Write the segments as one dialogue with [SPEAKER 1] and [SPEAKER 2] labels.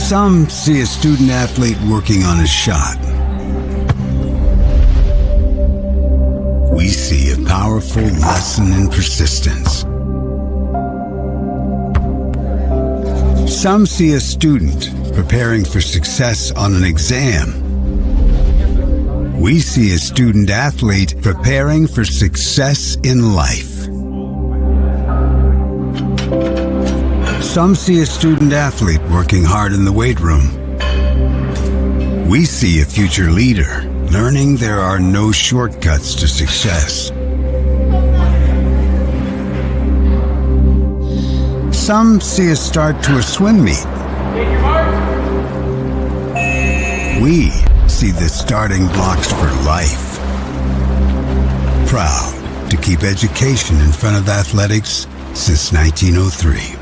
[SPEAKER 1] Some see a student athlete working on a shot. We see a powerful lesson in persistence. Some see a student preparing for success on an exam. We see a student athlete preparing for success in life. Some see a student athlete working hard in the weight room. We see a future leader learning there are no shortcuts to success. Some see a start to a swim meet. We see the starting blocks for life. Proud to keep education in front of athletics since 1903.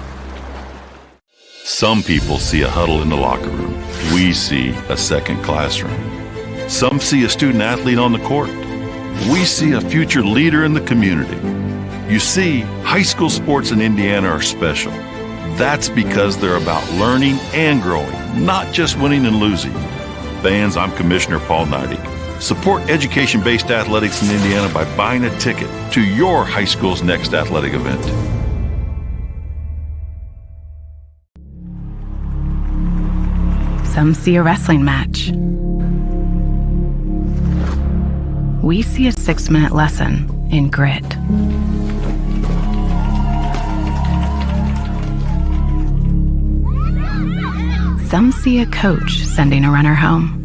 [SPEAKER 2] Some people see a huddle in the locker room. We see a second classroom. Some see a student athlete on the court. We see a future leader in the community. You see, high school sports in Indiana are special. That's because they're about learning and growing, not just winning and losing. Fans, I'm Commissioner Paul Neidig. Support education-based athletics in Indiana by buying a ticket to your high school's next athletic event.
[SPEAKER 3] Some see a wrestling match. We see a 6-minute lesson in grit. Some see a coach sending a runner home.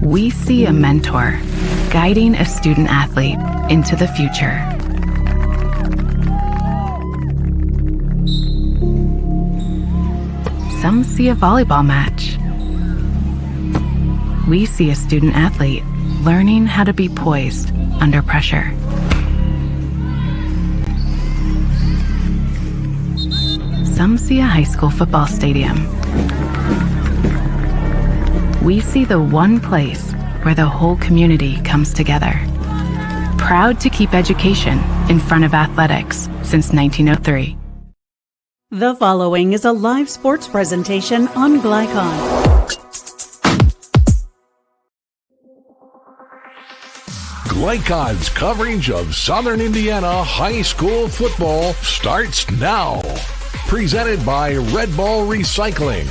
[SPEAKER 3] We see a mentor guiding a student athlete into the future. Some see a volleyball match. We see a student athlete learning how to be poised under pressure. Some see a high school football stadium. We see the one place where the whole community comes together. Proud to keep education in front of athletics since 1903.
[SPEAKER 4] The following is a live sports presentation on Glycon.
[SPEAKER 5] Glycon's coverage of Southern Indiana high school football starts now. Presented by Red Ball Recycling.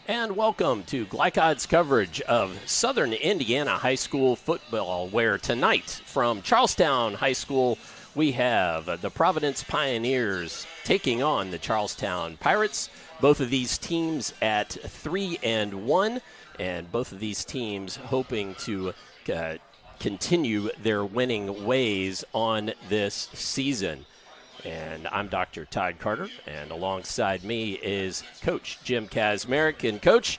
[SPEAKER 6] And welcome to Glycon's coverage of Southern Indiana high school football, where tonight from Charlestown High School we have the Providence Pioneers taking on the Charlestown Pirates. Both of these teams at 3-1, and both of these teams hoping to continue their winning ways on this season. And I'm Dr. Todd Carter, and alongside me is Coach Jim Kazmarek. And Coach,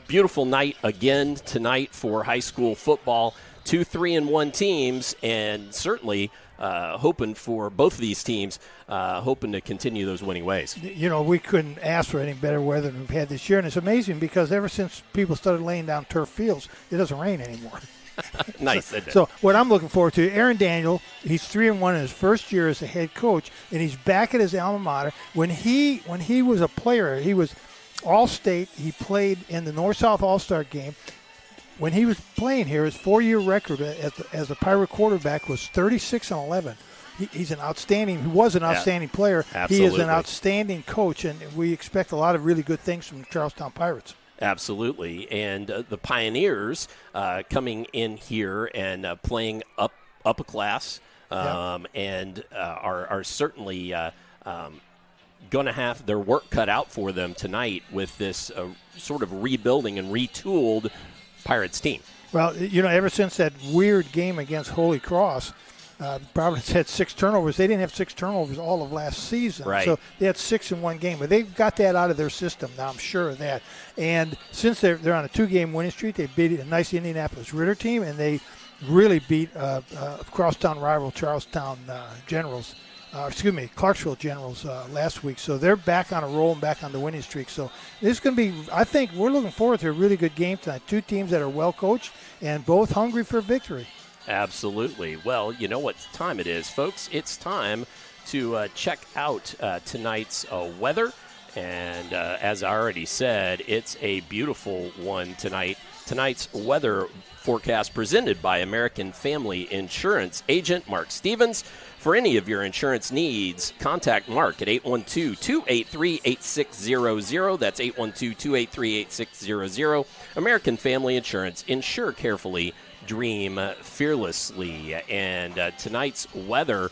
[SPEAKER 6] beautiful night again tonight for high school football. 2 3-1 teams, and certainly hoping for both of these teams, hoping to continue those winning ways.
[SPEAKER 7] You know, we couldn't ask for any better weather than we've had this year, and it's amazing because ever since people started laying down turf fields, it doesn't rain anymore.
[SPEAKER 6] Nice.
[SPEAKER 7] So what I'm looking forward to, Aaron Daniel, he's 3-1 in his first year as a head coach, and he's back at his alma mater. When he was a player, he was All-State. He played in the North-South All-Star game. When he was playing here, his 4-year record as a Pirate quarterback was 36-11. He was an outstanding player.
[SPEAKER 6] Absolutely.
[SPEAKER 7] He is an outstanding coach, and we expect a lot of really good things from the Charlestown Pirates.
[SPEAKER 6] Absolutely. And the Pioneers coming in here and playing up a class and are certainly going to have their work cut out for them tonight with this sort of rebuilding and retooled Pirates team.
[SPEAKER 7] Well, you know, ever since that weird game against Holy Cross, Providence had 6 turnovers. They didn't have 6 turnovers all of last season.
[SPEAKER 6] Right.
[SPEAKER 7] So they had 6 in one game. But they've got that out of their system now, I'm sure of that. And since they're on a 2-game winning streak, they beat a nice Indianapolis Ritter team, and they really beat crosstown rival Charlestown Clarksville Generals last week. So they're back on a roll and back on the winning streak. So this is going to be, I think we're looking forward to a really good game tonight. 2 teams that are well coached and both hungry for victory.
[SPEAKER 6] Absolutely. Well, you know what time it is, folks. It's time to check out tonight's weather. And as I already said, it's a beautiful one tonight. Tonight's weather forecast presented by American Family Insurance agent Mark Stevens. For any of your insurance needs, contact Mark at 812-283-8600. That's 812-283-8600. American Family Insurance. Insure carefully, dream fearlessly. And tonight's weather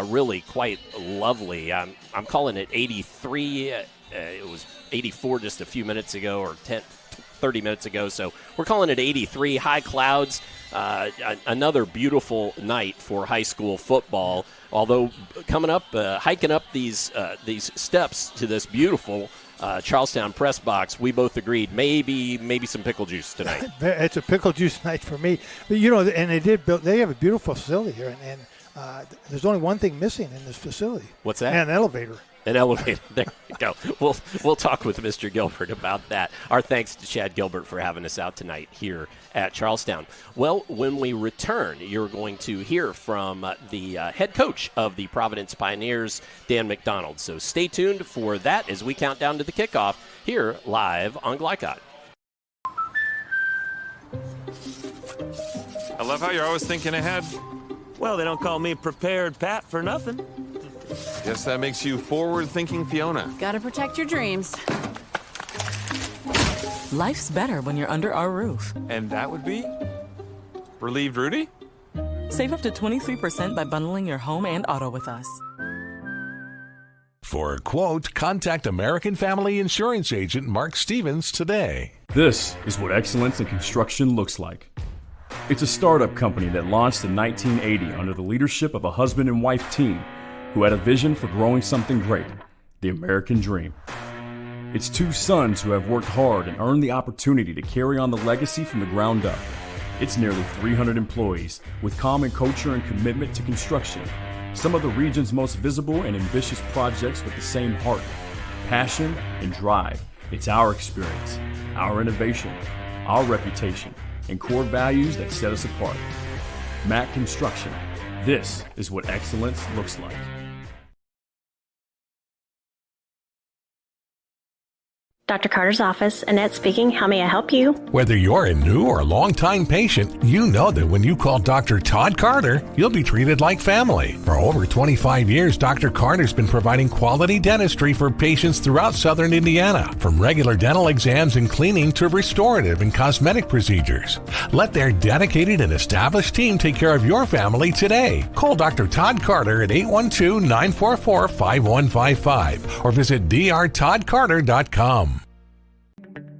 [SPEAKER 6] really quite lovely. I'm calling it 83. It was 84 just a few minutes ago, or 30 minutes ago. So we're calling it 83. High clouds. Another beautiful night for high school football. Although coming up, hiking up these steps to this beautiful Charlestown press box, we both agreed maybe some pickle juice tonight.
[SPEAKER 7] It's a pickle juice night for me. But, you know, and they have a beautiful facility here, and there's only one thing missing in this facility.
[SPEAKER 6] What's that?
[SPEAKER 7] An elevator.
[SPEAKER 6] An elevator. There you go. We'll talk with Mr. Gilbert about that. Our thanks to Chad Gilbert for having us out tonight here at Charlestown. Well, when we return, you're going to hear from the head coach of the Providence Pioneers, Dan McDonald. So stay tuned for that as we count down to the kickoff here live on Glycod.
[SPEAKER 8] I love how you're always thinking ahead.
[SPEAKER 9] Well, they don't call me Prepared Pat for nothing.
[SPEAKER 8] Guess that makes you forward-thinking Fiona.
[SPEAKER 10] Gotta protect your dreams. Life's better when you're under our roof.
[SPEAKER 8] And that would be? Relieved Rudy?
[SPEAKER 10] Save up to 23% by bundling your home and auto with us.
[SPEAKER 5] For a quote, contact American Family Insurance agent Mark Stevens today.
[SPEAKER 11] This is what excellence in construction looks like. It's a startup company that launched in 1980 under the leadership of a husband and wife team who had a vision for growing something great, the American dream. It's two sons who have worked hard and earned the opportunity to carry on the legacy from the ground up. It's nearly 300 employees with common culture and commitment to construction. Some of the region's most visible and ambitious projects with the same heart, passion, and drive. It's our experience, our innovation, our reputation, and core values that set us apart. Mac Construction. This is what excellence looks like.
[SPEAKER 12] Dr. Carter's office, Annette speaking. How may I help you?
[SPEAKER 5] Whether you're a new or long-time patient, you know that when you call Dr. Todd Carter, you'll be treated like family. For over 25 years, Dr. Carter's been providing quality dentistry for patients throughout southern Indiana, from regular dental exams and cleaning to restorative and cosmetic procedures. Let their dedicated and established team take care of your family today. Call Dr. Todd Carter at 812-944-5155 or visit drtoddcarter.com.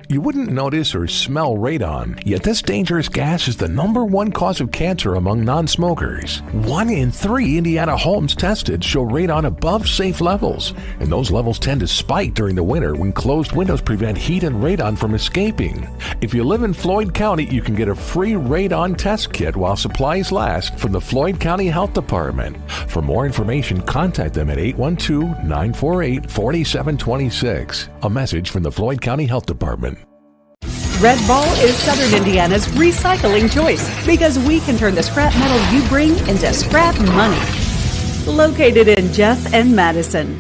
[SPEAKER 5] You wouldn't notice or smell radon, yet this dangerous gas is the #1 cause of cancer among non-smokers. 1 in 3 Indiana homes tested show radon above safe levels, and those levels tend to spike during the winter when closed windows prevent heat and radon from escaping. If you live in Floyd County, you can get a free radon test kit while supplies last from the Floyd County Health Department. For more information, contact them at 812-948-4726. A message from the Floyd County Health Department.
[SPEAKER 4] Red Ball is Southern Indiana's recycling choice because we can turn the scrap metal you bring into scrap money. Located in Jeff and Madison.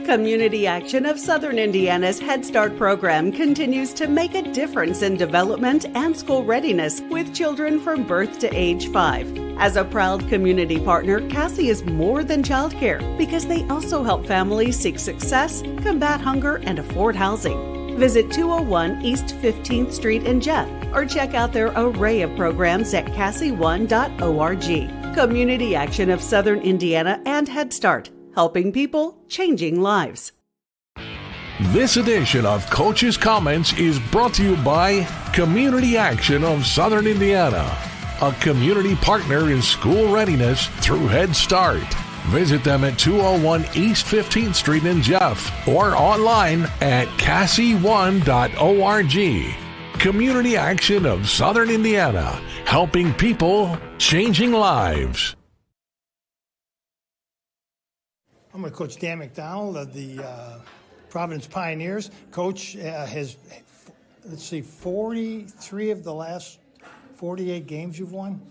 [SPEAKER 4] Community Action of Southern Indiana's Head Start program continues to make a difference in development and school readiness with children from birth to age 5. As a proud community partner, Cassie is more than childcare because they also help families seek success, combat hunger, and afford housing. Visit 201 East 15th Street in Jeff or check out their array of programs at cassie1.org. Community Action of Southern Indiana and Head Start, helping people, changing lives.
[SPEAKER 5] This edition of Coach's Comments is brought to you by Community Action of Southern Indiana, a community partner in school readiness through Head Start. Visit them at 201 East 15th Street in Jeff or online at cassie1.org. Community Action of Southern Indiana, helping people, changing lives.
[SPEAKER 7] I'm going to coach Dan McDonald of the Providence Pioneers. Coach has, 43 of the last 48 games you've won.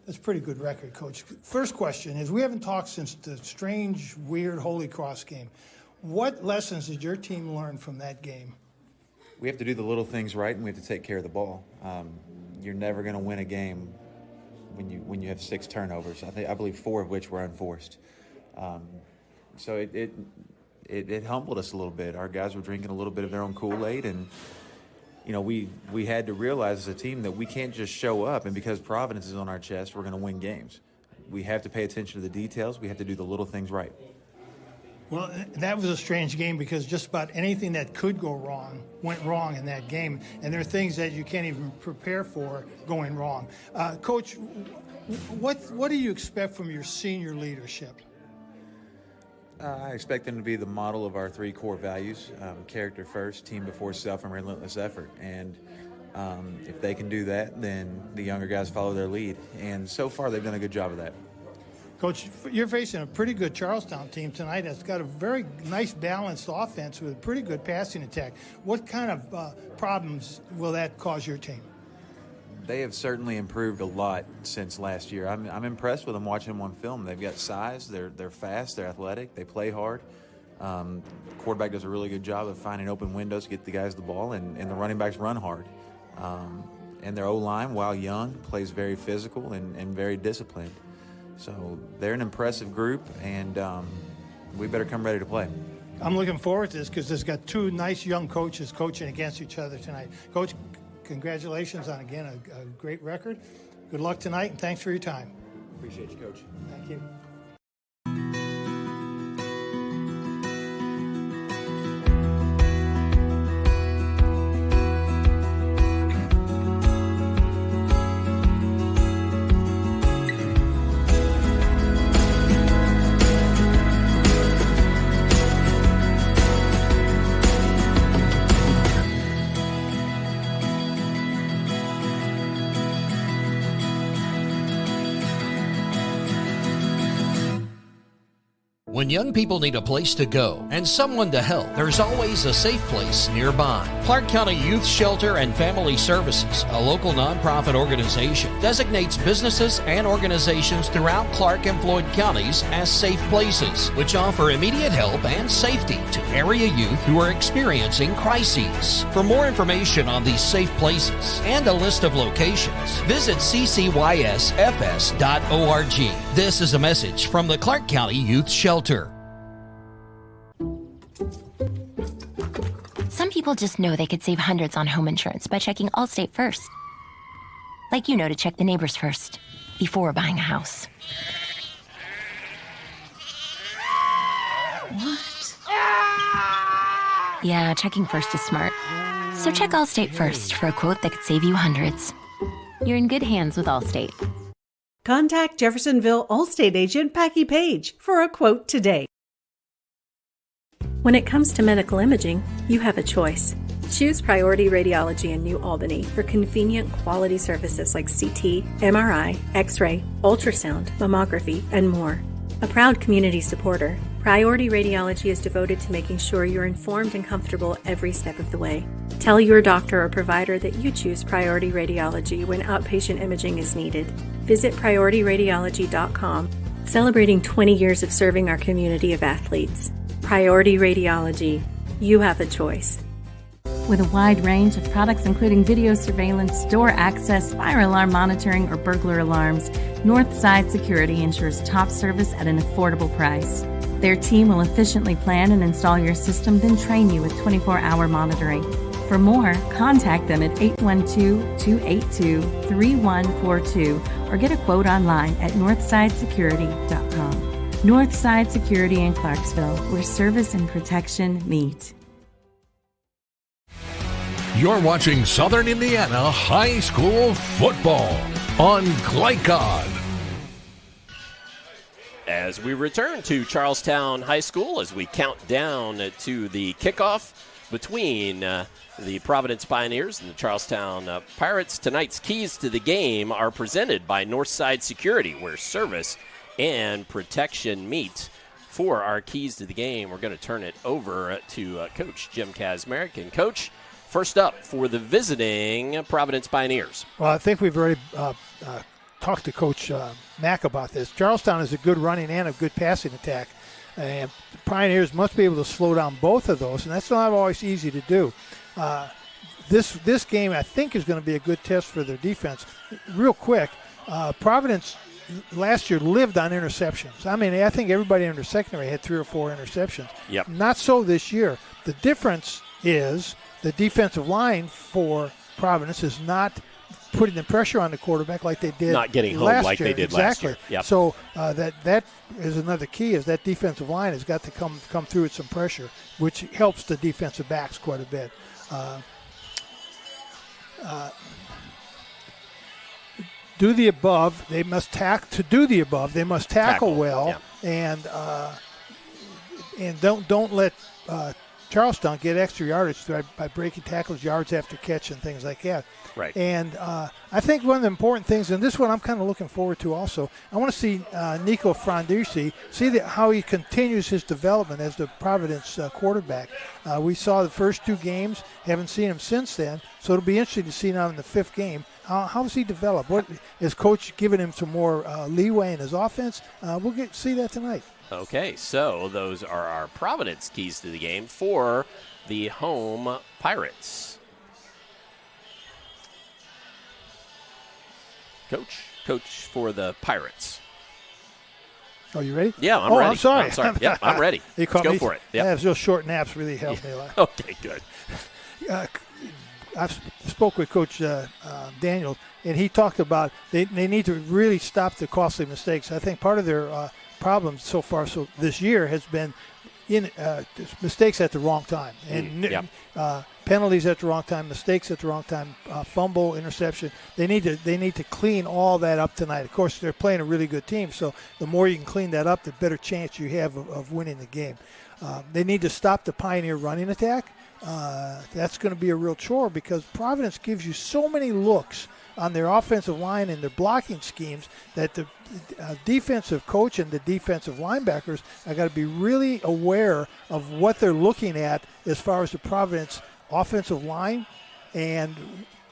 [SPEAKER 7] That's a pretty good record, Coach. First question is, we haven't talked since the strange, weird Holy Cross game. What lessons did your team learn from that game?
[SPEAKER 13] We have to do the little things right, and we have to take care of the ball. You're never going to win a game when you have 6 turnovers. I believe 4 of which were unforced. So it humbled us a little bit. Our guys were drinking a little bit of their own Kool-Aid, and we had to realize as a team that we can't just show up and because Providence is on our chest, we're going to win games. We have to pay attention to the details. We have to do the little things right.
[SPEAKER 7] Well, that was a strange game because just about anything that could go wrong went wrong in that game, and there are things that you can't even prepare for going wrong. Coach, what do you expect from your senior leadership?
[SPEAKER 13] I expect them to be the model of our 3 core values, character first, team before self, and relentless effort. And if they can do that, then the younger guys follow their lead. And so far, they've done a good job of that.
[SPEAKER 7] Coach, you're facing a pretty good Charlestown team tonight that's got a very nice balanced offense with a pretty good passing attack. What kind of problems will that cause your team?
[SPEAKER 13] They have certainly improved a lot since last year. I'm impressed with them watching them on film. They've got size, they're fast, they're athletic, they play hard. The quarterback does a really good job of finding open windows to get the guys the ball, and the running backs run hard. And their O-line, while young, plays very physical and very disciplined. So they're an impressive group, and we better come ready to play.
[SPEAKER 7] I'm looking forward to this because there's got 2 nice young coaches coaching against each other tonight. Coach, congratulations on, again, a great record. Good luck tonight, and thanks for your time.
[SPEAKER 13] Appreciate you, Coach.
[SPEAKER 7] Thank you.
[SPEAKER 14] When young people need a place to go and someone to help, there's always a safe place nearby. Clark County Youth Shelter and Family Services, a local nonprofit organization, designates businesses and organizations throughout Clark and Floyd counties as safe places, which offer immediate help and safety to area youth who are experiencing crises. For more information on these safe places and a list of locations, visit ccysfs.org. This is a message from the Clark County Youth Shelter.
[SPEAKER 15] Some people just know they could save hundreds on home insurance by checking Allstate first. Like you know to check the neighbors first before buying a house. What? Yeah, checking first is smart. So check Allstate first for a quote that could save you hundreds. You're in good hands with Allstate.
[SPEAKER 4] Contact Jeffersonville Allstate agent Packie Page for a quote today.
[SPEAKER 12] When it comes to medical imaging, you have a choice. Choose Priority Radiology in New Albany for convenient quality services like CT, MRI, X-ray, ultrasound, mammography, and more. A proud community supporter, Priority Radiology is devoted to making sure you're informed and comfortable every step of the way. Tell your doctor or provider that you choose Priority Radiology when outpatient imaging is needed. Visit PriorityRadiology.com, celebrating 20 years of serving our community of athletes. Priority Radiology. You have a choice.
[SPEAKER 16] With a wide range of products including video surveillance, door access, fire alarm monitoring, or burglar alarms, Northside Security ensures top service at an affordable price. Their team will efficiently plan and install your system, then train you with 24-hour monitoring. For more, contact them at 812-282-3142 or get a quote online at northsidesecurity.com. Northside Security in Clarksville, where service and protection meet.
[SPEAKER 5] You're watching Southern Indiana High School football on Kickoff.
[SPEAKER 6] As we return to Charlestown High School, as we count down to the kickoff between the Providence Pioneers and the Charlestown Pirates, tonight's keys to the game are presented by Northside Security, where service and protection meet. For our keys to the game, we're going to turn it over to Coach Jim Kazmarek. And Coach, first up for the visiting Providence Pioneers.
[SPEAKER 7] Well, I think we've already talked to Coach Mack about this. Charlestown is a good running and a good passing attack. And the Pioneers must be able to slow down both of those, and that's not always easy to do. This game, I think, is going to be a good test for their defense. Real quick, Providence last year lived on interceptions. I mean, I think everybody in their secondary had 3 or 4 interceptions.
[SPEAKER 6] Yep.
[SPEAKER 7] Not so this year. The difference is the defensive line for Providence is not putting the pressure on the quarterback like they did
[SPEAKER 6] not getting home
[SPEAKER 7] last
[SPEAKER 6] like
[SPEAKER 7] year.
[SPEAKER 6] they did
[SPEAKER 7] exactly.
[SPEAKER 6] last year. Yep.
[SPEAKER 7] So that is another key, is that defensive line has got to come through with some pressure, which helps the defensive backs quite a bit. Do the above. They must tackle well,
[SPEAKER 6] yeah.
[SPEAKER 7] and don't let Charlestown get extra yardage by breaking tackles, yards after catch, and things like that.
[SPEAKER 6] Right.
[SPEAKER 7] And I think one of the important things, and this one I'm kind of looking forward to also, I want to see Nico Fronducci, how he continues his development as the Providence quarterback. We saw the first 2 games, haven't seen him since then, so it'll be interesting to see now in the 5th game. How does he develop? What is Coach giving him some more leeway in his offense? We'll see that tonight.
[SPEAKER 6] Okay, so those are our Providence keys to the game for the home Pirates. Coach for the Pirates.
[SPEAKER 7] Oh, you ready?
[SPEAKER 6] Yeah, I'm ready.
[SPEAKER 7] I'm sorry.
[SPEAKER 6] Yeah, I'm ready.
[SPEAKER 7] Let's
[SPEAKER 6] go for it.
[SPEAKER 7] Yep. Yeah, those short naps really helped me a lot.
[SPEAKER 6] Okay, good.
[SPEAKER 7] I spoke with Coach Daniel, and he talked about they need to really stop the costly mistakes. I think part of their problems so far this year has been mistakes at the wrong time, and penalties at the wrong time, mistakes at the wrong time, fumble, interception. They need to clean all that up tonight. Of course, they're playing a really good team, so the more you can clean that up, the better chance you have of winning the game. They need to stop the Pioneer running attack. That's going to be a real chore because Providence gives you so many looks on their offensive line and their blocking schemes that the defensive coach and the defensive linebackers are got to be really aware of what they're looking at as far as the Providence offensive line and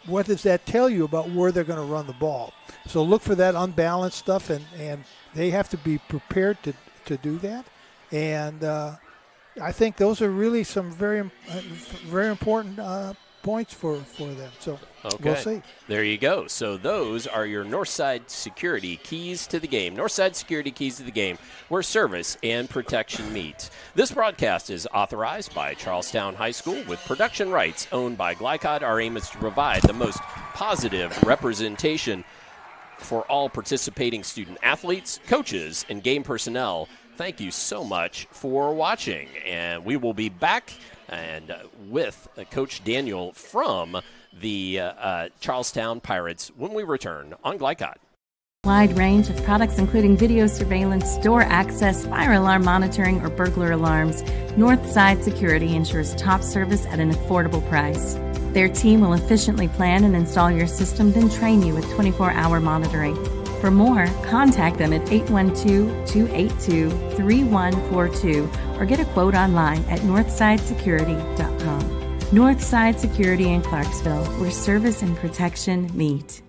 [SPEAKER 7] what does that tell you about where they're going to run the ball. So look for that unbalanced stuff, and they have to be prepared to do that. And I think those are really some very, very important points for them. So we'll see.
[SPEAKER 6] There you go. So those are your Northside Security keys to the game. Northside Security keys to the game, where service and protection meet. This broadcast is authorized by Charlestown High School with production rights owned by Glycod. Our aim is to provide the most positive representation for all participating student athletes, coaches, and game personnel. Thank you so much for watching, and we will be back and with Coach Daniel from the Charlestown Pirates when we return on Glycod.
[SPEAKER 16] Wide range of products including video surveillance, door access, fire alarm monitoring, or burglar alarms. Northside Security ensures top service at an affordable price. Their team will efficiently plan and install your system, then train you with 24-hour monitoring. For more, contact them at 812-282-3142 or get a quote online at northsidesecurity.com. Northside Security in Clarksville, where service and protection meet.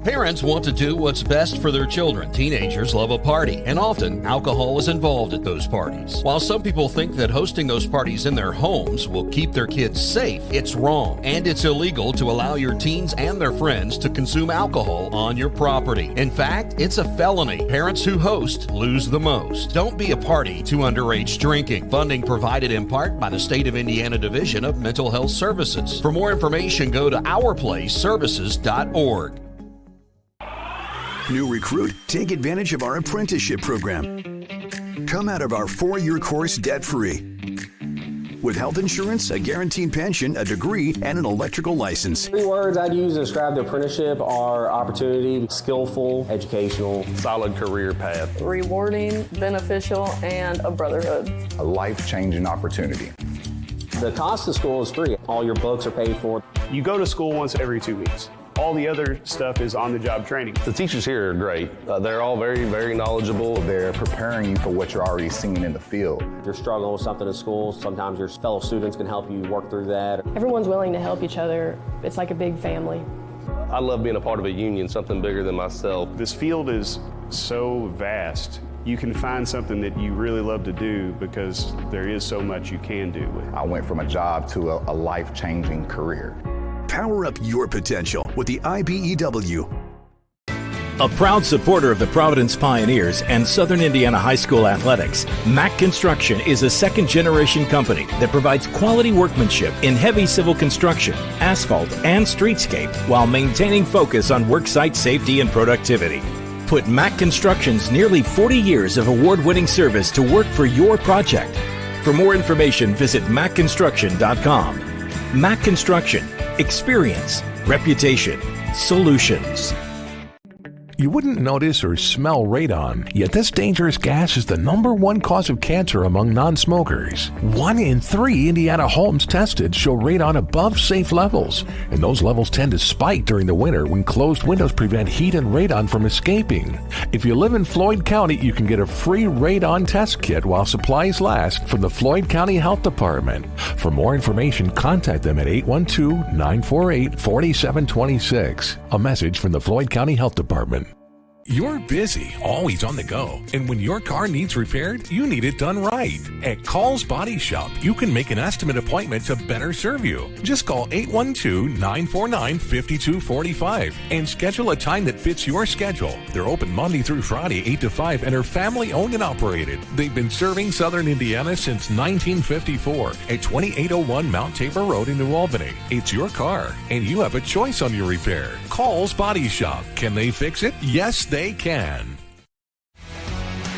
[SPEAKER 14] Parents want to do what's best for their children. Teenagers love a party, and often alcohol is involved at those parties. While some people think that hosting those parties in their homes will keep their kids safe, it's wrong. And it's illegal to allow your teens and their friends to consume alcohol on your property. In fact, it's a felony. Parents who host lose the most. Don't be a party to underage drinking. Funding provided in part by the State of Indiana Division of Mental Health Services. For more information, go to ourplaceservices.org.
[SPEAKER 17] New recruit, take advantage of our apprenticeship program. Come out of our 4-year course debt-free. With health insurance, a guaranteed pension, a degree, and an electrical license.
[SPEAKER 18] 3 words I'd use to describe the apprenticeship are opportunity, skillful, educational,
[SPEAKER 19] solid career path,
[SPEAKER 20] rewarding, beneficial, and a brotherhood.
[SPEAKER 21] A life-changing opportunity.
[SPEAKER 18] The cost of school is free. All your books are paid for.
[SPEAKER 19] You go to school once every 2 weeks. All the other stuff is on-the-job training.
[SPEAKER 21] The teachers here are great. They're all very, very knowledgeable. They're preparing you for what you're already seeing in the field.
[SPEAKER 18] You're struggling with something in school. Sometimes your fellow students can help you work through that.
[SPEAKER 20] Everyone's willing to help each other. It's like a big family.
[SPEAKER 18] I love being a part of a union, something bigger than myself.
[SPEAKER 19] This field is so vast. You can find something that you really love to do because there is so much you can do with it.
[SPEAKER 21] I went from a job to a life-changing career.
[SPEAKER 17] Power up your potential with the IBEW.
[SPEAKER 1] A proud supporter of the Providence Pioneers and Southern Indiana High School athletics, Mack Construction is a second-generation company that provides quality workmanship in heavy civil construction, asphalt, and streetscape while maintaining focus on worksite safety and productivity. Put Mack Construction's nearly 40 years of award-winning service to work for your project. For more information, visit mackconstruction.com. Mack Construction. Experience. Reputation. Solutions.
[SPEAKER 5] You wouldn't notice or smell radon, yet this dangerous gas is the #1 cause of cancer among non-smokers. 1 in 3 Indiana homes tested show radon above safe levels, and those levels tend to spike during the winter when closed windows prevent heat and radon from escaping. If you live in Floyd County, you can get a free radon test kit while supplies last from the Floyd County Health Department. For more information, contact them at 812-948-4726. A message from the Floyd County Health Department. You're busy, always on the go, and when your car needs repaired, you need it done right. At Call's Body Shop, you can make an estimate appointment to better serve you. Just call 812-949-5245 and schedule a time that fits your schedule. They're open Monday through Friday, 8 to 5, and are family-owned and operated. They've been serving Southern Indiana since 1954 at 2801 Mount Tabor Road in New Albany. It's your car, and you have a choice on your repair. Call's Body Shop. Can they fix it? Yes, they can.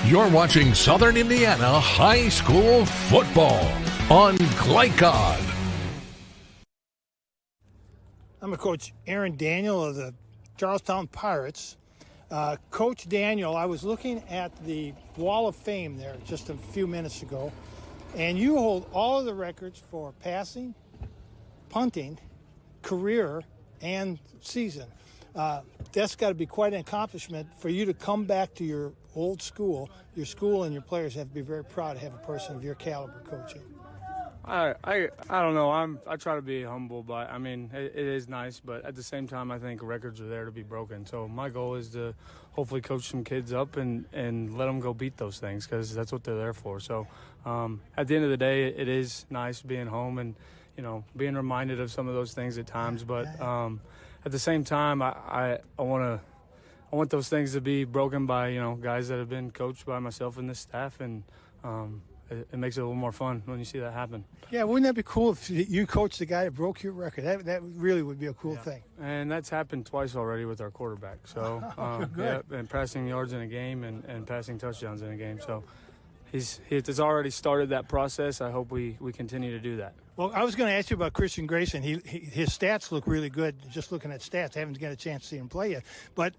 [SPEAKER 5] You're watching Southern Indiana High School football on Glycod.
[SPEAKER 7] I'm Coach Aaron Daniel of the Charlestown Pirates. Coach Daniel, I was looking at the Wall of Fame there just a few minutes ago, and you hold all of the records for passing, punting, career, and season. That's got to be quite an accomplishment for you to come back to your old school. Your school and your players have to be very proud to have a person of your caliber coaching.
[SPEAKER 22] I don't know. I try to be humble, but I mean it is nice. But at the same time, I think records are there to be broken. So my goal is to hopefully coach some kids up and let them go beat those things because that's what they're there for. So at the end of the day, it is nice being home and being reminded of some of those things at times. But at the same time, I want those things to be broken by guys that have been coached by myself and this staff, and it makes it a little more fun when you see that happen.
[SPEAKER 7] Yeah, wouldn't that be cool if you coached the guy that broke your record? That really would be a cool thing.
[SPEAKER 22] And that's happened twice already with our quarterback. So and passing yards in a game and passing touchdowns in a game. So he's already started that process. I hope we continue to do that.
[SPEAKER 7] Well, I was going to ask you about Christian Grayson. His stats look really good. Just looking at stats, I haven't got a chance to see him play yet. But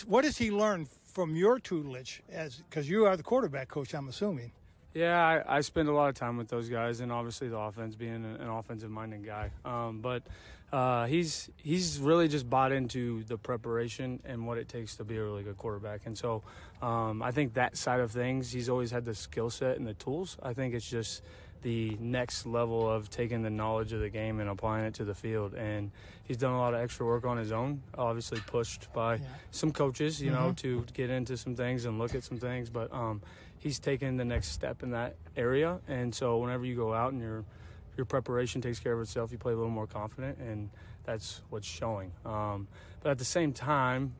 [SPEAKER 7] what has he learned from your tutelage? Because you are the quarterback coach, I'm assuming.
[SPEAKER 22] Yeah, I spend a lot of time with those guys, and obviously the offense, being an offensive-minded guy. But he's really just bought into the preparation and what it takes to be a really good quarterback. And so I think that side of things, he's always had the skill set and the tools. I think it's just the next level of taking the knowledge of the game and applying it to the field. And he's done a lot of extra work on his own, obviously pushed by some coaches, to get into some things and look at some things. But he's taken the next step in that area. And so whenever you go out and your preparation takes care of itself, you play a little more confident, and that's what's showing. But at the same time,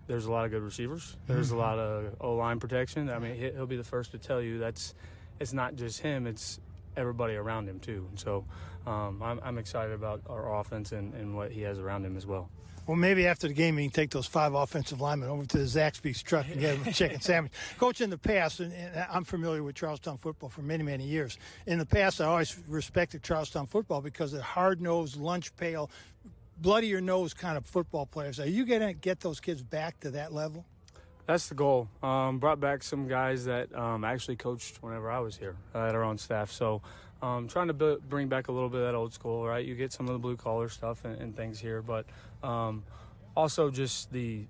[SPEAKER 22] there's a lot of good receivers. There's a lot of O-line protection. I mean, he'll be the first to tell you it's not just him, it's everybody around him too. And so I'm excited about our offense and what he has around him as well.
[SPEAKER 7] Well, maybe after the game, you can take those 5 offensive linemen over to the Zaxby's truck and get them a chicken sandwich. Coach, in the past, and I'm familiar with Charlestown football for many, many years. In the past, I always respected Charlestown football because they're hard-nosed, lunch pail, bloody-your-nose kind of football players. Are you going to get those kids back to that level?
[SPEAKER 22] That's the goal. Brought back some guys that actually coached whenever I was here at our own staff. So trying to bring back a little bit of that old school, right? You get some of the blue-collar stuff and things here. But also just the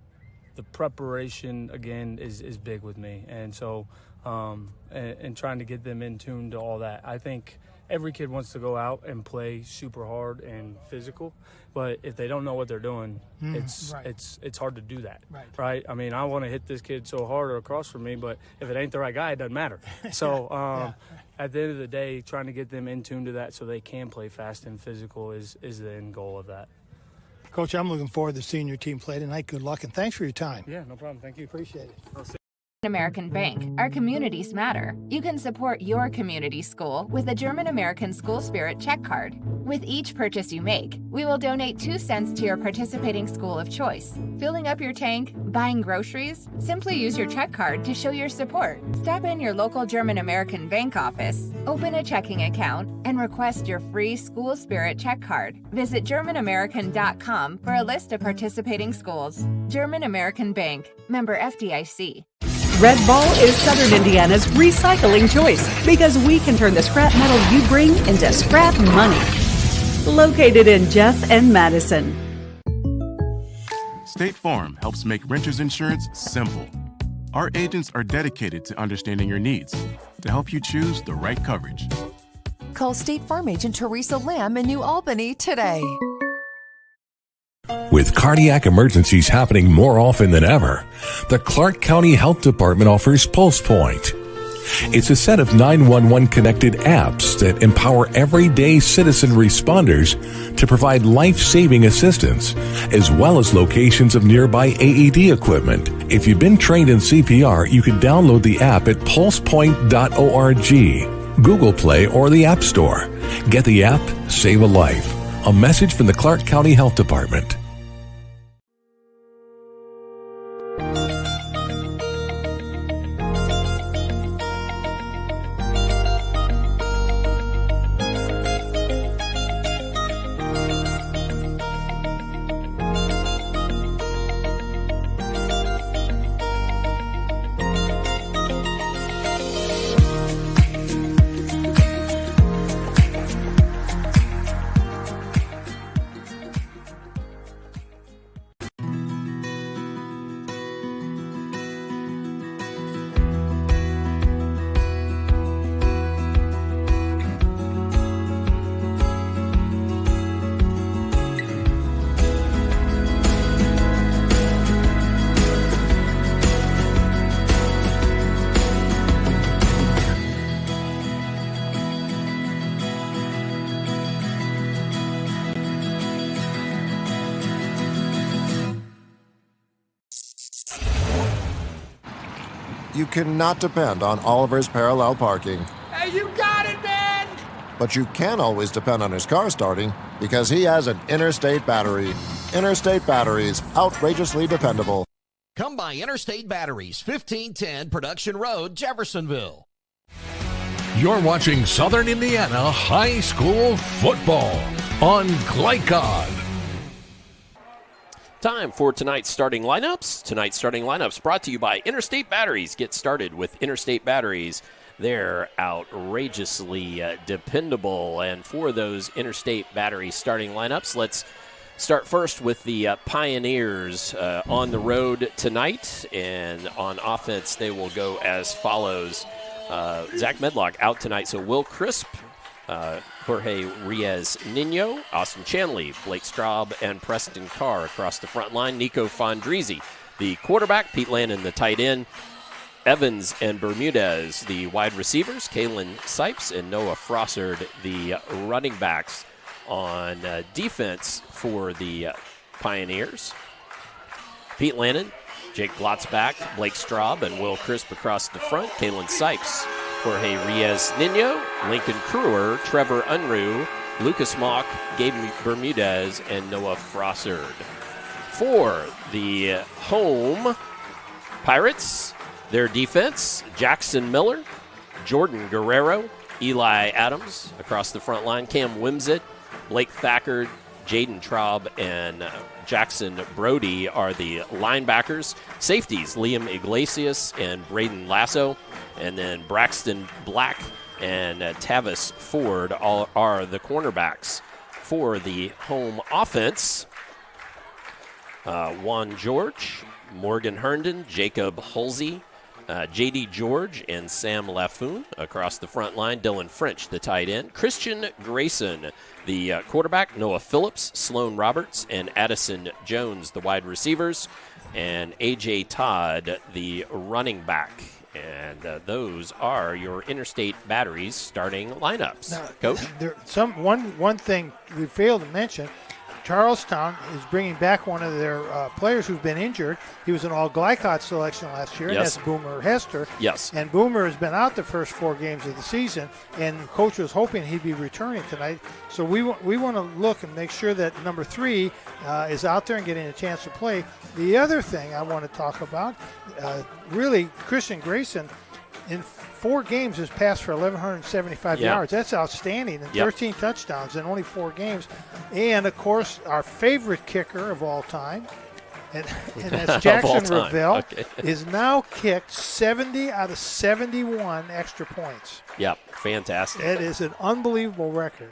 [SPEAKER 22] preparation, again, is big with me. And so and trying to get them in tune to all that. I think every kid wants to go out and play super hard and physical, but if they don't know what they're doing, it's hard to do that, right? I mean, I want to hit this kid so hard or across from me, but if it ain't the right guy, it doesn't matter. So at the end of the day, trying to get them in tune to that so they can play fast and physical is the end goal of that.
[SPEAKER 7] Coach, I'm looking forward to seeing your team play tonight. Good luck, and thanks for your time.
[SPEAKER 22] Yeah, no problem. Thank you.
[SPEAKER 7] Appreciate it.
[SPEAKER 2] American Bank. Our communities matter. You can support your community school with a German American School Spirit check card. With each purchase you make, we will donate 2 cents to your participating school of choice. Filling up your tank, buying groceries? Simply use your check card to show your support. Stop in your local German American Bank office, open a checking account, and request your free School Spirit check card. Visit GermanAmerican.com for a list of participating schools. German American Bank. Member FDIC.
[SPEAKER 4] Red Ball is Southern Indiana's recycling choice because we can turn the scrap metal you bring into scrap money. Located in Jeff and Madison.
[SPEAKER 3] State Farm helps make renters insurance simple. Our agents are dedicated to understanding your needs to help you choose the right coverage.
[SPEAKER 23] Call State Farm agent Teresa Lamb in New Albany today.
[SPEAKER 5] With cardiac emergencies happening more often than ever, the Clark County Health Department offers PulsePoint. It's a set of 911 connected apps that empower everyday citizen responders to provide life-saving assistance, as well as locations of nearby AED equipment. If you've been trained in CPR, you can download the app at pulsepoint.org, Google Play, or the App Store. Get the app, save a life. A message from the Clark County Health Department.
[SPEAKER 24] You cannot depend on Oliver's parallel parking.
[SPEAKER 25] Hey, you got it, man!
[SPEAKER 24] But you can always depend on his car starting because he has an Interstate battery. Interstate batteries, outrageously dependable.
[SPEAKER 14] Come by Interstate Batteries, 1510 Production Road, Jeffersonville.
[SPEAKER 5] You're watching Southern Indiana High School Football on Glycod.
[SPEAKER 6] Time for tonight's starting lineups. Tonight's starting lineups brought to you by Interstate Batteries. Get started with Interstate Batteries. They're outrageously dependable. And for those Interstate Batteries starting lineups, let's start first with the Pioneers on the road tonight. And on offense, they will go as follows. Zach Medlock out tonight, so Will Crisp, Jorge Reyes-Nino, Austin Chanley, Blake Straub, and Preston Carr across the front line. Nico Fondrizi, the quarterback. Pete Lannon, the tight end. Evans and Bermudez, the wide receivers. Kalen Sipes and Noah Frossard, the running backs. On defense for the Pioneers, Pete Lannon, Jake Glotzback, Blake Straub, and Will Crisp across the front. Kalen Sipes, Jorge Reyes-Nino, Lincoln Kruer, Trevor Unruh, Lucas Mock, Gabe Bermudez, and Noah Frossard. For the home Pirates, their defense, Jackson Miller, Jordan Guerrero, Eli Adams across the front line, Cam Wimsett, Blake Thacker, Jaden Traub, and Jackson Brody are the linebackers. Safeties, Liam Iglesias and Braden Lasso. And then Braxton Black and Tavis Ford all are the cornerbacks. For the home offense, Juan George, Morgan Herndon, Jacob Hulsey, J.D. George and Sam Lafoon across the front line. Dylan French, the tight end. Christian Grayson, the quarterback. Noah Phillips, Sloan Roberts, and Addison Jones, the wide receivers. And A.J. Todd, the running back. And those are your Interstate Batteries starting lineups.
[SPEAKER 7] Now,
[SPEAKER 6] Coach?
[SPEAKER 7] One thing we failed to mention, Charlestown is bringing back one of their players who's been injured. He was an all-glycod selection last year, and that's Boomer Hester.
[SPEAKER 6] Yes.
[SPEAKER 7] And Boomer has been out the first 4 games of the season, and Coach was hoping he'd be returning tonight. So we want to look and make sure that number 3 is out there and getting a chance to play. The other thing I want to talk about, really, Christian Grayson, in 4 games has passed for 1,175 yards. That's outstanding. And 13 touchdowns in only 4 games. And, of course, our favorite kicker of all time, and that's Jackson Ravel, is now kicked 70 out of 71 extra points.
[SPEAKER 6] Yep, fantastic.
[SPEAKER 7] It is an unbelievable record.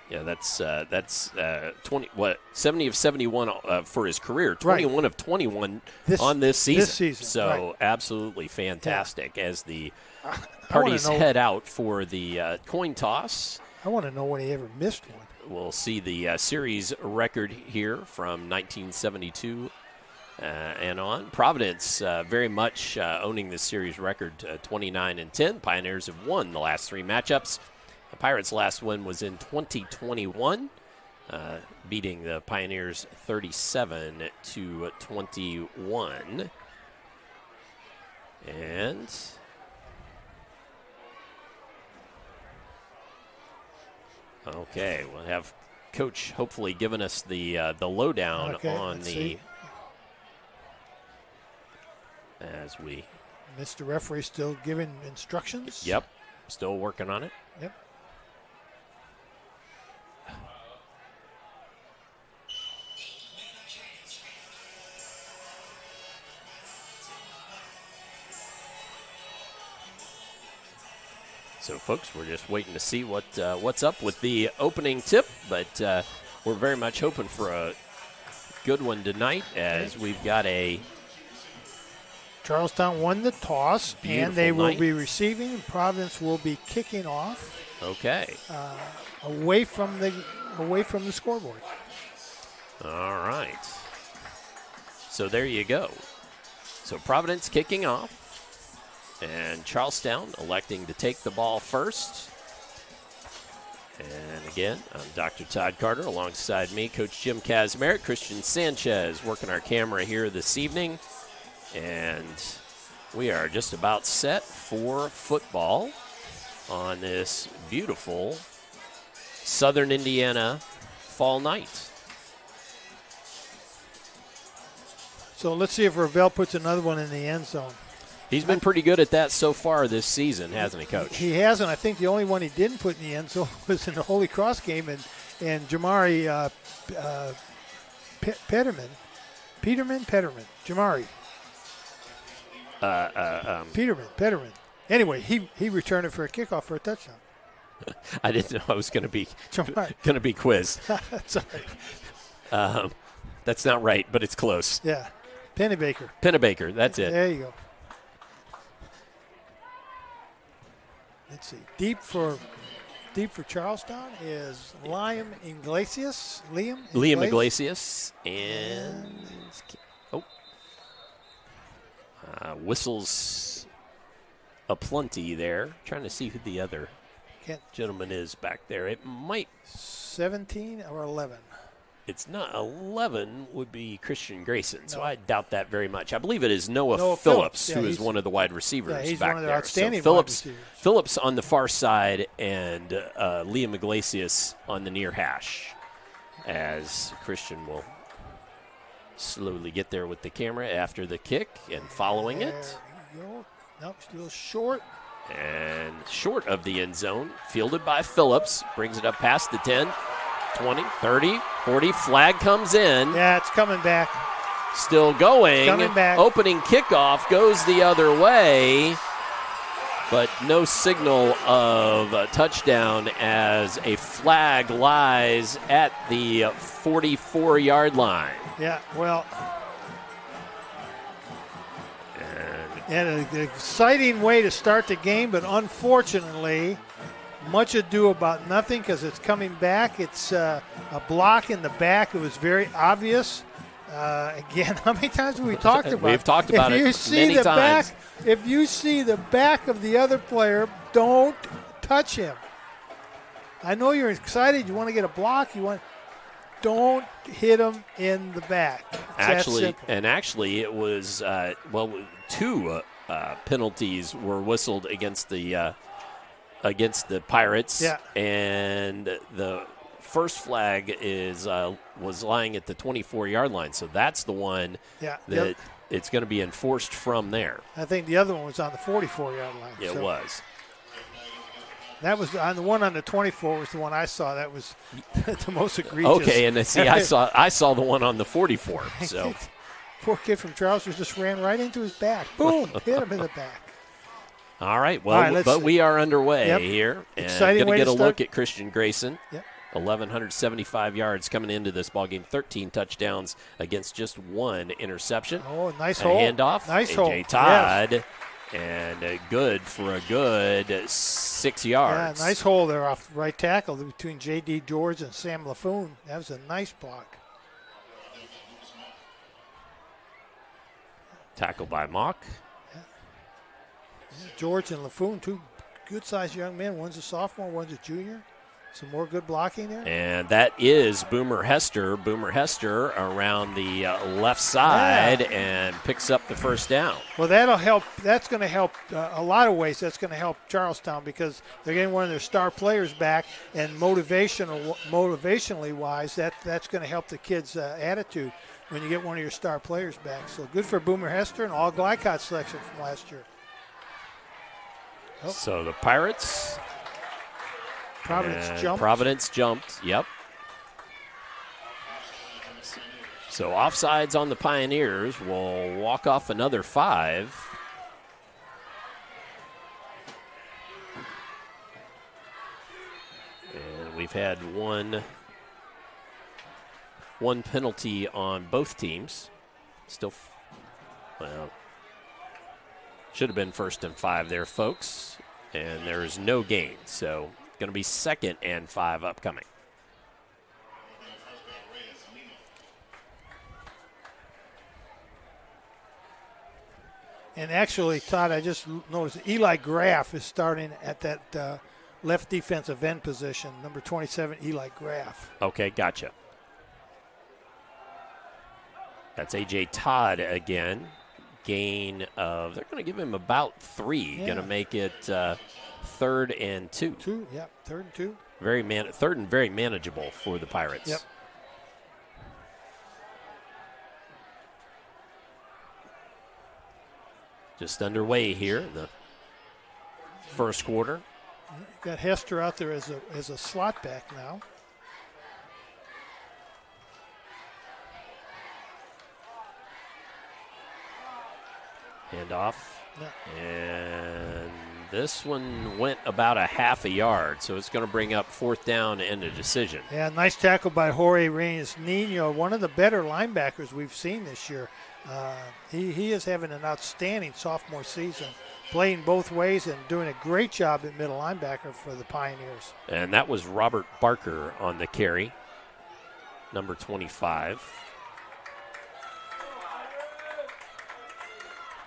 [SPEAKER 6] Yeah, that's 70 of 71 for his career, 21 of 21 on this season. So absolutely fantastic as the parties head out for the coin toss.
[SPEAKER 7] I want to know when he ever missed one.
[SPEAKER 6] We'll see the series record here from 1972 and on. Providence very much owning the series record, 29-10. Pioneers have won the last 3 matchups. The Pirates' last win was in 2021, beating the Pioneers 37-21. And okay, we'll have Coach hopefully giving us the lowdown on the as we.
[SPEAKER 7] Mr. Referee still giving instructions.
[SPEAKER 6] Yep, still working on it.
[SPEAKER 7] Yep.
[SPEAKER 6] So, folks, we're just waiting to see what's up with the opening tip, but we're very much hoping for a good one tonight as we've got a
[SPEAKER 7] Charlestown won the toss, and they will
[SPEAKER 6] night.
[SPEAKER 7] be receiving. Providence will be kicking off.
[SPEAKER 6] Okay.
[SPEAKER 7] Away from the scoreboard.
[SPEAKER 6] All right. So there you go. So Providence kicking off. And Charlestown electing to take the ball first. And again, I'm Dr. Todd Carter. Alongside me, Coach Jim Kazmarek, Christian Sanchez working our camera here this evening. And we are just about set for football on this beautiful Southern Indiana fall night.
[SPEAKER 7] So let's see if Ravel puts another one in the end zone.
[SPEAKER 6] He's been pretty good at that so far this season, hasn't he, Coach?
[SPEAKER 7] He hasn't. I think the only one he didn't put in the end zone was in the Holy Cross game, and Jamari Peterman. Peterman. Anyway, he returned it for a kickoff for a touchdown.
[SPEAKER 6] I didn't know I was going to be quizzed.
[SPEAKER 7] Sorry.
[SPEAKER 6] That's not right, but it's close.
[SPEAKER 7] Yeah, Pennebaker.
[SPEAKER 6] That's it.
[SPEAKER 7] There you go. Let's see. Deep for Charlestown is Liam Iglesias.
[SPEAKER 6] Liam Iglesias and whistles aplenty there. Trying to see who the other gentleman is back there. It might
[SPEAKER 7] 17 or 11.
[SPEAKER 6] It's not 11 would be Christian Grayson, so I doubt that very much. I believe it is Noah Phillips, who is one of the wide receivers
[SPEAKER 7] he's
[SPEAKER 6] back
[SPEAKER 7] one of their
[SPEAKER 6] there.
[SPEAKER 7] outstanding
[SPEAKER 6] so
[SPEAKER 7] wide receivers.
[SPEAKER 6] Phillips on the far side and Liam Iglesias on the near hash, as Christian will slowly get there with the camera after the kick and following it.
[SPEAKER 7] Nope, still short.
[SPEAKER 6] And short of the end zone, fielded by Phillips, brings it up past the 10. 20, 30, 40, flag comes in.
[SPEAKER 7] Yeah, it's coming back.
[SPEAKER 6] Still going.
[SPEAKER 7] It's coming back.
[SPEAKER 6] Opening kickoff goes the other way, but no signal of a touchdown as a flag lies at the 44-yard line.
[SPEAKER 7] Yeah, well.
[SPEAKER 6] And
[SPEAKER 7] And an exciting way to start the game, but unfortunately, much ado about nothing because it's coming back. It's a block in the back. It was very obvious. Again, how many times have we talked about it?
[SPEAKER 6] We've talked about it many times.
[SPEAKER 7] If you see the back of the other player, don't touch him. I know you're excited. You want to get a block. Don't hit him in the back.
[SPEAKER 6] Actually, it was two penalties were whistled against the Pirates.
[SPEAKER 7] Yeah.
[SPEAKER 6] And the first flag was lying at the 24-yard line, so that's the one that it's going to be enforced from there.
[SPEAKER 7] I think the other one was on the 44-yard line.
[SPEAKER 6] It was.
[SPEAKER 7] That was on the one on the 24 was the one I saw. That was the most egregious.
[SPEAKER 6] Okay, and see, I saw the one on the 44. So
[SPEAKER 7] poor kid from Charlestown just ran right into his back. Boom, hit him in the back.
[SPEAKER 6] All right, but we are underway here. And
[SPEAKER 7] exciting
[SPEAKER 6] going to get a look
[SPEAKER 7] start.
[SPEAKER 6] at Christian Grayson.
[SPEAKER 7] Yep.
[SPEAKER 6] 1,175 yards coming into this ballgame, 13 touchdowns against just one interception.
[SPEAKER 7] Oh, nice hold.
[SPEAKER 6] Handoff.
[SPEAKER 7] Nice
[SPEAKER 6] AJ
[SPEAKER 7] hold.
[SPEAKER 6] Todd.
[SPEAKER 7] Yes.
[SPEAKER 6] And good for a good 6 yards.
[SPEAKER 7] Yeah, nice hole there off the right tackle between J.D. George and Sam LaFoon. That was a nice block.
[SPEAKER 6] Tackle by Mock.
[SPEAKER 7] Yeah. George and LaFoon, two good-sized young men. One's a sophomore, one's a junior. Some more good blocking there.
[SPEAKER 6] And that is Boomer Hester. Boomer Hester around the left side and picks up the first down.
[SPEAKER 7] Well, that'll help. That's going to help a lot of ways. That's going to help Charlestown because they're getting one of their star players back, and motivationally wise, that's going to help the kids' attitude when you get one of your star players back. So good for Boomer Hester and all Glycott selection from last year.
[SPEAKER 6] Oh. So the Pirates.
[SPEAKER 7] Providence jumped.
[SPEAKER 6] Yep. So offsides on the Pioneers will walk off another 5. And we've had one penalty on both teams. Should have been 1st and 5 there, folks. And there is no gain. So going to be 2nd and 5 upcoming.
[SPEAKER 7] And actually, Todd, I just noticed Eli Graff is starting at that left defensive end position, number 27, Eli Graff.
[SPEAKER 6] Okay, gotcha. That's A.J. Todd again. Gain of, they're going to give him about 3.
[SPEAKER 7] Yeah.
[SPEAKER 6] Going to make it 3rd and 2.
[SPEAKER 7] 2, yep, 3rd and 2.
[SPEAKER 6] 3rd and very manageable for the Pirates.
[SPEAKER 7] Yep.
[SPEAKER 6] Just underway here in the first quarter.
[SPEAKER 7] You've got Hester out there as a slot back now.
[SPEAKER 6] Handoff. Yeah. And this one went about a half a yard, so it's going to bring up 4th down and a decision.
[SPEAKER 7] Yeah, nice tackle by Jorge Reyes-Nino, one of the better linebackers we've seen this year. He is having an outstanding sophomore season, playing both ways and doing a great job at middle linebacker for the Pioneers.
[SPEAKER 6] And that was Robert Barker on the carry, number 25.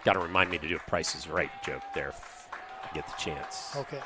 [SPEAKER 6] Got to remind me to do a Price is Right joke there if I get the chance.
[SPEAKER 7] Okay.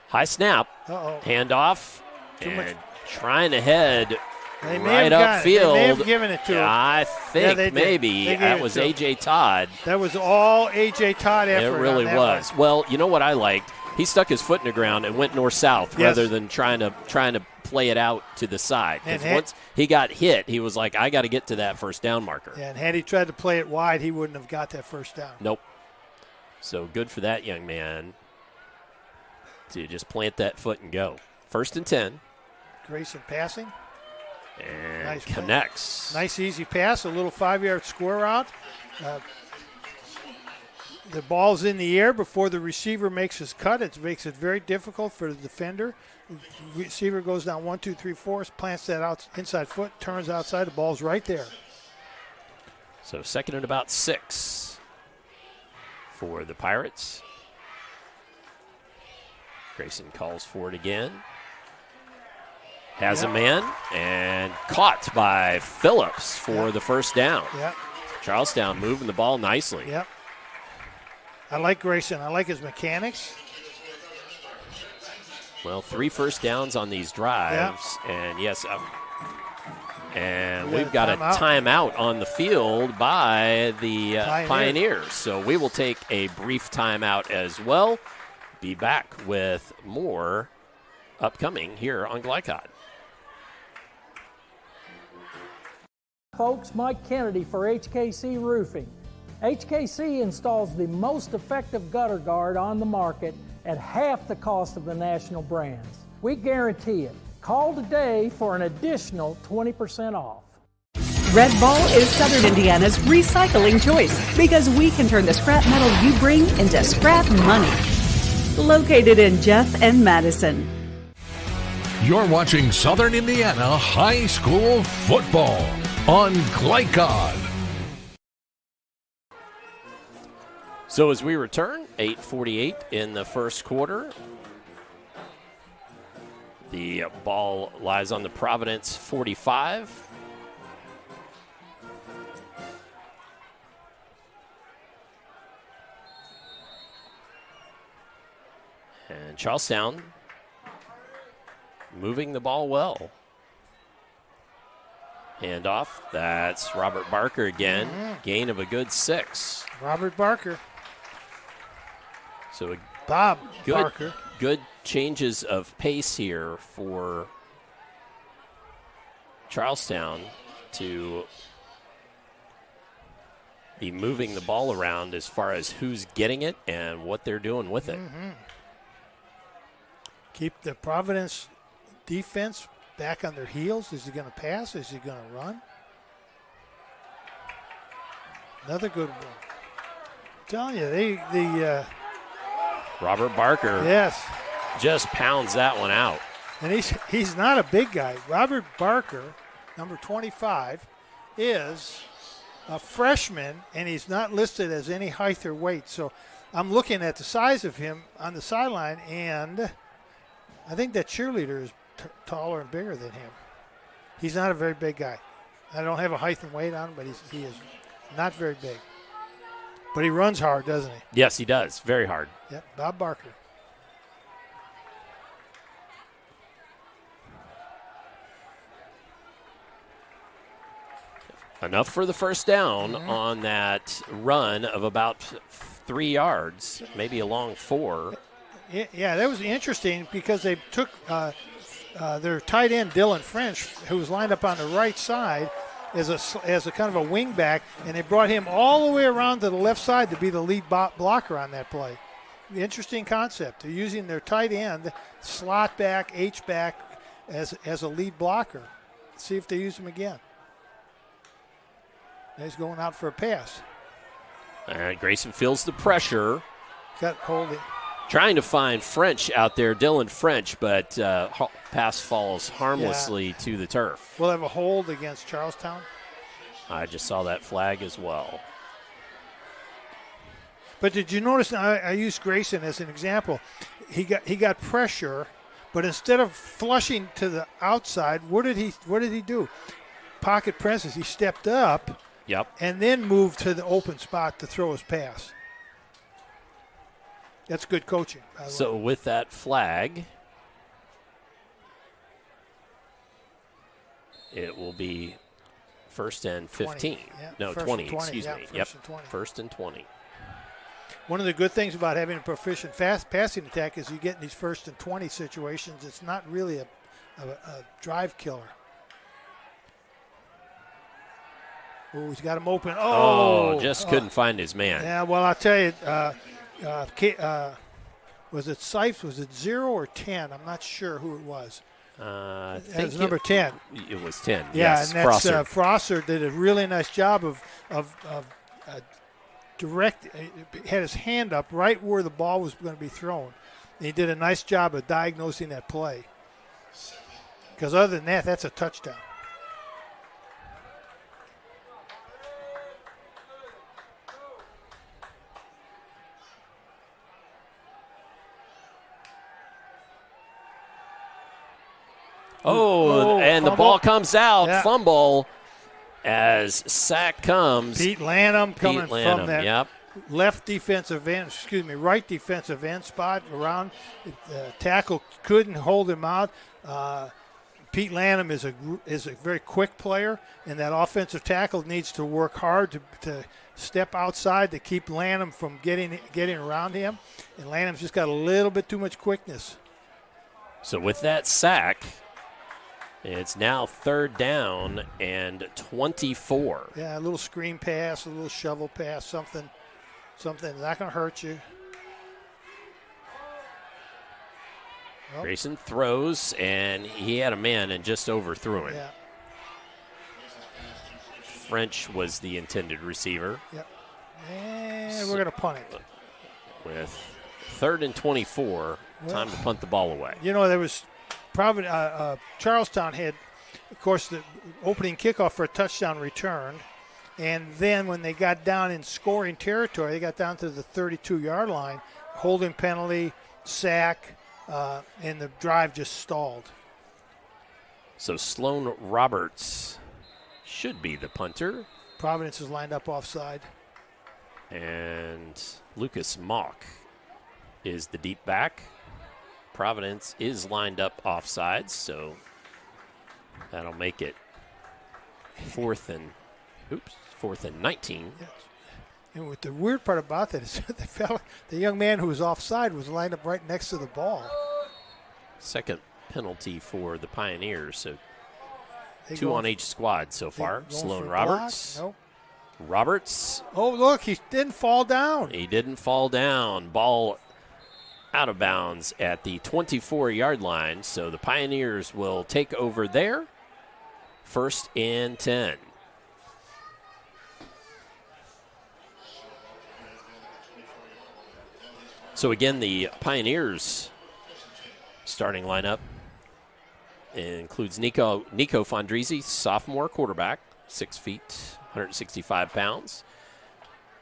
[SPEAKER 6] High snap.
[SPEAKER 7] Uh-oh.
[SPEAKER 6] Handoff. And trying to head
[SPEAKER 7] right
[SPEAKER 6] upfield.
[SPEAKER 7] They may have given it to him.
[SPEAKER 6] I think maybe that was A.J. Todd.
[SPEAKER 7] That was all A.J. Todd effort.
[SPEAKER 6] It really was.
[SPEAKER 7] One.
[SPEAKER 6] Well, you know what I liked? He stuck his foot in the ground and went north-south rather than trying to play it out to the side. Because once he got hit, he was like, I got to get to that first down marker.
[SPEAKER 7] Yeah, and had he tried to play it wide, he wouldn't have got that first down.
[SPEAKER 6] Nope. So good for that young man to just plant that foot and go. 1st and 10.
[SPEAKER 7] Grayson passing.
[SPEAKER 6] And
[SPEAKER 7] nice
[SPEAKER 6] connects.
[SPEAKER 7] Nice easy pass, a little 5-yard square route. The ball's in the air before the receiver makes his cut. It makes it very difficult for the defender. The receiver goes down 1, 2, 3, 4, plants that out inside foot, turns outside. The ball's right there.
[SPEAKER 6] So second and about 6 for the Pirates. Grayson calls for it again. Has a man and caught by Phillips for the first down.
[SPEAKER 7] Yep.
[SPEAKER 6] Charlestown moving the ball nicely.
[SPEAKER 7] Yep. I like Grayson. I like his mechanics.
[SPEAKER 6] Well, 3 first downs on these drives.
[SPEAKER 7] Yep.
[SPEAKER 6] And yes, and we've got a timeout on the field by the Pioneers. So we will take a brief timeout as well. Be back with more upcoming here on Glycod.
[SPEAKER 8] Folks, Mike Kennedy for HKC Roofing. HKC installs the most effective gutter guard on the market at half the cost of the national brands. We guarantee it. Call today for an additional 20% off.
[SPEAKER 4] Red Ball is Southern Indiana's recycling choice because we can turn the scrap metal you bring into scrap money. Located in Jeff and Madison.
[SPEAKER 5] You're watching Southern Indiana High School Football on Glycod.
[SPEAKER 6] So as we return, 8:48 in the first quarter. The ball lies on the Providence 45. And Charlestown moving the ball well. Hand off. That's Robert Barker again. Gain of a good 6.
[SPEAKER 7] Robert Barker.
[SPEAKER 6] So
[SPEAKER 7] Barker.
[SPEAKER 6] Good changes of pace here for Charlestown to be moving the ball around as far as who's getting it and what they're doing with it.
[SPEAKER 7] Keep the Providence defense back on their heels. Is he going to pass? Is he going to run? Another good one. I'm telling you,
[SPEAKER 6] Robert Barker.
[SPEAKER 7] Yes.
[SPEAKER 6] Just pounds that one out.
[SPEAKER 7] And he's not a big guy. Robert Barker, number 25, is a freshman, and he's not listed as any height or weight. So I'm looking at the size of him on the sideline, and I think that cheerleader is taller and bigger than him. He's not a very big guy. I don't have a height and weight on him, but he is not very big. But he runs hard, doesn't he?
[SPEAKER 6] Yes, he does. Very hard.
[SPEAKER 7] Yep, Bob Barker.
[SPEAKER 6] Enough for the first down on that run of about 3 yards, maybe a long 4.
[SPEAKER 7] Yeah, that was interesting because they took their tight end, Dylan French, who was lined up on the right side as a kind of a wing back, and they brought him all the way around to the left side to be the lead blocker on that play. Interesting concept. They're using their tight end, slot back, H-back, as a lead blocker. Let's see if they use him again. He's going out for a pass.
[SPEAKER 6] And Grayson feels the pressure.
[SPEAKER 7] Got holding.
[SPEAKER 6] Trying to find French out there, Dylan French, but pass falls harmlessly to the turf.
[SPEAKER 7] We'll have a hold against Charlestown.
[SPEAKER 6] I just saw that flag as well.
[SPEAKER 7] But did you notice? I used Grayson as an example. He got pressure, but instead of flushing to the outside, what did he do? Pocket presses. He stepped up.
[SPEAKER 6] Yep.
[SPEAKER 7] And then moved to the open spot to throw his pass. That's good coaching.
[SPEAKER 6] So with that flag, it will be 1st and 15.
[SPEAKER 7] 20. Yeah,
[SPEAKER 6] no, 20, excuse me. Yep, 1st and 20.
[SPEAKER 7] One of the good things about having a proficient fast passing attack is you get in these 1st and 20 situations. It's not really a drive killer. Oh, he's got him open.
[SPEAKER 6] Just couldn't find his man.
[SPEAKER 7] Yeah, well, I'll tell you, was it Sipes? Was it 0 or 10? I'm not sure who it was.
[SPEAKER 6] I think
[SPEAKER 7] it was number 10.
[SPEAKER 6] It was 10.
[SPEAKER 7] Yeah,
[SPEAKER 6] yes,
[SPEAKER 7] and that's Frosser did a really nice job of direct. Had his hand up right where the ball was going to be thrown. And he did a nice job of diagnosing that play. Because other than that, that's a touchdown.
[SPEAKER 6] And
[SPEAKER 7] fumble.
[SPEAKER 6] the ball comes out.
[SPEAKER 7] Yeah.
[SPEAKER 6] Fumble as sack comes.
[SPEAKER 7] Pete Lanham coming from that
[SPEAKER 6] Yep.
[SPEAKER 7] right defensive end spot around. Tackle couldn't hold him out. Pete Lanham is a very quick player, and that offensive tackle needs to work hard to step outside to keep Lanham from getting around him. And Lanham's just got a little bit too much quickness.
[SPEAKER 6] So with that sack, it's now 3rd down and 24.
[SPEAKER 7] Yeah, a little screen pass, a little shovel pass, something not going to hurt you. Well,
[SPEAKER 6] Grayson throws, and he had a man and just overthrew him.
[SPEAKER 7] Yeah.
[SPEAKER 6] French was the intended receiver.
[SPEAKER 7] Yep. And we're going to punt it.
[SPEAKER 6] With 3rd and 24, time to punt the ball away.
[SPEAKER 7] You know, there was probably Charlestown had, of course, the opening kickoff for a touchdown return. And then when they got down in scoring territory, they got down to the 32-yard line, holding penalty, sack, and the drive just stalled.
[SPEAKER 6] So Sloan Roberts should be the punter.
[SPEAKER 7] Providence is lined up offside.
[SPEAKER 6] And Lucas Mock is the deep back. Providence is lined up offside, so that'll make it 4th and 19.
[SPEAKER 7] Yes. And what the weird part about that is the young man who was offside was lined up right next to the ball.
[SPEAKER 6] Second penalty for the Pioneers, so
[SPEAKER 7] They
[SPEAKER 6] 2 on each squad so far. Sloan Roberts.
[SPEAKER 7] Nope.
[SPEAKER 6] Roberts.
[SPEAKER 7] Oh, look, he didn't fall down.
[SPEAKER 6] He didn't fall down. Ball out of bounds at the 24-yard line, so the Pioneers will take over there. 1st and 10. So again, the Pioneers starting lineup includes Nico Fondrisi, sophomore quarterback, 6 feet, 165 pounds,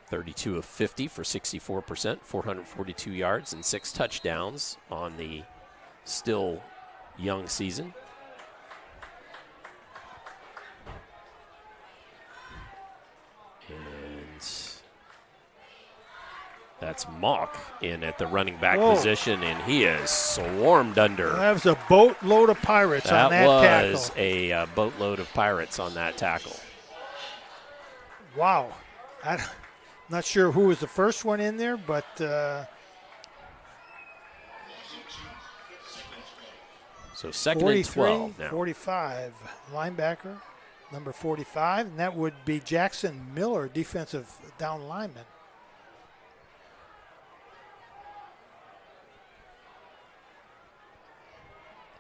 [SPEAKER 6] 32 of 50 for 64%, 442 yards and 6 touchdowns on the still young season. And that's Mock in at the running back position, and he is swarmed under.
[SPEAKER 7] That was a boatload of Pirates on that tackle.
[SPEAKER 6] That was a boatload of Pirates on that tackle.
[SPEAKER 7] Wow. I'm not sure who was the first one in there, but
[SPEAKER 6] so 2nd and 12 now.
[SPEAKER 7] 45, linebacker, number 45, and that would be Jackson Miller, defensive down lineman.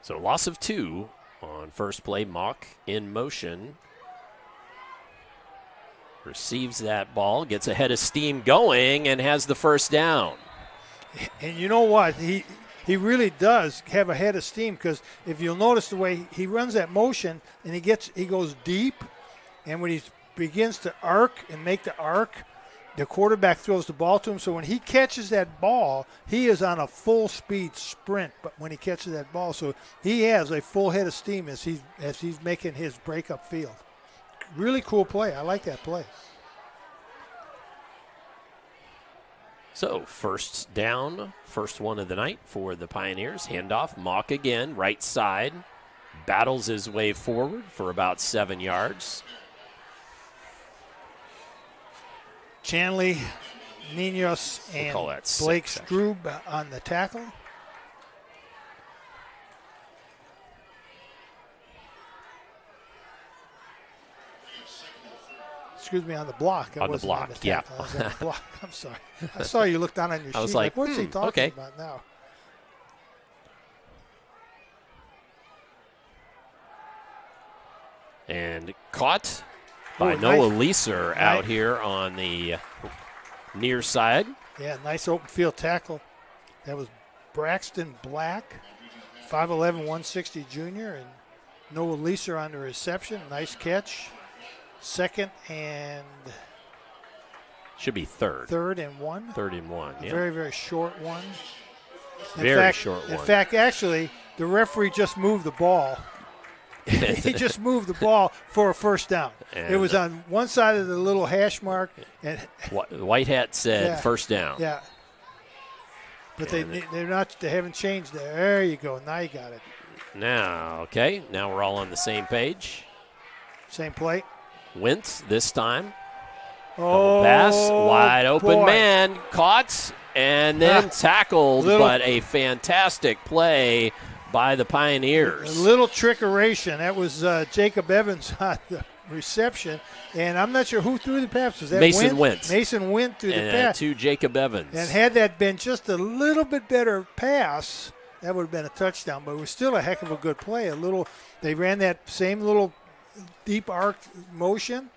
[SPEAKER 6] So loss of 2 on first play. Mock in motion. Receives that ball, gets a head of steam going, and has the first down.
[SPEAKER 7] And you know what? He really does have a head of steam, because if you'll notice the way he runs that motion, and he goes deep, and when he begins to arc and make the arc, the quarterback throws the ball to him. So when he catches that ball, he is on a full speed sprint. But when he catches that ball, so he has a full head of steam as he's making his break up field. Really cool play. I like that play.
[SPEAKER 6] So first down, first one of the night for the Pioneers. Handoff, Mock again, right side. Battles his way forward for about 7 yards.
[SPEAKER 7] Chanley, Ninos, and Blake Strube on the tackle. Excuse me, on the block.
[SPEAKER 6] On the block, yeah.
[SPEAKER 7] I was on the block. I'm sorry. I saw you look down on your sheet.
[SPEAKER 6] I was like,
[SPEAKER 7] what's he talking
[SPEAKER 6] okay.
[SPEAKER 7] about now?
[SPEAKER 6] And caught by Noah Leeser out here on the near side.
[SPEAKER 7] Yeah, nice open field tackle. That was Braxton Black, 5'11", 160 junior, and Noah Leeser on the reception. Nice catch. 2nd and...
[SPEAKER 6] Should be 3rd.
[SPEAKER 7] 3rd and 1.
[SPEAKER 6] 3rd and 1, yeah.
[SPEAKER 7] Very, very short one.
[SPEAKER 6] Very short one.
[SPEAKER 7] In fact, actually, the referee just moved the ball He just moved the ball for a first down.
[SPEAKER 6] And
[SPEAKER 7] it was on one side of the little hash mark. And
[SPEAKER 6] White Hat said first down.
[SPEAKER 7] Yeah. But they haven't changed that. There you go. Now you got it.
[SPEAKER 6] Now, okay. Now we're all on the same page.
[SPEAKER 7] Same play.
[SPEAKER 6] Wentz this time.
[SPEAKER 7] Oh,
[SPEAKER 6] pass, wide open
[SPEAKER 7] boy.
[SPEAKER 6] man, caught and then tackled, but a fantastic play by the Pioneers.
[SPEAKER 7] A little trickeration. That was Jacob Evans on the reception, and I'm not sure who threw the pass. Was that
[SPEAKER 6] Mason Wentz?
[SPEAKER 7] Mason Wentz threw the pass.
[SPEAKER 6] To Jacob Evans.
[SPEAKER 7] And had that been just a little bit better pass, that would have been a touchdown, but it was still a heck of a good play. They ran that same little deep arc motion,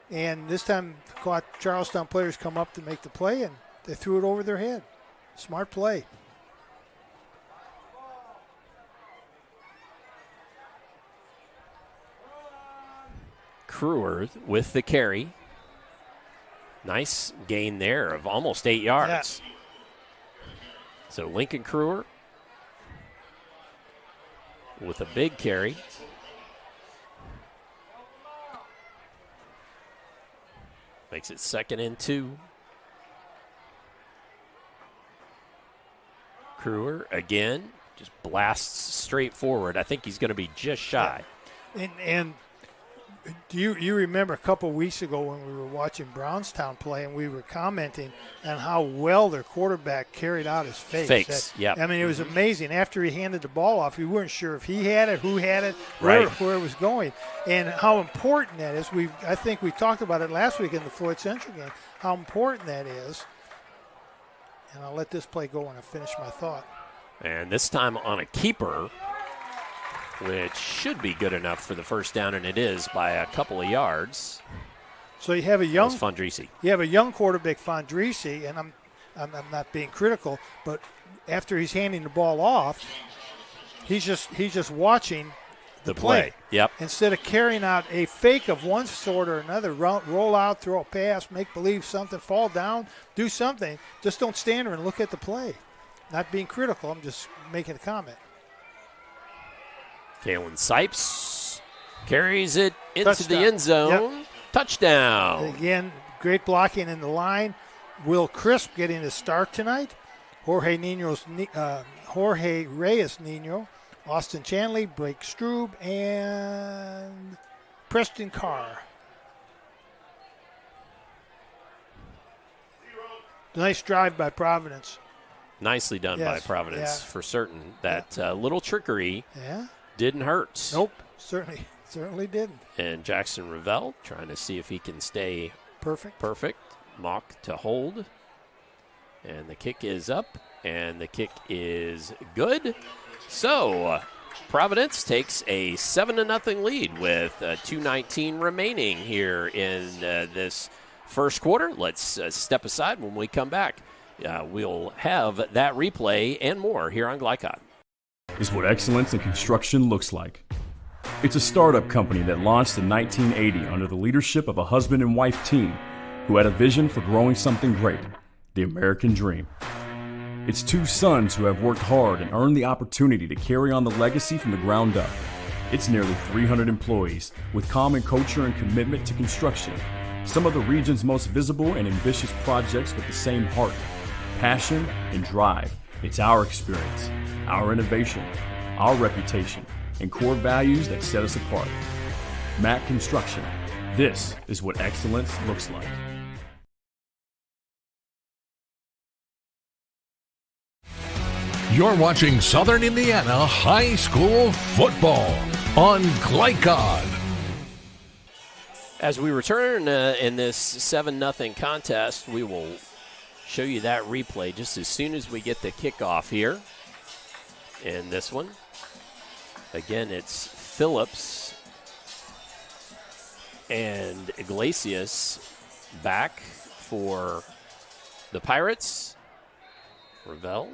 [SPEAKER 7] and this time caught Charlestown players come up to make the play, and they threw it over their head. Smart play.
[SPEAKER 6] Crewer with the carry. Nice gain there of almost 8 yards.
[SPEAKER 7] Yeah.
[SPEAKER 6] So Lincoln Crewer with a big carry. Makes it 2nd and 2. Crewer again just blasts straight forward. I think he's going to be just shy.
[SPEAKER 7] And do you remember a couple weeks ago when we were watching Brownstown play and we were commenting on how well their quarterback carried out his fakes?
[SPEAKER 6] Yeah.
[SPEAKER 7] I mean, it was amazing. After he handed the ball off, you weren't sure if he had it, who had it,
[SPEAKER 6] Right.
[SPEAKER 7] where it was going, and how important that is. I think we talked about it last week in the Floyd Central game, how important that is. And I'll let this play go when I finish my thought.
[SPEAKER 6] And this time on a keeper, which should be good enough for the first down, and it is by a couple of yards.
[SPEAKER 7] So you have a young
[SPEAKER 6] Fondrisi.
[SPEAKER 7] You have a young quarterback, Fondrisi, and I'm not being critical, but after he's handing the ball off, he's just watching the play.
[SPEAKER 6] Yep.
[SPEAKER 7] Instead of carrying out a fake of one sort or another, roll out, throw a pass, make believe something, fall down, do something. Just don't stand there and look at the play. Not being critical, I'm just making a comment.
[SPEAKER 6] Kalen Sipes carries it into
[SPEAKER 7] Touchdown.
[SPEAKER 6] the end zone.
[SPEAKER 7] Yep.
[SPEAKER 6] Touchdown.
[SPEAKER 7] Again, great blocking in the line. Will Crisp getting a start tonight. Jorge Reyes Nino, Austin Chanley, Blake Strube, and Preston Carr. Nice drive by Providence.
[SPEAKER 6] Nicely done by Providence for certain. That little trickery didn't hurt.
[SPEAKER 7] Nope, certainly didn't.
[SPEAKER 6] And Jackson Revelle trying to see if he can stay
[SPEAKER 7] perfect.
[SPEAKER 6] Mock to hold. And the kick is up, and the kick is good. So Providence takes a 7-0 lead with 2:19 remaining here in this first quarter. Let's step aside. When we come back, we'll have that replay and more here on Glycod.
[SPEAKER 9] Is what excellence in construction looks like. It's a startup company that launched in 1980 under the leadership of a husband and wife team who had a vision for growing something great, the American dream. It's two sons who have worked hard and earned the opportunity to carry on the legacy from the ground up. It's nearly 300 employees with common culture and commitment to construction. Some of the region's most visible and ambitious projects with the same heart, passion, and drive. It's our experience, our innovation, our reputation, and core values that set us apart. Mack Construction. This is what excellence looks like.
[SPEAKER 5] You're watching Southern Indiana High School Football on Glycod.
[SPEAKER 6] As we return in this 7-0 contest, we will show you that replay just as soon as we get the kickoff here in this one. Again, it's Phillips and Iglesias back for the Pirates. Revelle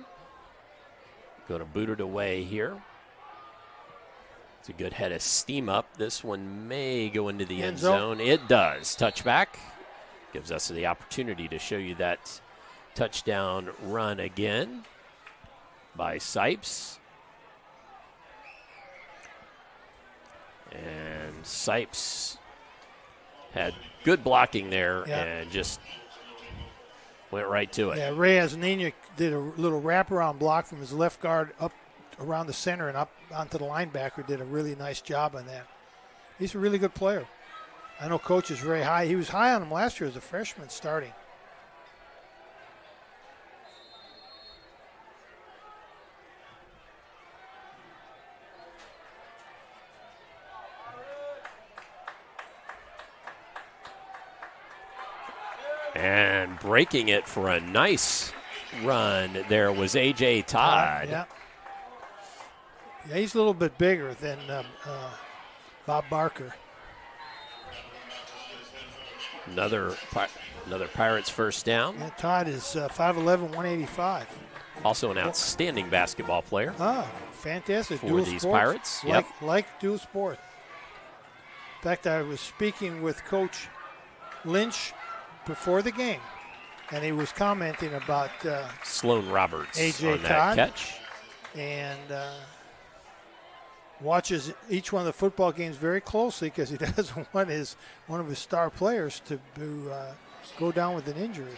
[SPEAKER 6] going to boot it away here. It's a good head of steam up. This one may go into the end zone. It does. Touchback. Gives us the opportunity to show you that touchdown run again by Sipes. And Sipes had good blocking there and just went right to it.
[SPEAKER 7] Yeah, Reyes Nina did a little wraparound block from his left guard up around the center and up onto the linebacker. Did a really nice job on that. He's a really good player. I know Coach is very high. He was high on him last year as a freshman starting.
[SPEAKER 6] And breaking it for a nice run there was A.J. Todd.
[SPEAKER 7] Yeah, he's a little bit bigger than Bob Barker.
[SPEAKER 6] Another Pirates first down.
[SPEAKER 7] Yeah, Todd is 5'11", 185.
[SPEAKER 6] Also an outstanding basketball player.
[SPEAKER 7] Oh, fantastic.
[SPEAKER 6] For
[SPEAKER 7] dual
[SPEAKER 6] these
[SPEAKER 7] sports.
[SPEAKER 6] Pirates. Yep.
[SPEAKER 7] Like dual sport. In fact, I was speaking with Coach Lynch before the game, and he was commenting about
[SPEAKER 6] Sloan Roberts
[SPEAKER 7] A.J.
[SPEAKER 6] on that
[SPEAKER 7] Todd
[SPEAKER 6] catch.
[SPEAKER 7] And watches each one of the football games very closely because he doesn't want one of his star players to go down with an injury.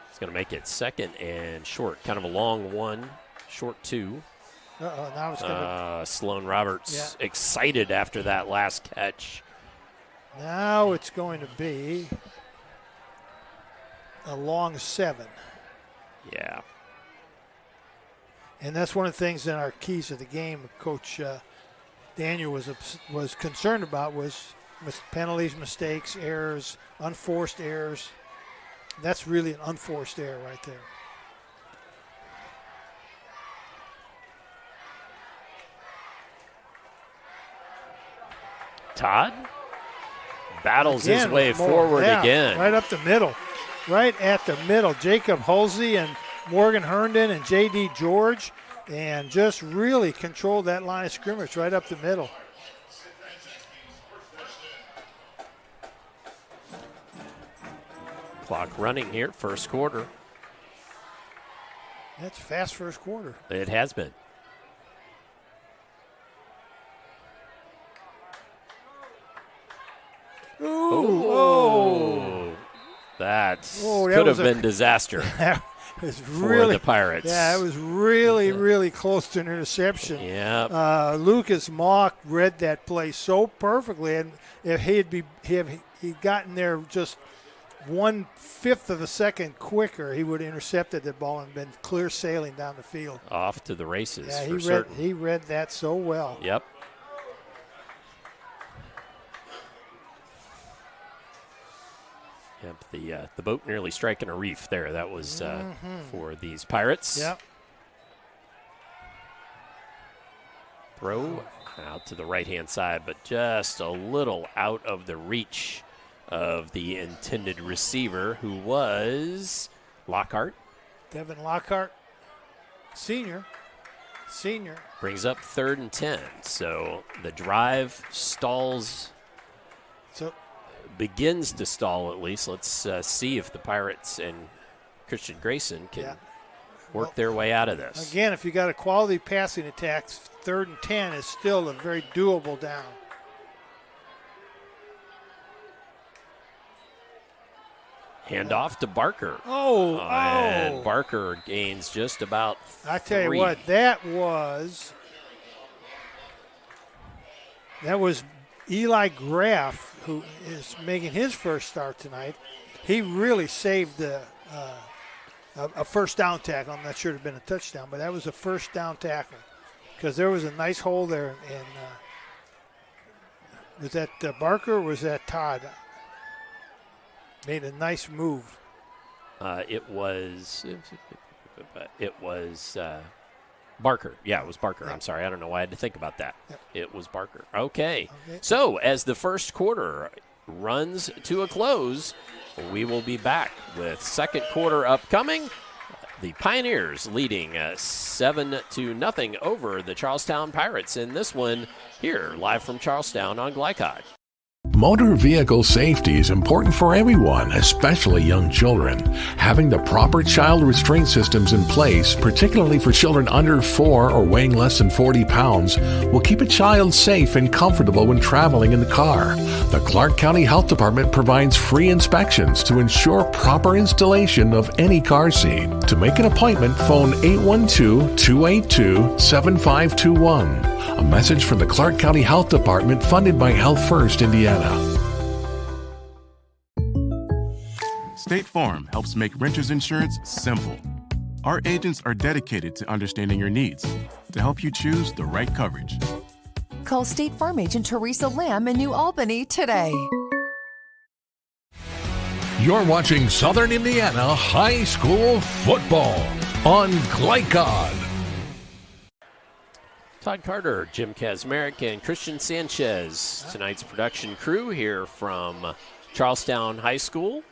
[SPEAKER 6] It's going to make it second and short. Kind of a long one, short two.
[SPEAKER 7] Now it's going to.
[SPEAKER 6] Sloan Roberts excited after that last catch.
[SPEAKER 7] Now it's going to be a long 7.
[SPEAKER 6] Yeah.
[SPEAKER 7] And that's one of the things in our keys of the game Coach Daniel was concerned about was penalties, mistakes, errors, unforced errors. That's really an unforced error right there.
[SPEAKER 6] Todd battles his way forward again.
[SPEAKER 7] Right up the middle. Right at the middle. Jacob Hulsey and Morgan Herndon and J.D. George, and just really controlled that line of scrimmage right up the middle.
[SPEAKER 6] Clock running here, first quarter.
[SPEAKER 7] That's fast first quarter.
[SPEAKER 6] It has been. That could have been disaster.
[SPEAKER 7] That was
[SPEAKER 6] for the Pirates.
[SPEAKER 7] Yeah, it was really close to an interception.
[SPEAKER 6] Yeah.
[SPEAKER 7] Lucas Mock read that play so perfectly, and if he'd gotten there just 1/5 of a second quicker, he would have intercepted the ball and been clear sailing down the field.
[SPEAKER 6] Off to the races.
[SPEAKER 7] Yeah, he read that so well.
[SPEAKER 6] Yep. Yep, the boat nearly striking a reef there. That was for these Pirates.
[SPEAKER 7] Yep.
[SPEAKER 6] Throw out to the right-hand side, but just a little out of the reach of the intended receiver, who was Lockhart.
[SPEAKER 7] Devin Lockhart, senior.
[SPEAKER 6] Brings up 3rd and 10. So the drive stalls. Begins to stall at least. Let's see if the Pirates and Christian Grayson can work their way out of this.
[SPEAKER 7] Again, if you got a quality passing attack, 3rd and 10 is still a very doable down.
[SPEAKER 6] Handoff to Barker.
[SPEAKER 7] And
[SPEAKER 6] Barker gains just about 3.
[SPEAKER 7] I tell you what, that was Eli Graff, who is making his first start tonight. He really saved a first down tackle. I'm not sure it had been a touchdown, but that was a first down tackle because there was a nice hole there. And was that Barker or was that Todd? Made a nice move.
[SPEAKER 6] It was Barker. Yeah, it was Barker. I'm sorry. I don't know why I had to think about that. It was Barker. Okay. So as the first quarter runs to a close, we will be back with second quarter upcoming. The Pioneers leading 7-0 over the Charlestown Pirates in this one here live from Charlestown on Glycod.
[SPEAKER 5] Motor vehicle safety is important for everyone, especially young children. Having the proper child restraint systems in place, particularly for children under 4 or weighing less than 40 pounds, will keep a child safe and comfortable when traveling in the car. The Clark County Health Department provides free inspections to ensure proper installation of any car seat. To make an appointment, phone 812-282-7521. A message from the Clark County Health Department, funded by Health First Indiana.
[SPEAKER 3] State Farm helps make renters insurance simple. Our agents are dedicated to understanding your needs to help you choose the right coverage.
[SPEAKER 23] Call State Farm agent Teresa Lamb in New Albany today.
[SPEAKER 5] You're watching Southern Indiana High School Football on Glycod.
[SPEAKER 6] Todd Carter, Jim Kazmarek, and Christian Sanchez, tonight's production crew here from Charlestown High School.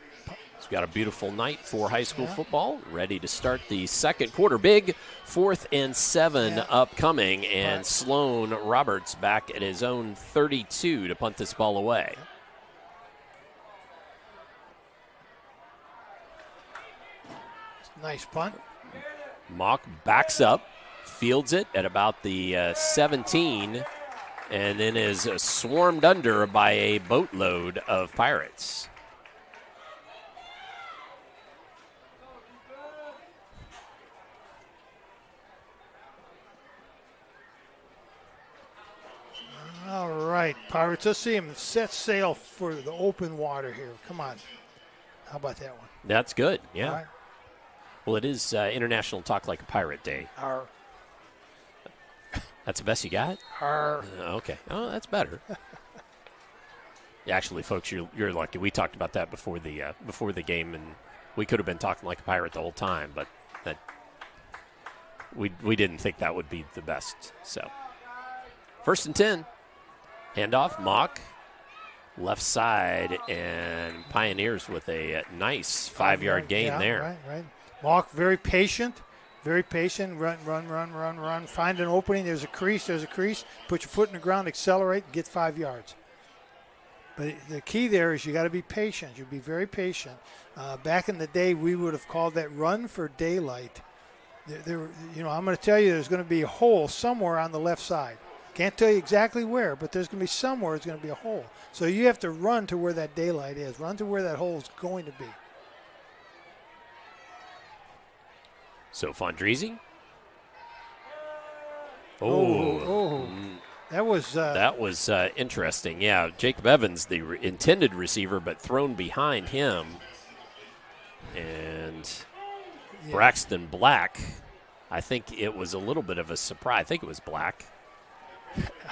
[SPEAKER 6] It's got a beautiful night for high school football, ready to start the second quarter. Big 4th and 7 upcoming, and Sloan Roberts back at his own 32 to punt this ball away.
[SPEAKER 7] Nice punt.
[SPEAKER 6] Mock backs up, fields it at about the 17, and then is swarmed under by a boatload of Pirates.
[SPEAKER 7] All right, Pirates, let's see him set sail for the open water here. Come on. How about that one?
[SPEAKER 6] That's good, yeah.
[SPEAKER 7] All right.
[SPEAKER 6] Well, it is International Talk Like a Pirate Day.
[SPEAKER 7] Arr.
[SPEAKER 6] That's the best you got?
[SPEAKER 7] Arr.
[SPEAKER 6] Okay. Oh, that's better. Actually, folks, you're lucky. We talked about that before the game, and we could have been talking like a pirate the whole time, but that we didn't think that would be the best. So, 1st and 10. Handoff, Mock, left side, and Pioneers with a nice 5-yard gain there.
[SPEAKER 7] Right. Mock, very patient. Run. Find an opening. There's a crease. Put your foot in the ground, accelerate, get 5 yards. But the key there is you got to be patient. You be very patient. Back in the day, we would have called that run for daylight. I'm going to tell you there's going to be a hole somewhere on the left side. Can't tell you exactly where, but there's going to be somewhere it's going to be a hole. So you have to run to where that daylight is. Run to where that hole is going to be.
[SPEAKER 6] So Fondrisi.
[SPEAKER 7] That was
[SPEAKER 6] interesting. Yeah, Jacob Evans, the intended receiver, but thrown behind him. And Braxton Black, I think it was a little bit of a surprise. I think it was Black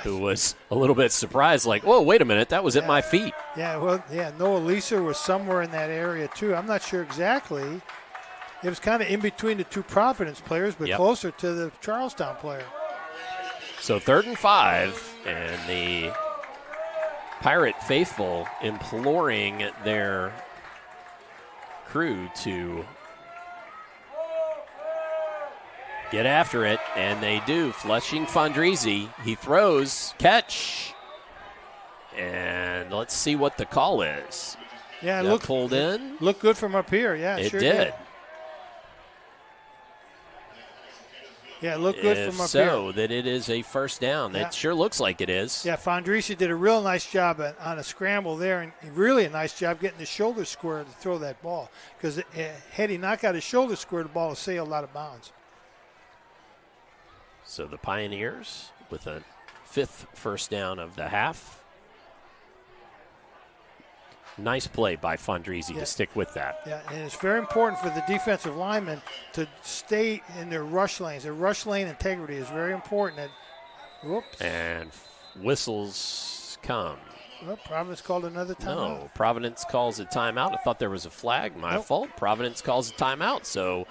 [SPEAKER 6] who was a little bit surprised, like, whoa, wait a minute, that was at my feet.
[SPEAKER 7] Noah Leeser was somewhere in that area, too. I'm not sure exactly. It was kind of in between the two Providence players, but closer to the Charlestown player.
[SPEAKER 6] So 3rd and 5, and the Pirate faithful imploring their crew to get after it, and they do. Flushing Fondrisi. He throws, catch, and let's see what the call is.
[SPEAKER 7] Yeah,
[SPEAKER 6] it pulled in.
[SPEAKER 7] Looked good from up here. Yeah,
[SPEAKER 6] it
[SPEAKER 7] sure
[SPEAKER 6] did.
[SPEAKER 7] Yeah, it looked good from up here.
[SPEAKER 6] So that it is a first down. It sure looks like it is.
[SPEAKER 7] Yeah, Fondrisi did a real nice job on a scramble there, and really a nice job getting the shoulder square to throw that ball. Because had he not got his shoulder square, the ball would sail out of bounds.
[SPEAKER 6] So the Pioneers with a 5th first down of the half. Nice play by Fondrisi to stick with that.
[SPEAKER 7] Yeah, and it's very important for the defensive linemen to stay in their rush lanes. Their rush lane integrity is very important.
[SPEAKER 6] And whistles come.
[SPEAKER 7] Well, Providence called another timeout.
[SPEAKER 6] No, Providence calls a timeout. I thought there was a flag. My fault. Providence calls a timeout. So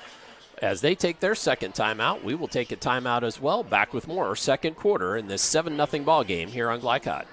[SPEAKER 6] as they take their second timeout, we will take a timeout as well. Back with more second quarter in this 7-0 ball game here on Glycod.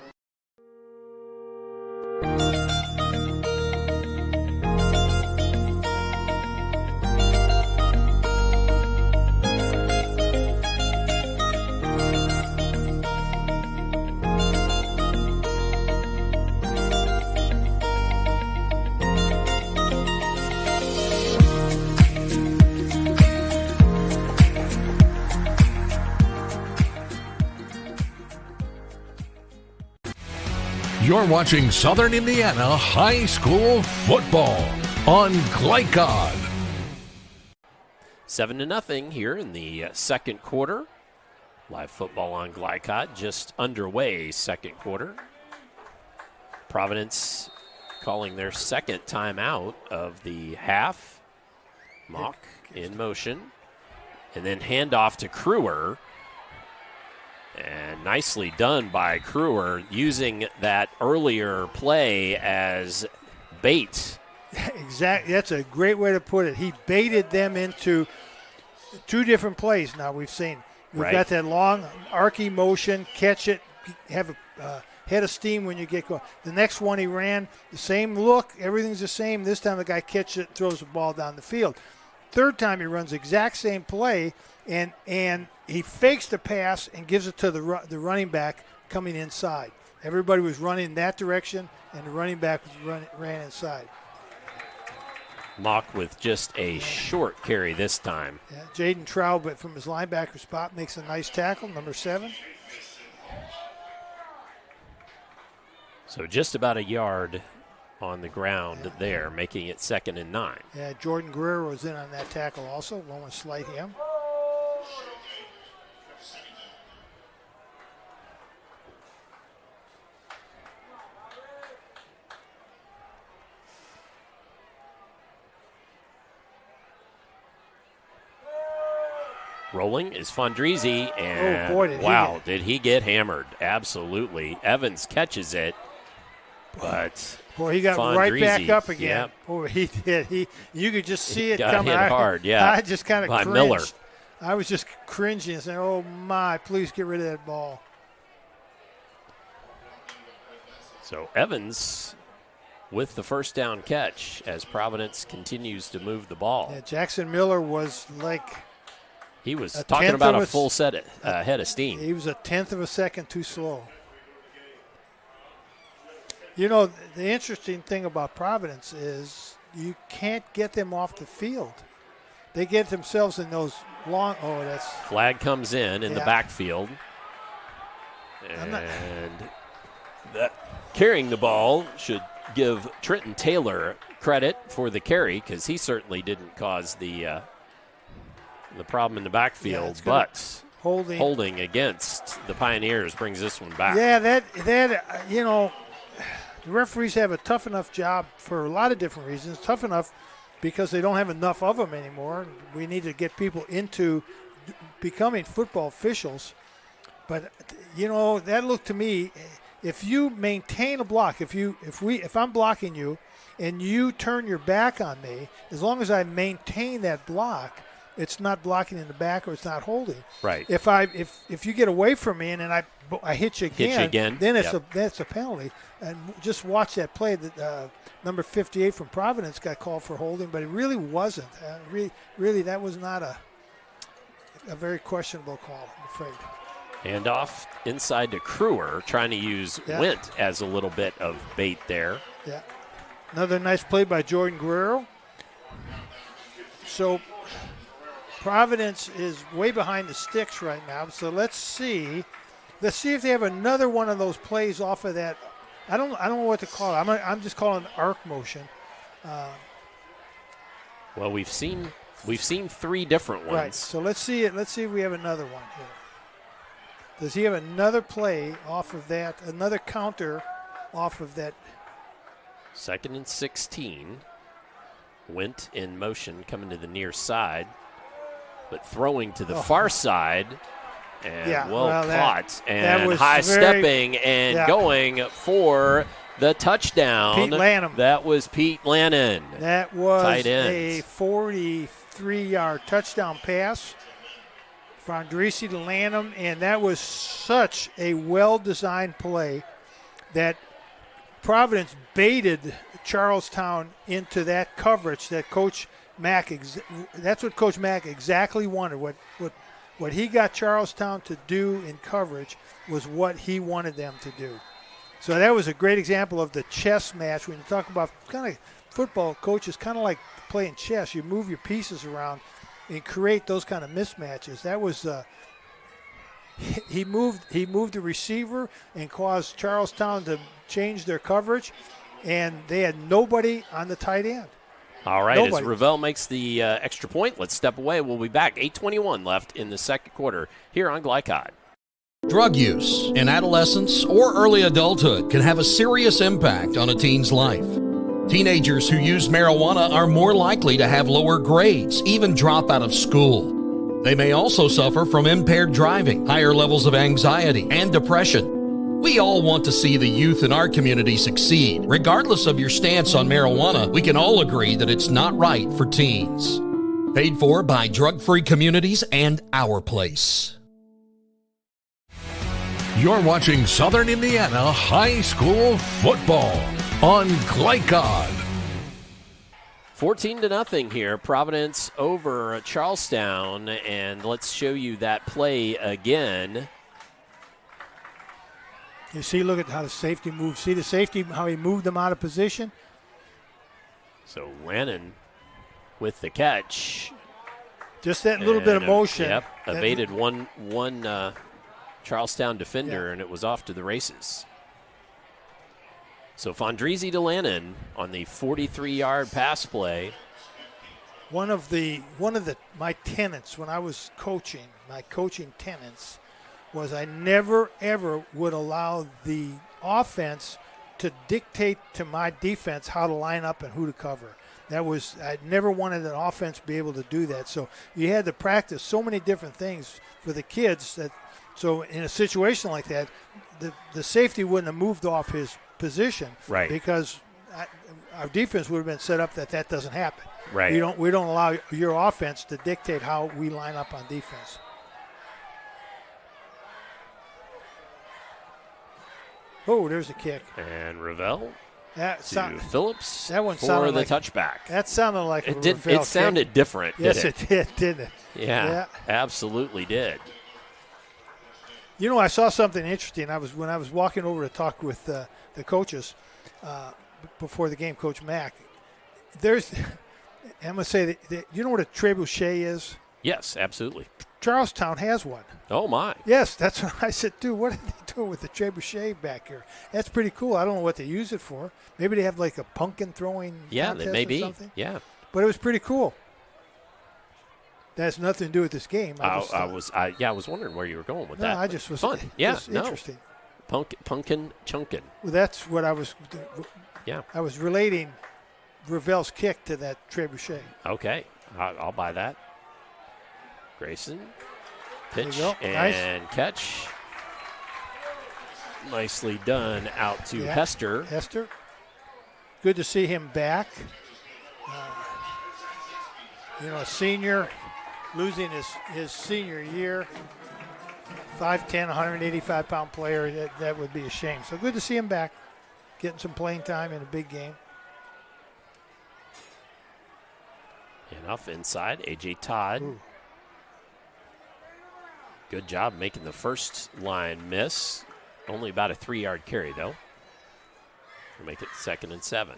[SPEAKER 5] You're watching Southern Indiana High School football on Glycod.
[SPEAKER 6] 7-0 here in the second quarter. Live football on Glycod, just underway second quarter. Providence calling their second timeout of the half. Mock in motion. And then handoff to Crewer. And nicely done by Crewer, using that earlier play as bait.
[SPEAKER 7] Exactly. That's a great way to put it. He baited them into two different plays. Now we've got that long archy motion, catch it, have a head of steam when you get going. The next one he ran, the same look, everything's the same. This time the guy catches it, throws the ball down the field. Third time he runs the exact same play, and he fakes the pass and gives it to the running back coming inside. Everybody was running that direction, and the running back ran inside.
[SPEAKER 6] Mock with just a short carry this time.
[SPEAKER 7] Yeah, Jaden Trout, but from his linebacker spot, makes a nice tackle, number 7.
[SPEAKER 6] So just about a yard on the ground there, making it 2nd and 9.
[SPEAKER 7] Yeah, Jordan Guerrero was in on that tackle also. Won't want to slight him.
[SPEAKER 6] Rolling is Fondrizi, and did he get hammered? Absolutely. Evans catches it, but
[SPEAKER 7] he got
[SPEAKER 6] Fondrizi,
[SPEAKER 7] right back up again.
[SPEAKER 6] Yep.
[SPEAKER 7] Boy, he did. You could just see it
[SPEAKER 6] got
[SPEAKER 7] coming.
[SPEAKER 6] Hit hard, yeah.
[SPEAKER 7] I just kind of
[SPEAKER 6] by
[SPEAKER 7] cringed.
[SPEAKER 6] Miller.
[SPEAKER 7] I was just cringing and saying, "Oh my, please get rid of that ball."
[SPEAKER 6] So Evans with the first down catch as Providence continues to move the ball.
[SPEAKER 7] Yeah, Jackson Miller was like.
[SPEAKER 6] He was talking about a full head of steam.
[SPEAKER 7] He was a 1/10 of a second too slow. You know, the interesting thing about Providence is you can't get them off the field. They get themselves in those long – that's –
[SPEAKER 6] flag comes in the backfield. And carrying the ball should give Trenton Taylor credit for the carry because he certainly didn't cause the problem in the backfield, but holding against the Pioneers brings this one back.
[SPEAKER 7] Yeah, that you know, the referees have a tough enough job for a lot of different reasons. Tough enough because they don't have enough of them anymore. We need to get people into becoming football officials. But you know, that looked to me, if you maintain a block, if I'm blocking you and you turn your back on me, as long as I maintain that block, it's not blocking in the back or it's not holding.
[SPEAKER 6] Right.
[SPEAKER 7] If you get away from me and then I hit you again, then that's a penalty. And just watch that play. That number 58 from Providence got called for holding, but it really wasn't. Really, that was not a very questionable call, I'm afraid.
[SPEAKER 6] Handoff inside to Crewer, trying to use Wint as a little bit of bait there.
[SPEAKER 7] Yeah. Another nice play by Jordan Guerrero. So Providence is way behind the sticks right now. So let's see if they have another one of those plays off of that. I don't know what to call it. I'm just calling it arc motion.
[SPEAKER 6] Well, we've seen 3 different ones.
[SPEAKER 7] Right. So let's see if we have another one here. Does he have another play off of that? Another counter off of that?
[SPEAKER 6] 2nd and 16. Wint in motion, coming to the near side, but throwing to the far side, and caught, and high stepping and going for the touchdown.
[SPEAKER 7] Pete Lanham.
[SPEAKER 6] That was Pete Lannon.
[SPEAKER 7] That was
[SPEAKER 6] tight end.
[SPEAKER 7] A 43-yard touchdown pass. Fondrizi to Lanham, and that was such a well-designed play that Providence baited Charlestown into that coverage that Coach Mack. That's what Coach Mack exactly wanted. What he got Charlestown to do in coverage was what he wanted them to do. So that was a great example of the chess match. When you talk about kind of football coaches, kind of like playing chess. You move your pieces around and create those kind of mismatches. That was he moved the receiver and caused Charlestown to changed their coverage, and they had nobody on the tight end.
[SPEAKER 6] All right,
[SPEAKER 7] Nobody.
[SPEAKER 6] as Ravel makes the extra point, let's step away. We'll be back. 8:21 left in the second quarter here on Glycod.
[SPEAKER 14] Drug use in adolescence or early adulthood can have a serious impact on a teen's life. Teenagers who use marijuana are more likely to have lower grades, even drop out of school. They may also suffer from impaired driving, higher levels of anxiety, and depression. We all want to see the youth in our community succeed. Regardless of your stance on marijuana, we can all agree that it's not right for teens. Paid for by Drug Free Communities and Our Place.
[SPEAKER 5] You're watching Southern Indiana High School football on Glycod.
[SPEAKER 6] 14-0 here. Providence over Charlestown, and let's show you that play again.
[SPEAKER 7] You see, look at how the safety moved. See the safety, how he moved them out of position?
[SPEAKER 6] So Lannon with the catch.
[SPEAKER 7] Just that little bit of motion.
[SPEAKER 6] Yep, evaded one Charlestown defender, and it was off to the races. So Fondrisi to Lannon on the 43-yard pass play.
[SPEAKER 7] One of my tenets when I was coaching, my coaching tenets, was I never, ever would allow the offense to dictate to my defense how to line up and who to cover. I never wanted an offense to be able to do that. So you had to practice so many different things for the kids so in a situation like that, the safety wouldn't have moved off his position,
[SPEAKER 6] right?
[SPEAKER 7] Because our defense would have been set up that doesn't happen.
[SPEAKER 6] Right.
[SPEAKER 7] We don't allow your offense to dictate how we line up on defense. Oh, there's a kick.
[SPEAKER 6] And Ravel
[SPEAKER 7] to
[SPEAKER 6] Phillips
[SPEAKER 7] that one
[SPEAKER 6] for the touchback.
[SPEAKER 7] That sounded like
[SPEAKER 6] it did. It sounded different.
[SPEAKER 7] Yes, it did, didn't it?
[SPEAKER 6] Yeah, absolutely did.
[SPEAKER 7] You know, I saw something interesting. When I was walking over to talk with the coaches before the game, Coach Mack. I'm going to say that you know what a trebuchet is?
[SPEAKER 6] Yes, absolutely.
[SPEAKER 7] Charlestown has one.
[SPEAKER 6] Oh, my.
[SPEAKER 7] Yes, that's what I said, dude, what are they doing with the trebuchet back here? That's pretty cool. I don't know what they use it for. Maybe they have like a pumpkin throwing contest
[SPEAKER 6] maybe.
[SPEAKER 7] Or something.
[SPEAKER 6] Yeah.
[SPEAKER 7] But it was pretty cool. That has nothing to do with this game.
[SPEAKER 6] I was wondering where you were going with that.
[SPEAKER 7] I just was
[SPEAKER 6] fun.
[SPEAKER 7] Interesting.
[SPEAKER 6] Pumpkin chunkin.
[SPEAKER 7] Well, that's what I was.
[SPEAKER 6] Yeah.
[SPEAKER 7] I was relating Ravel's kick to that trebuchet.
[SPEAKER 6] Okay, I'll buy that. Grayson, pitch and catch. Nicely done out to Hester.
[SPEAKER 7] Hester, good to see him back. A senior. Losing his senior year, 5'10", 185-pound player, that would be a shame. So good to see him back, getting some playing time in a big game.
[SPEAKER 6] Enough inside, A.J. Todd.
[SPEAKER 7] Ooh.
[SPEAKER 6] Good job making the first line miss. Only about a 3-yard carry, though. We'll make it 2nd and 7.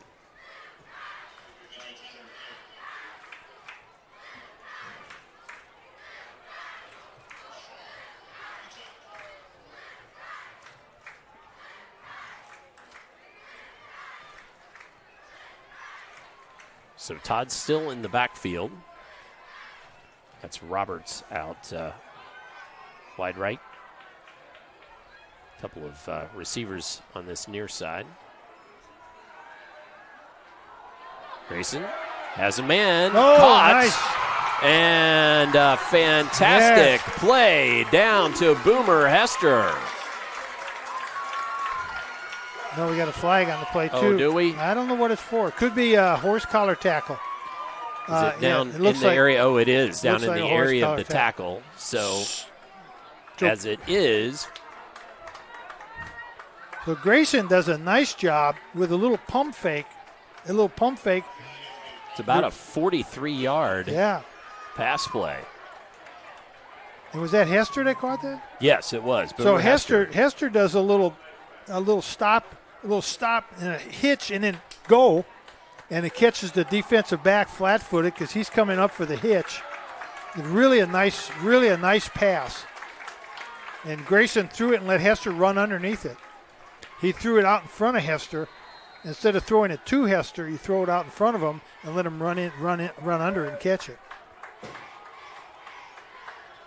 [SPEAKER 6] So Todd's still in the backfield. That's Roberts out wide right. A couple of receivers on this near side. Grayson has a man. Caught.
[SPEAKER 7] Nice.
[SPEAKER 6] And a fantastic play down to Boomer Hester.
[SPEAKER 7] No, we got a flag on the play, too.
[SPEAKER 6] Oh, do we?
[SPEAKER 7] I don't know what it's for. It could be a horse collar tackle.
[SPEAKER 6] Is it down in the area? Oh, it is down in the area of the tackle. So, as it is.
[SPEAKER 7] So Grayson does a nice job with a little pump fake. It's
[SPEAKER 6] about a 43-yard pass play.
[SPEAKER 7] And was that Hester that caught that?
[SPEAKER 6] Yes, it was.
[SPEAKER 7] So Hester does a little stop and a hitch and then go, and it catches the defensive back flat-footed because he's coming up for the hitch. It's really a nice pass. And Grayson threw it and let Hester run underneath it. he threw it out in front of Hester. Instead of throwing it to Hester, you throw it out in front of him and let him run under it and catch it.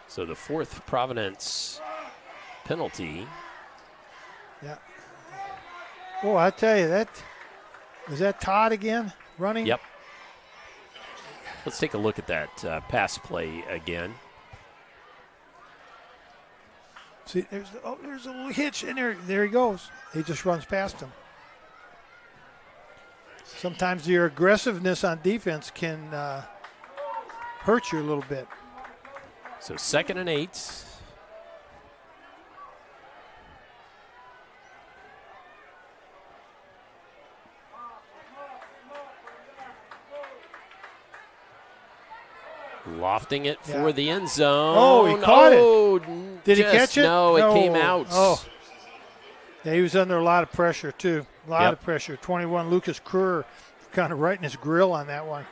[SPEAKER 6] So the fourth Providence penalty.
[SPEAKER 7] Yeah. Oh, I tell you, was that Todd again running?
[SPEAKER 6] Yep. Let's take a look at that pass play again.
[SPEAKER 7] See, there's a little hitch in there. There he goes. He just runs past him. Sometimes your aggressiveness on defense can hurt you a little bit.
[SPEAKER 6] So 2nd and 8. Lofting it for the end zone.
[SPEAKER 7] Oh, he caught it. Did he catch it?
[SPEAKER 6] No, it came out.
[SPEAKER 7] Oh. Yeah, he was under a lot of pressure, too. A lot of pressure. 21, Lucas Kruer, kind of right in his grill on that one.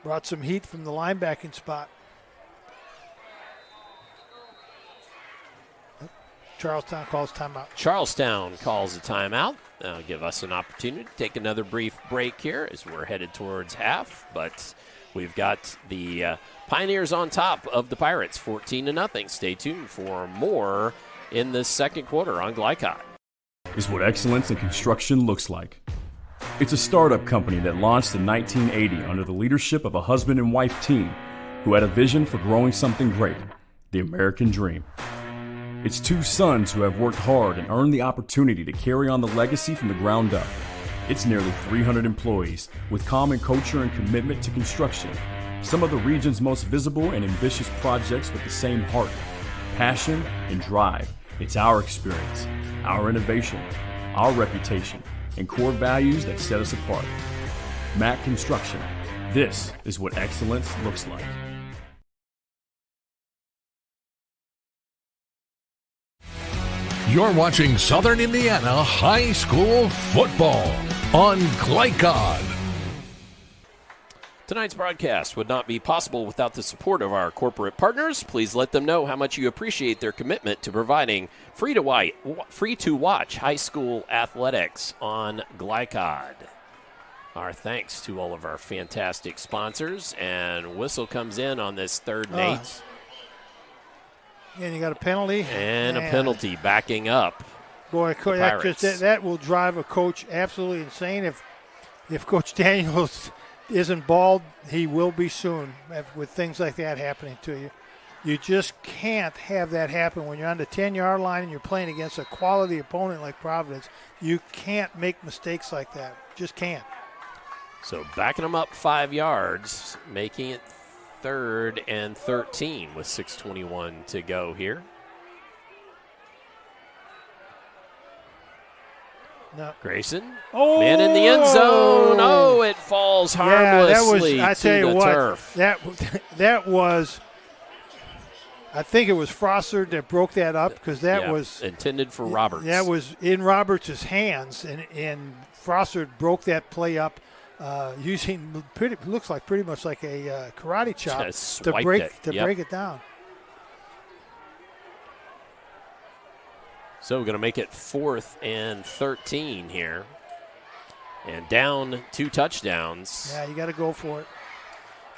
[SPEAKER 7] Brought some heat from the linebacking spot. Charlestown calls timeout.
[SPEAKER 6] Charlestown calls a timeout. That'll give us an opportunity to take another brief break here as we're headed towards half. But we've got the Pioneers on top of the Pirates, 14-0. Stay tuned for more in the second quarter on Glycod.
[SPEAKER 9] Is what excellence in construction looks like. It's a startup company that launched in 1980 under the leadership of a husband and wife team who had a vision for growing something great, the American dream. It's two sons who have worked hard and earned the opportunity to carry on the legacy from the ground up. It's nearly 300 employees with common culture and commitment to construction. Some of the region's most visible and ambitious projects with the same heart, passion, and drive. It's our experience, our innovation, our reputation, and core values that set us apart. Mack Construction. This is what excellence looks like.
[SPEAKER 5] You're watching Southern Indiana High School football on Glycod.
[SPEAKER 6] Tonight's broadcast would not be possible without the support of our corporate partners. Please let them know how much you appreciate their commitment to providing free-to-watch high school athletics on Glycod. Our thanks to all of our fantastic sponsors. And whistle comes in on this 3rd and 8.
[SPEAKER 7] And you got a penalty.
[SPEAKER 6] And a penalty backing up.
[SPEAKER 7] Boy, that will drive a coach absolutely insane. If Coach Daniels isn't bald, he will be soon with things like that happening to you. You just can't have that happen when you're on the 10-yard line and you're playing against a quality opponent like Providence. You can't make mistakes like that. Just can't.
[SPEAKER 6] So backing them up 5 yards, making it 3rd and 13 with 6:21 to go here.
[SPEAKER 7] No.
[SPEAKER 6] Grayson, man in the end zone. Oh, it falls harmlessly to the turf.
[SPEAKER 7] That was, I think it was Frosser that broke that up because that was
[SPEAKER 6] intended for Roberts.
[SPEAKER 7] That was in Roberts' hands, and Frosser broke that play up using looks like pretty much like a karate chop to break it down.
[SPEAKER 6] So we're going to make it 4th and 13 here. And down 2 touchdowns.
[SPEAKER 7] Yeah, you got to go for it.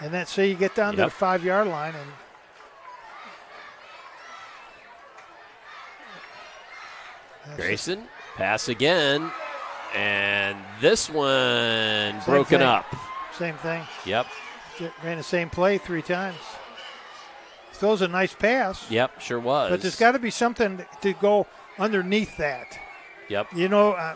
[SPEAKER 7] And then say you get down to the 5-yard line. And
[SPEAKER 6] Grayson, pass again. And this one broken up.
[SPEAKER 7] Same thing.
[SPEAKER 6] Yep.
[SPEAKER 7] Ran the same play 3 times. Throws a nice pass.
[SPEAKER 6] Yep, sure was.
[SPEAKER 7] But there's got to be something to go underneath that.
[SPEAKER 6] Yep.
[SPEAKER 7] You know,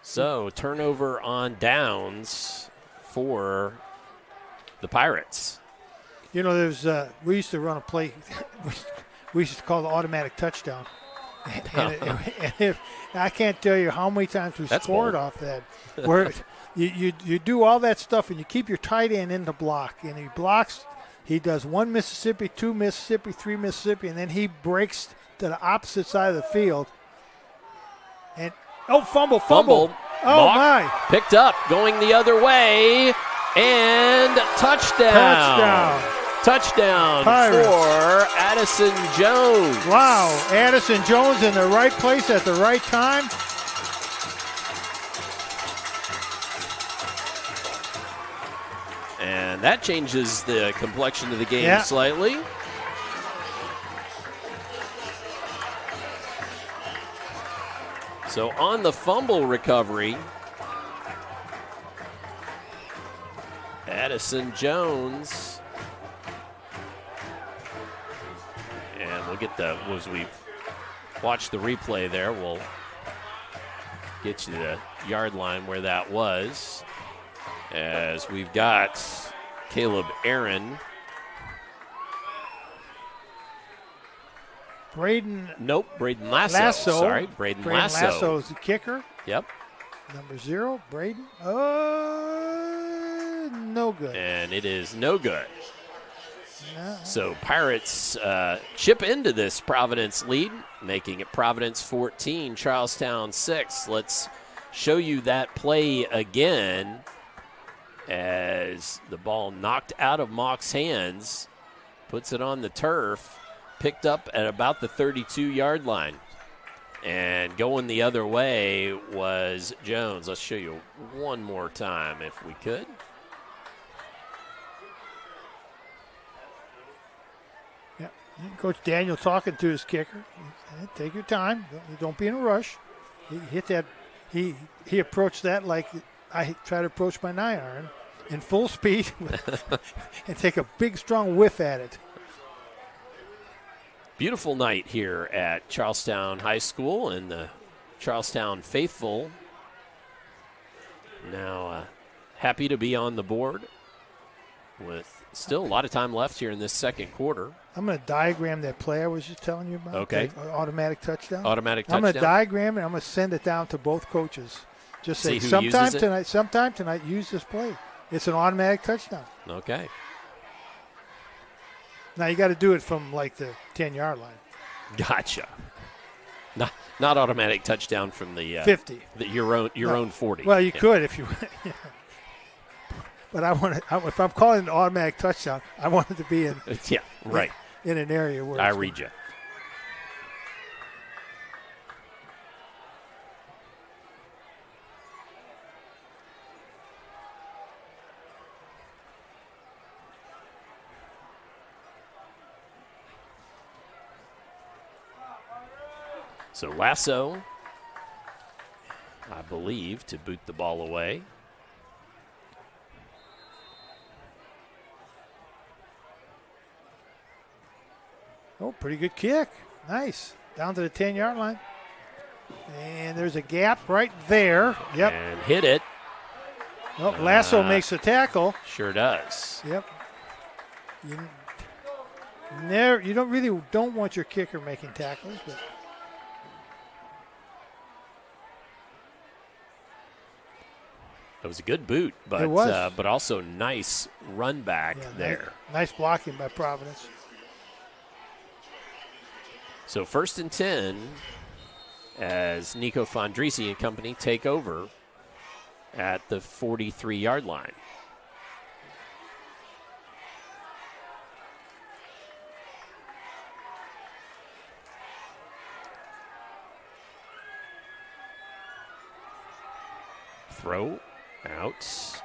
[SPEAKER 6] so turnover on downs for the Pirates.
[SPEAKER 7] You know, there's we used to run a play. We used to call it automatic touchdown. And I can't tell you how many times we scored off that. Where you do all that stuff and you keep your tight end in the block, and he blocks. He does 1 Mississippi, 2 Mississippi, 3 Mississippi, and then he breaks to the opposite side of the field. And fumble! Oh
[SPEAKER 6] Mock
[SPEAKER 7] my!
[SPEAKER 6] Picked up, going the other way. And touchdown. Touchdown
[SPEAKER 7] Pirates.
[SPEAKER 6] for Addison Jones.
[SPEAKER 7] Wow, Addison Jones in the right place at the right time.
[SPEAKER 6] And that changes the complexion of the game slightly. So on the fumble recovery, Addison Jones. And we'll get as we watch the replay there, we'll get you the yard line where that was. As we've got Caleb Aaron.
[SPEAKER 7] Braden
[SPEAKER 6] Lasso. Sorry, Braden Lasso.
[SPEAKER 7] Lasso is the kicker.
[SPEAKER 6] Yep.
[SPEAKER 7] Number 0, Braden. No good.
[SPEAKER 6] And it is no good.
[SPEAKER 7] No.
[SPEAKER 6] So Pirates chip into this Providence lead, making it Providence 14, Charlestown 6. Let's show you that play again as the ball knocked out of Mock's hands, puts it on the turf, picked up at about the 32-yard line. And going the other way was Jones. Let's show you one more time if we could.
[SPEAKER 7] Yeah, Coach Daniel talking to his kicker. Take your time. Don't be in a rush. He hit that. He approached that like I try to approach my 9-iron in full speed and take a big, strong whiff at it.
[SPEAKER 6] Beautiful night here at Charlestown High School, and the Charlestown faithful now happy to be on the board with still a lot of time left here in this second quarter.
[SPEAKER 7] I'm going to diagram that play I was just telling you about.
[SPEAKER 6] Okay.
[SPEAKER 7] Automatic touchdown.
[SPEAKER 6] Automatic touchdown.
[SPEAKER 7] I'm going to diagram it. I'm going to send it down to both coaches. Just say sometime tonight, use this play. It's an automatic touchdown.
[SPEAKER 6] Okay.
[SPEAKER 7] Now you got to do it from like the 10-yard line.
[SPEAKER 6] Gotcha. Not automatic touchdown from the
[SPEAKER 7] 50.
[SPEAKER 6] Your own 40.
[SPEAKER 7] Well, you could if you. But if I'm calling it an automatic touchdown, I want it to be in.
[SPEAKER 6] Yeah, right.
[SPEAKER 7] In an area where
[SPEAKER 6] I read you. So Lasso, I believe, to boot the ball away.
[SPEAKER 7] Oh, pretty good kick. Nice. Down to the 10-yard line. And there's a gap right there. Yep.
[SPEAKER 6] And hit it.
[SPEAKER 7] Well, Lasso makes the tackle.
[SPEAKER 6] Sure does.
[SPEAKER 7] Yep. You don't want your kicker making tackles, but
[SPEAKER 6] it was a good boot, but also nice run back there.
[SPEAKER 7] Nice blocking by Providence.
[SPEAKER 6] So 1st and 10 as Nico Fondrisi and company take over at the 43-yard line. Throw out.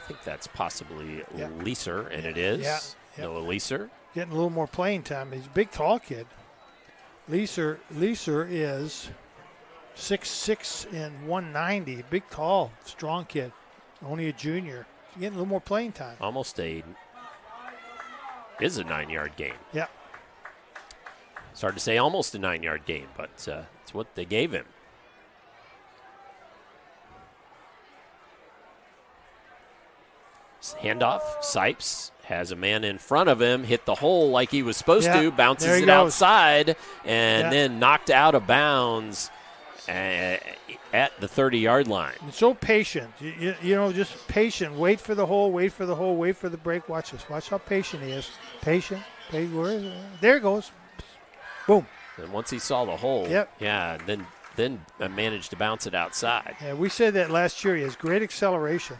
[SPEAKER 6] I think that's possibly Leeser, and it is.
[SPEAKER 7] Yeah.
[SPEAKER 6] Noah Leeser.
[SPEAKER 7] Getting a little more playing time. He's a big, tall kid. Leeser is 6'6" and 190. Big, tall, strong kid. Only a junior. He's getting a little more playing time.
[SPEAKER 6] Is a 9-yard game.
[SPEAKER 7] Yeah.
[SPEAKER 6] It's hard to say almost a 9-yard game, but it's what they gave him. Handoff. Sipes has a man in front of him, hit the hole like he was supposed to, bounces it outside, and then knocked out of bounds at the 30-yard line.
[SPEAKER 7] And so patient. Just patient. Wait for the hole, wait for the break. Watch this. Watch how patient he is. Patient. There it goes. Boom.
[SPEAKER 6] And once he saw the hole, then managed to bounce it outside.
[SPEAKER 7] Yeah, we said that last year. He has great acceleration.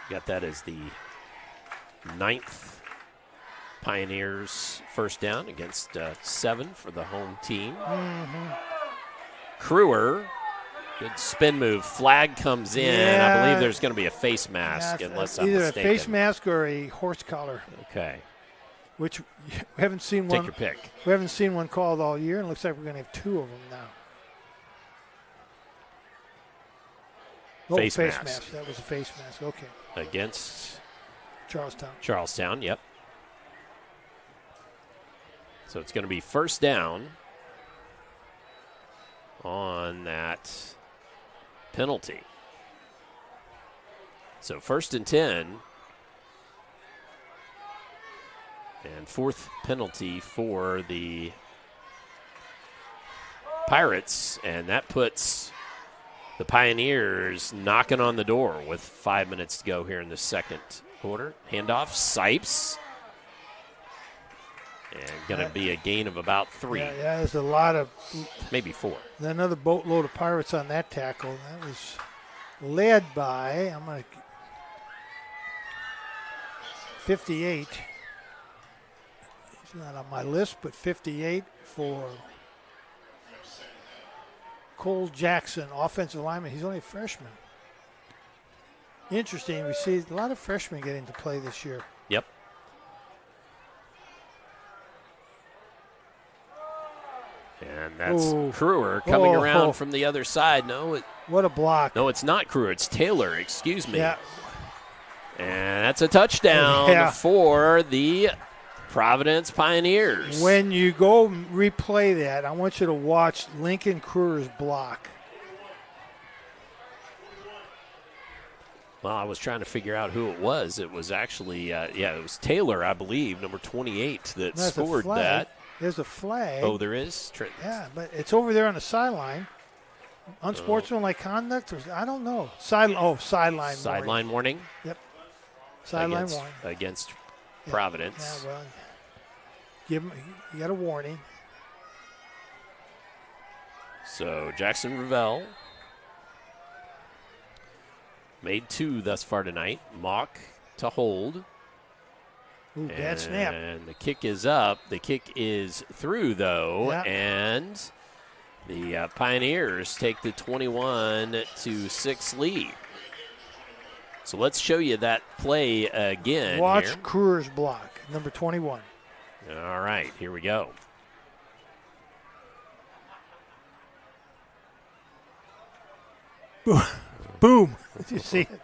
[SPEAKER 6] Got that as the 9th Pioneers first down against 7 for the home team.
[SPEAKER 7] Mm-hmm.
[SPEAKER 6] Crewer, good spin move. Flag comes in.
[SPEAKER 7] Yeah.
[SPEAKER 6] I believe there's going to be a face mask, unless I'm
[SPEAKER 7] either
[SPEAKER 6] mistaken.
[SPEAKER 7] a face mask or a horse collar.
[SPEAKER 6] Okay.
[SPEAKER 7] Which we haven't seen
[SPEAKER 6] Take
[SPEAKER 7] one.
[SPEAKER 6] your pick.
[SPEAKER 7] We haven't seen one called all year, and it looks like we're going to have 2 of them now.
[SPEAKER 6] Face
[SPEAKER 7] mask.
[SPEAKER 6] mask.
[SPEAKER 7] That was a face mask. Okay.
[SPEAKER 6] Against
[SPEAKER 7] Charlestown.
[SPEAKER 6] Yep. So it's going to be first down on that penalty. So 1st and 10. And 4th penalty for the Pirates. And that puts the Pioneers knocking on the door with 5 minutes to go here in the second quarter. Handoff, Sipes. And going to be a gain of about 3.
[SPEAKER 7] Yeah, there's a lot of.
[SPEAKER 6] Maybe 4.
[SPEAKER 7] Another boatload of Pirates on that tackle. That was led by, 58. It's not on my list, but 58 for Cole Jackson, offensive lineman. He's only a freshman. Interesting. We see a lot of freshmen getting to play this year.
[SPEAKER 6] Yep. And that's Crewer coming around from the other side.
[SPEAKER 7] What a block.
[SPEAKER 6] No, it's not Crewer. It's Taylor. Excuse me.
[SPEAKER 7] Yeah.
[SPEAKER 6] And that's a touchdown for the Providence Pioneers.
[SPEAKER 7] When you go replay that, I want you to watch Lincoln Crewer's block.
[SPEAKER 6] Well, I was trying to figure out who it was. It was actually, it was Taylor, I believe, number 28, that scored that.
[SPEAKER 7] There's a flag.
[SPEAKER 6] Oh, there is?
[SPEAKER 7] Yeah, but it's over there on the sideline. Unsportsmanlike conduct? I don't know. Sideline
[SPEAKER 6] Sideline warning?
[SPEAKER 7] Yep. Sideline warning.
[SPEAKER 6] Against Providence.
[SPEAKER 7] Yeah, well, you got a warning.
[SPEAKER 6] So Jackson Revelle made 2 thus far tonight. Mock to hold.
[SPEAKER 7] Ooh, bad snap.
[SPEAKER 6] And the kick is up. The kick is through, though.
[SPEAKER 7] Yeah.
[SPEAKER 6] And the Pioneers take the 21-6 lead. So let's show you that play again.
[SPEAKER 7] Watch
[SPEAKER 6] here.
[SPEAKER 7] Crewer's block, number 21.
[SPEAKER 6] All right, here we go.
[SPEAKER 7] Boom. Did you see it?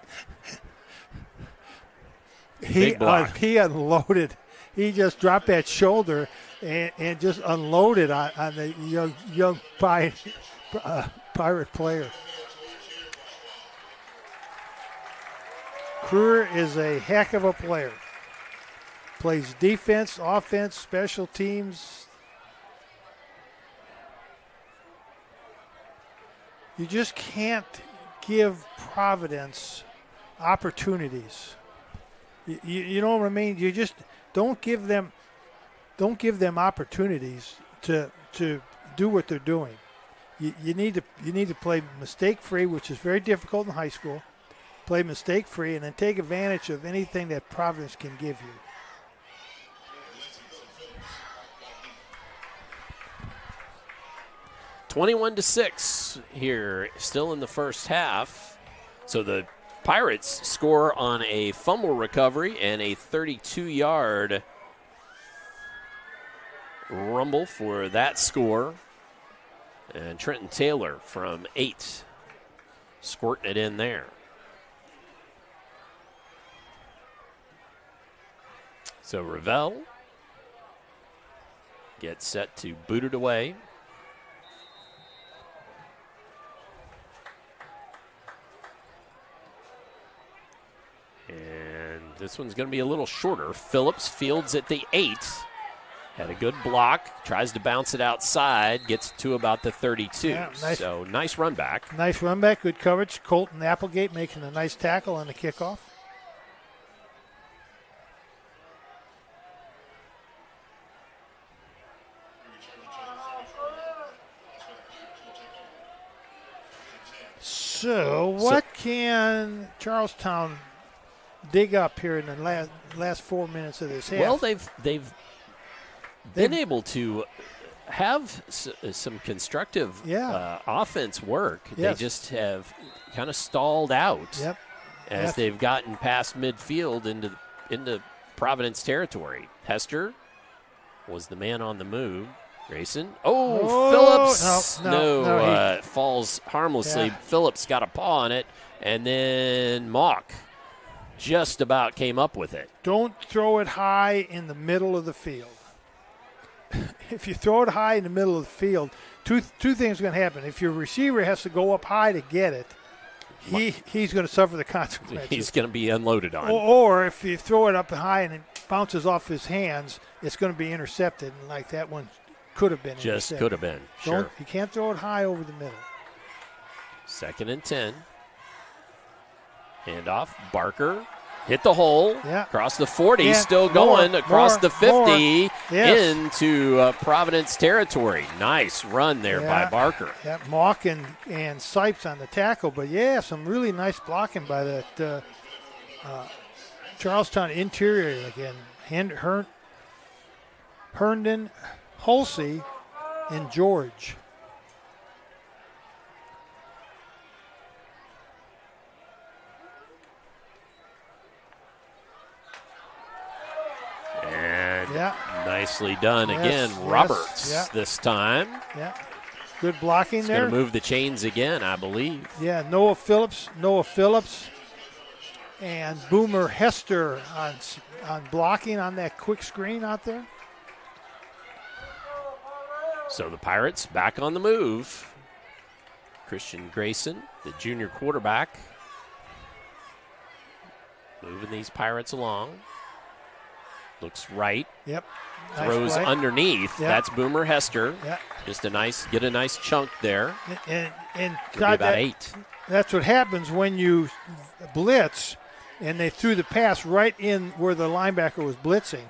[SPEAKER 7] He unloaded. He just dropped that shoulder and just unloaded on the young Pirate player. Crewer is a heck of a player. Plays defense, offense, special teams. You just can't give Providence opportunities. You know what I mean? You just don't give them opportunities to do what they're doing. You need to play mistake-free, which is very difficult in high school. Play mistake-free and then take advantage of anything that Providence can give you.
[SPEAKER 6] (21-6) here, still in the first half. So the Pirates score on a fumble recovery and a 32-yard rumble for that score. And Trenton Taylor from 8 squirting it in there. So Revelle gets set to boot it away. And this one's going to be a little shorter. Phillips fields at the 8. Had a good block. Tries to bounce it outside. Gets to about the 32.
[SPEAKER 7] Yeah, nice.
[SPEAKER 6] So nice run back.
[SPEAKER 7] Nice run back. Good coverage. Colton Applegate making a nice tackle on the kickoff. So what can Charlestown dig up here in the last 4 minutes of this half.
[SPEAKER 6] Well, they've been able to have some constructive offense work.
[SPEAKER 7] Yes.
[SPEAKER 6] They just have kind of stalled out as they've gotten past midfield into Providence territory. Hester was the man on the move. Grayson. Phillips. No, falls harmlessly.
[SPEAKER 7] Yeah.
[SPEAKER 6] Phillips got a paw on it, and then Mock just about came up with it.
[SPEAKER 7] Don't throw it high in the middle of the field. If you throw it high in the middle of the field, two things are going to happen. If your receiver has to go up high to get it, he's going to suffer the consequences.
[SPEAKER 6] He's going to be unloaded on.
[SPEAKER 7] Or if you throw it up high and it bounces off his hands, it's going to be intercepted, and like that one could have been intercepted.
[SPEAKER 6] Just could have been, sure.
[SPEAKER 7] You can't throw it high over the middle.
[SPEAKER 6] 2nd and 10. Handoff. Barker hit the hole.
[SPEAKER 7] Yeah.
[SPEAKER 6] Across the 40.
[SPEAKER 7] Yeah.
[SPEAKER 6] Still going. Across the 50.
[SPEAKER 7] Yes.
[SPEAKER 6] Into Providence territory. Nice run there by Barker.
[SPEAKER 7] Yeah, Mock and Sipes on the tackle. But, some really nice blocking by that Charlestown interior again. Herndon, Hulsey, and George.
[SPEAKER 6] And nicely done again. Roberts this time.
[SPEAKER 7] Yeah. Good blocking
[SPEAKER 6] He's
[SPEAKER 7] there.
[SPEAKER 6] going to move the chains again, I believe.
[SPEAKER 7] Yeah, Noah Phillips, and Boomer Hester on blocking on that quick screen out there.
[SPEAKER 6] So the Pirates back on the move. Christian Grayson, the junior quarterback, moving these Pirates along. Looks right.
[SPEAKER 7] Yep.
[SPEAKER 6] Throws
[SPEAKER 7] nice
[SPEAKER 6] underneath.
[SPEAKER 7] Yep.
[SPEAKER 6] That's Boomer Hester.
[SPEAKER 7] Yep.
[SPEAKER 6] Just get a nice chunk there.
[SPEAKER 7] And
[SPEAKER 6] Could be about 8.
[SPEAKER 7] That's what happens when you blitz, and they threw the pass right in where the linebacker was blitzing.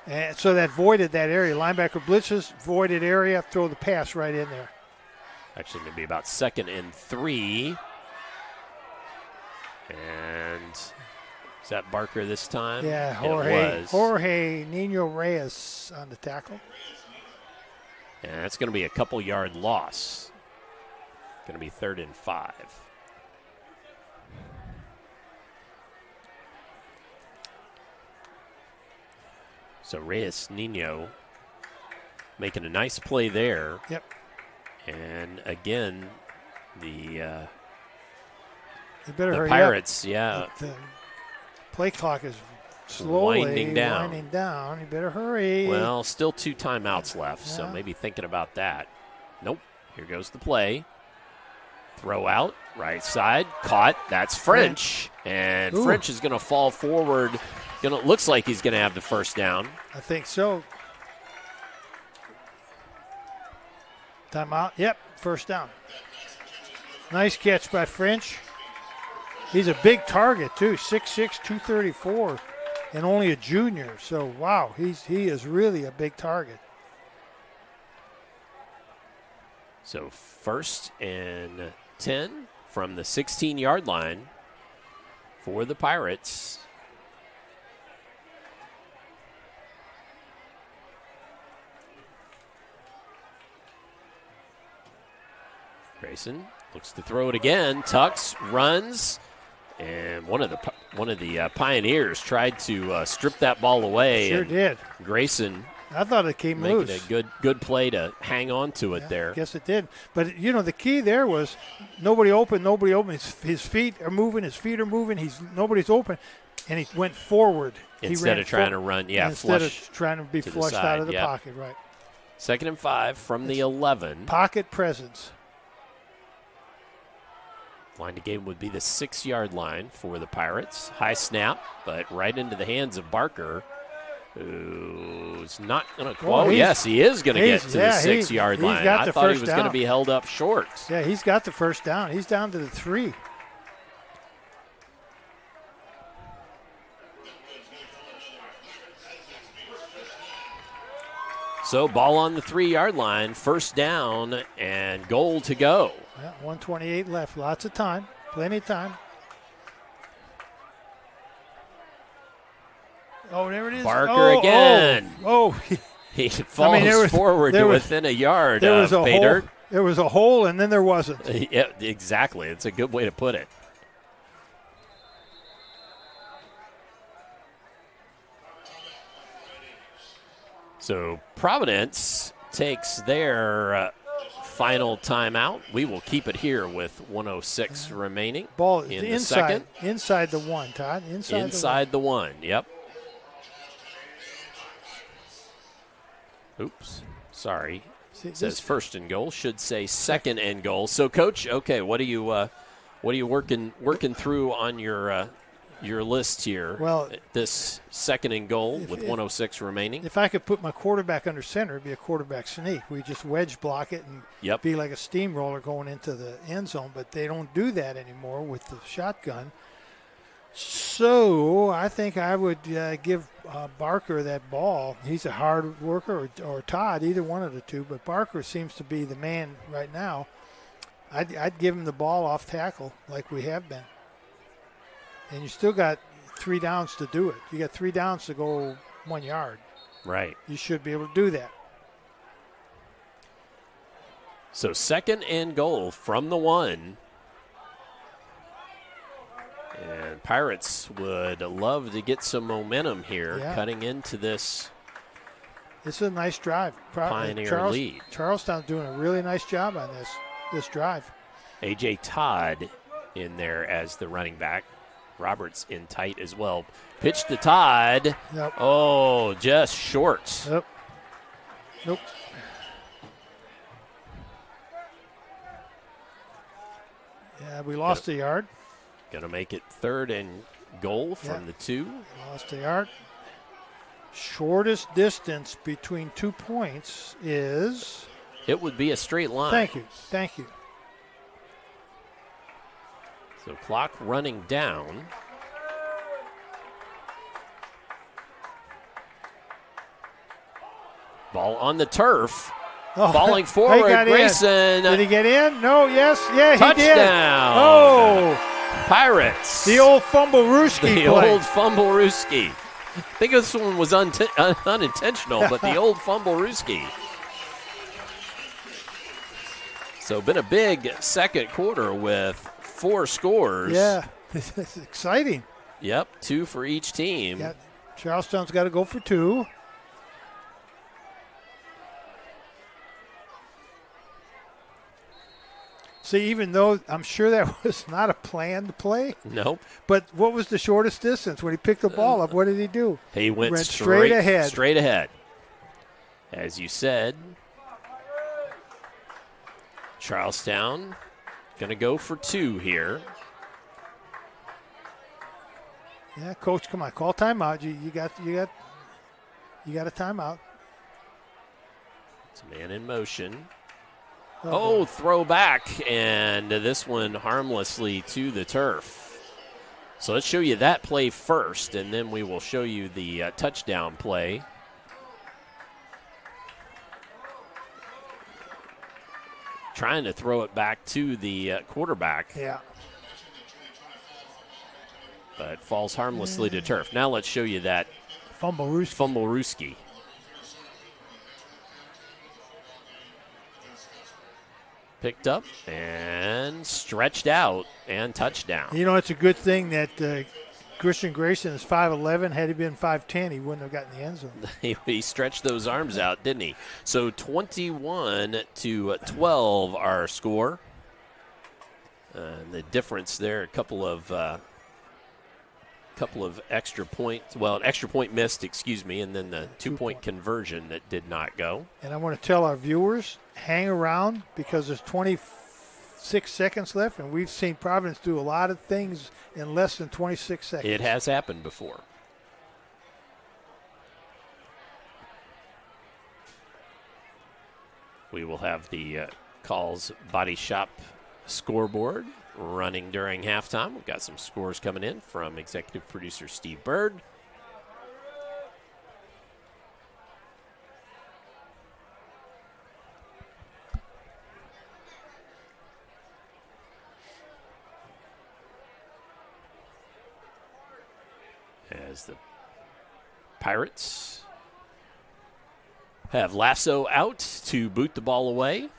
[SPEAKER 7] And so that voided that area. Linebacker blitzes, voided area, throw the pass right in there.
[SPEAKER 6] Actually, going to be about 2nd and 3. And is that Barker this time?
[SPEAKER 7] Yeah, Jorge Nino Reyes on the tackle.
[SPEAKER 6] And that's going to be a couple-yard loss. Going to be 3rd and 5. So Reyes Nino making a nice play there.
[SPEAKER 7] Yep.
[SPEAKER 6] And again, the
[SPEAKER 7] Pirates,
[SPEAKER 6] the
[SPEAKER 7] play clock is slowly
[SPEAKER 6] winding down.
[SPEAKER 7] You better hurry.
[SPEAKER 6] Well, still 2 timeouts left, so maybe thinking about that. Nope. Here goes the play. Throw out, right side, caught. That's French. And French is going to fall forward. Looks like he's going to have the first down.
[SPEAKER 7] I think so. Timeout. Yep, first down. Nice catch by French. He's a big target, too. 6'6", 234, and only a junior. So, wow, he is really a big target.
[SPEAKER 6] So 1st and 10 from the 16-yard line for the Pirates. Grayson looks to throw it again. Tucks, runs, and one of the Pioneers tried to strip that ball away.
[SPEAKER 7] Sure did.
[SPEAKER 6] Grayson,
[SPEAKER 7] I thought it came
[SPEAKER 6] making
[SPEAKER 7] loose.
[SPEAKER 6] a good play to hang on to it there.
[SPEAKER 7] I guess it did. But the key there was nobody open. His feet are moving. Nobody's open, and he went forward.
[SPEAKER 6] Instead of trying to run,
[SPEAKER 7] instead of trying to be flushed out of the pocket, right.
[SPEAKER 6] 2nd and 5 from the 11.
[SPEAKER 7] Pocket presence.
[SPEAKER 6] Line to game would be the 6-yard line for the Pirates. High snap, but right into the hands of Barker, who's not going to quote. Yes, he is going to get to the 6-yard line. I thought he was going to be held up short.
[SPEAKER 7] Yeah, he's got the first down. He's down to the 3.
[SPEAKER 6] So ball on the 3-yard line, first down and goal to go.
[SPEAKER 7] Yeah, 1:28 left. Lots of time. Plenty of time. Oh, there it is.
[SPEAKER 6] Barker again.
[SPEAKER 7] Oh.
[SPEAKER 6] He falls forward to within a yard of pay dirt.
[SPEAKER 7] There was a hole, and then there wasn't.
[SPEAKER 6] Yeah, exactly. It's a good way to put it. So Providence takes their final timeout. We will keep it here with 1:06 remaining.
[SPEAKER 7] Ball
[SPEAKER 6] in the second.
[SPEAKER 7] Inside the one, Todd.
[SPEAKER 6] Inside the one. Yep. Oops. Sorry. It says first and goal. Should say second and goal. So, Coach, okay, what are you working through on your list here?
[SPEAKER 7] Well,
[SPEAKER 6] this second and goal with 1:06 remaining.
[SPEAKER 7] If I could put my quarterback under center, it'd be a quarterback sneak. We just wedge block it and be like a steamroller going into the end zone. But they don't do that anymore with the shotgun. So I think I would give Barker that ball. He's a hard worker, or Todd, either one of the two. But Barker seems to be the man right now. I'd give him the ball off tackle like we have been. And you still got 3 downs to do it. You got 3 downs to go 1 yard.
[SPEAKER 6] Right.
[SPEAKER 7] You should be able to do that.
[SPEAKER 6] So second and goal from the 1. And Pirates would love to get some momentum here, cutting into this.
[SPEAKER 7] It's a nice drive.
[SPEAKER 6] Pioneer lead.
[SPEAKER 7] Charlestown's doing a really nice job on this drive.
[SPEAKER 6] A.J. Todd in there as the running back. Roberts in tight as well. Pitch to Todd.
[SPEAKER 7] Yep.
[SPEAKER 6] Oh, just short.
[SPEAKER 7] Yep. Nope. Yeah, we lost a yard.
[SPEAKER 6] Going to make it third and goal from the 2.
[SPEAKER 7] Lost a yard. Shortest distance between 2 points is?
[SPEAKER 6] It would be a straight line.
[SPEAKER 7] Thank you.
[SPEAKER 6] So clock running down. Ball on the turf. Falling forward, Grayson.
[SPEAKER 7] Did he get in? No, yes. Yeah,
[SPEAKER 6] Touchdown.
[SPEAKER 7] He did. Oh.
[SPEAKER 6] Pirates.
[SPEAKER 7] The old Fumble-Rooski
[SPEAKER 6] The old Fumble-Rooski. I think this one was unintentional, but the old Fumble-Rooski. So been a big second quarter with 4 scores.
[SPEAKER 7] Yeah, it's exciting.
[SPEAKER 6] Yep, 2 for each team.
[SPEAKER 7] Yeah, Charlestown's got to go for 2. See, even though I'm sure that was not a planned play.
[SPEAKER 6] Nope.
[SPEAKER 7] But what was the shortest distance? When he picked the ball up, what did he do?
[SPEAKER 6] He went
[SPEAKER 7] straight ahead.
[SPEAKER 6] Straight ahead. As you said, Charlestown going to go for 2 here.
[SPEAKER 7] Yeah, Coach, come on, call timeout. You got a timeout.
[SPEAKER 6] It's a man in motion. Oh, throw back, and this one harmlessly to the turf. So let's show you that play first, and then we will show you the touchdown play. Trying to throw it back to the quarterback.
[SPEAKER 7] Yeah.
[SPEAKER 6] But falls harmlessly to turf. Now let's show you that Fumble-Rooski. Picked up and stretched out and touchdown.
[SPEAKER 7] You know, it's a good thing that Christian Grayson is 5'11". Had he been 5'10", he wouldn't have gotten the end zone.
[SPEAKER 6] He stretched those arms out, didn't he? So 21-12 our score. The difference there, a couple of extra points. Well, an extra point missed, and then the 2-point conversion that did not go.
[SPEAKER 7] And I want to tell our viewers, hang around because there's 26 seconds left, and we've seen Providence do a lot of things in less than 26 seconds.
[SPEAKER 6] It has happened before. We will have the Calls Body Shop scoreboard running during halftime. We've got some scores coming in from executive producer Steve Bird. As the Pirates have Lasso out to boot the ball away.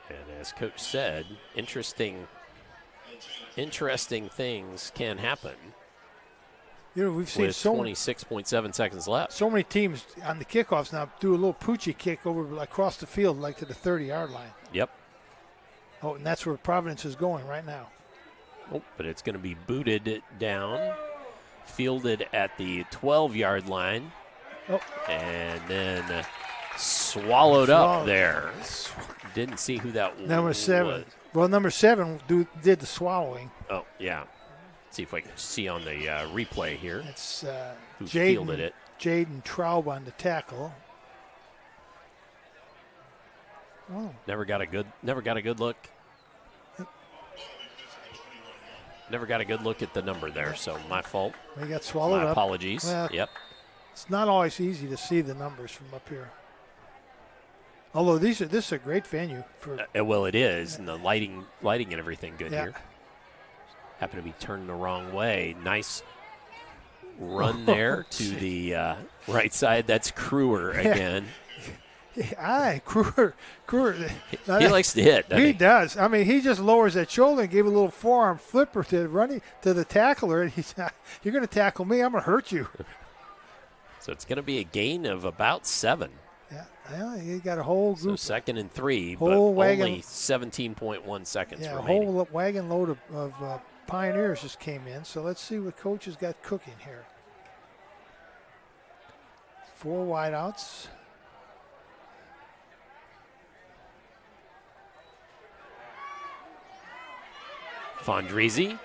[SPEAKER 6] And as Coach said, interesting things can happen.
[SPEAKER 7] You know, we've seen
[SPEAKER 6] with 26.7 seconds left.
[SPEAKER 7] So many teams on the kickoffs now do a little poochie kick over across the field, like to the 30-yard line.
[SPEAKER 6] Yep.
[SPEAKER 7] Oh, and that's where Providence is going right now.
[SPEAKER 6] Oh, but it's going to be booted down, fielded at the 12-yard line, and then swallowed up there. Didn't see who that
[SPEAKER 7] number 7
[SPEAKER 6] was.
[SPEAKER 7] Well, number 7 did the swallowing.
[SPEAKER 6] Oh, yeah. See if I can see on the replay here.
[SPEAKER 7] It's
[SPEAKER 6] who fielded it.
[SPEAKER 7] Jaden Traub on the tackle. Oh.
[SPEAKER 6] Never got a good look. Never got a good look at the number there, so my fault.
[SPEAKER 7] They got swallowed up.
[SPEAKER 6] My apologies.
[SPEAKER 7] Well,
[SPEAKER 6] yep.
[SPEAKER 7] It's not always easy to see the numbers from up here. Although this is a great venue for.
[SPEAKER 6] Well, it is, and the lighting and everything good here. Happen to be turning the wrong way. Nice run there to the right side. That's Kruer again.
[SPEAKER 7] Kruer.
[SPEAKER 6] He likes to hit.
[SPEAKER 7] He does. I mean, he just lowers that shoulder and gave a little forearm flipper to the tackler, and he's you're going to tackle me. I'm going to hurt you.
[SPEAKER 6] So it's going to be a gain of about 7.
[SPEAKER 7] Yeah, well, he got a whole group.
[SPEAKER 6] So 2nd and 3, but
[SPEAKER 7] wagon,
[SPEAKER 6] only 17.1 seconds remaining.
[SPEAKER 7] A whole wagon load of Pioneers just came in. So let's see what Coach has got cooking here. 4 wideouts.
[SPEAKER 6] Fondrisi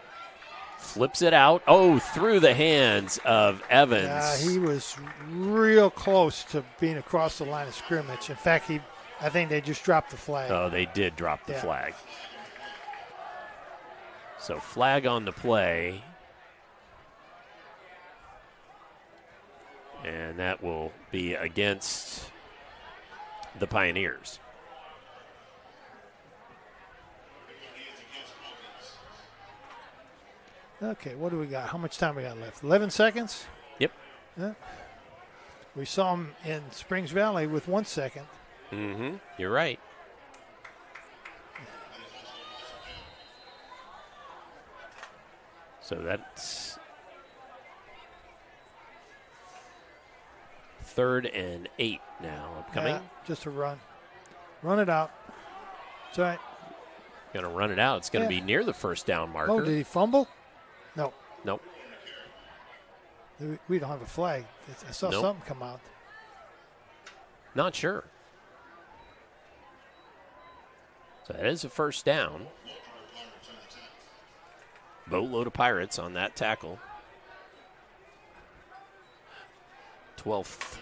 [SPEAKER 6] flips it out. Oh, through the hands of Evans.
[SPEAKER 7] Yeah, he was real close to being across the line of scrimmage. In fact, I think they just dropped the flag.
[SPEAKER 6] Oh, they did drop the flag. So flag on the play. And that will be against the Pioneers.
[SPEAKER 7] Okay, what do we got? How much time we got left? 11 seconds?
[SPEAKER 6] Yep.
[SPEAKER 7] Yeah. We saw him in Springs Valley with 1 second.
[SPEAKER 6] Mm-hmm. You're right. So that's 3rd and 8 now upcoming.
[SPEAKER 7] Yeah, just a run. Run it out. That's right.
[SPEAKER 6] Going to run it out. It's going to be near the first down marker.
[SPEAKER 7] Oh, did he fumble? No.
[SPEAKER 6] Nope.
[SPEAKER 7] We don't have a flag. I saw something come out.
[SPEAKER 6] Not sure. So that is a first down. Boatload of Pirates on that tackle. 12th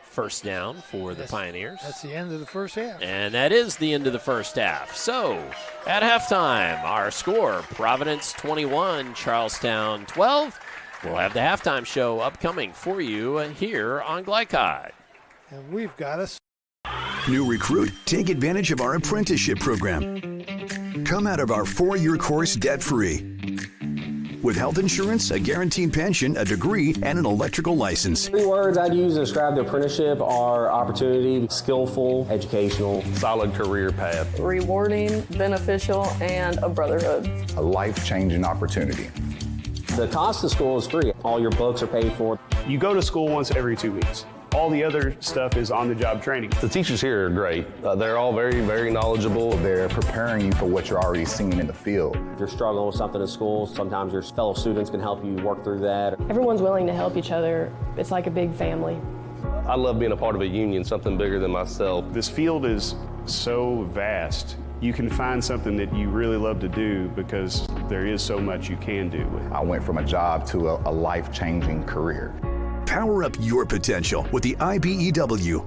[SPEAKER 6] first down for the Pioneers.
[SPEAKER 7] That's the end of the first half.
[SPEAKER 6] And that is the end of the first half. So at halftime, our score, Providence 21, Charlestown 12. We'll have the halftime show upcoming for you here on Glycod.
[SPEAKER 7] And we've got us.
[SPEAKER 17] New recruit, take advantage of our apprenticeship program. Come out of our 4-year course debt-free. With health insurance, a guaranteed pension, a degree, and an electrical license.
[SPEAKER 18] 3 words I'd use to describe the apprenticeship are opportunity, skillful, educational,
[SPEAKER 21] solid career path,
[SPEAKER 20] rewarding, beneficial, and a brotherhood.
[SPEAKER 21] a life-changing opportunity.
[SPEAKER 18] The cost of school is free. All your books are paid for.
[SPEAKER 19] You go to school once every 2 weeks. All the other stuff is on-the-job training.
[SPEAKER 21] The teachers here are great. They're all very, very knowledgeable. They're preparing you for what you're already seeing in the field.
[SPEAKER 18] If you're struggling with something in school, sometimes your fellow students can help you work through that.
[SPEAKER 10] Everyone's willing to help each other. It's like a big family.
[SPEAKER 21] I love being a part of a union, something bigger than myself.
[SPEAKER 19] This field is so vast. You can find something that you really love to do because there is so much you can do.
[SPEAKER 21] I went from a job to a life-changing career.
[SPEAKER 17] Power up your potential with the IBEW.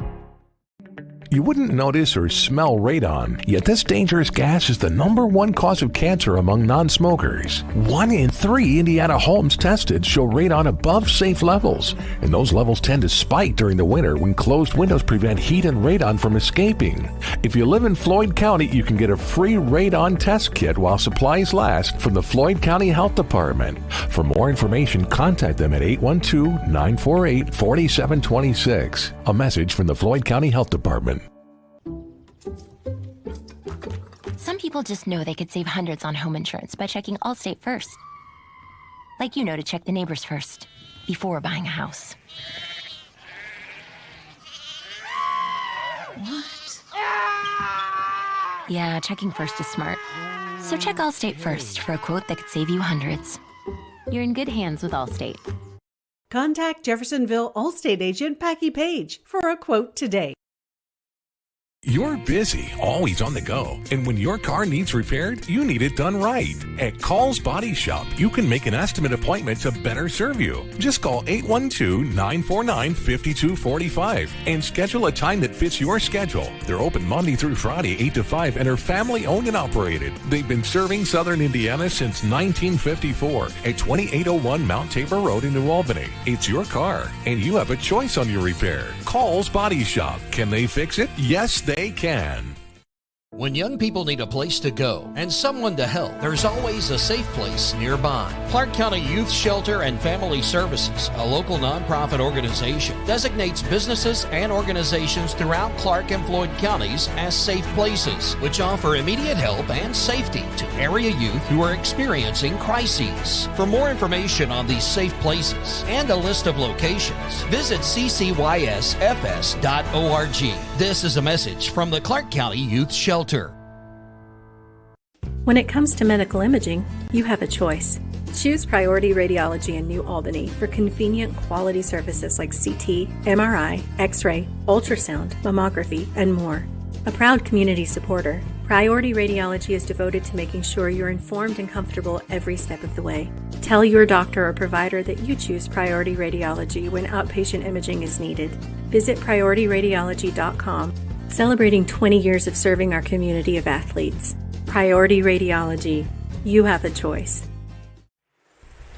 [SPEAKER 5] You wouldn't notice or smell radon, yet this dangerous gas is the number one cause of cancer among non-smokers. 1 in 3 Indiana homes tested show radon above safe levels, and those levels tend to spike during the winter when closed windows prevent heat and radon from escaping. If you live in Floyd County, you can get a free radon test kit while supplies last from the Floyd County Health Department. For more information, contact them at 812-948-4726. A message from the Floyd County Health Department.
[SPEAKER 11] Some people just know they could save hundreds on home insurance by checking Allstate first. Like you know to check the neighbors first before buying a house. What? Yeah, checking first is smart. So check Allstate first for a quote that could save you hundreds. You're in good hands with Allstate.
[SPEAKER 4] Contact Jeffersonville Allstate agent Packie Page for a quote today.
[SPEAKER 5] You're busy, always on the go, and when your car needs repaired, you need it done right. At Call's Body Shop, you can make an estimate appointment to better serve you. Just call 812-949-5245 and schedule a time that fits your schedule. They're open Monday through Friday, 8 to 5, and are family owned and operated. They've been serving Southern Indiana since 1954 at 2801 Mount Tabor Road in New Albany. It's your car, and you have a choice on your repair. Call's Body Shop. Can they fix it? Yes, they can.
[SPEAKER 14] When young people need a place to go and someone to help, there's always a safe place nearby. Clark County Youth Shelter and Family Services, a local nonprofit organization, designates businesses and organizations throughout Clark and Floyd counties as safe places, which offer immediate help and safety to area youth who are experiencing crises. For more information on these safe places and a list of locations, visit ccysfs.org. This is a message from the Clark County Youth Shelter.
[SPEAKER 12] When it comes to medical imaging, you have a choice. Choose Priority Radiology in New Albany for convenient quality services like CT, MRI, X-ray, ultrasound, mammography, and more. A proud community supporter, Priority Radiology is devoted to making sure you're informed and comfortable every step of the way. Tell your doctor or provider that you choose Priority Radiology when outpatient imaging is needed. Visit PriorityRadiology.com. Celebrating 20 years of serving our community of athletes. Priority Radiology. You have a choice.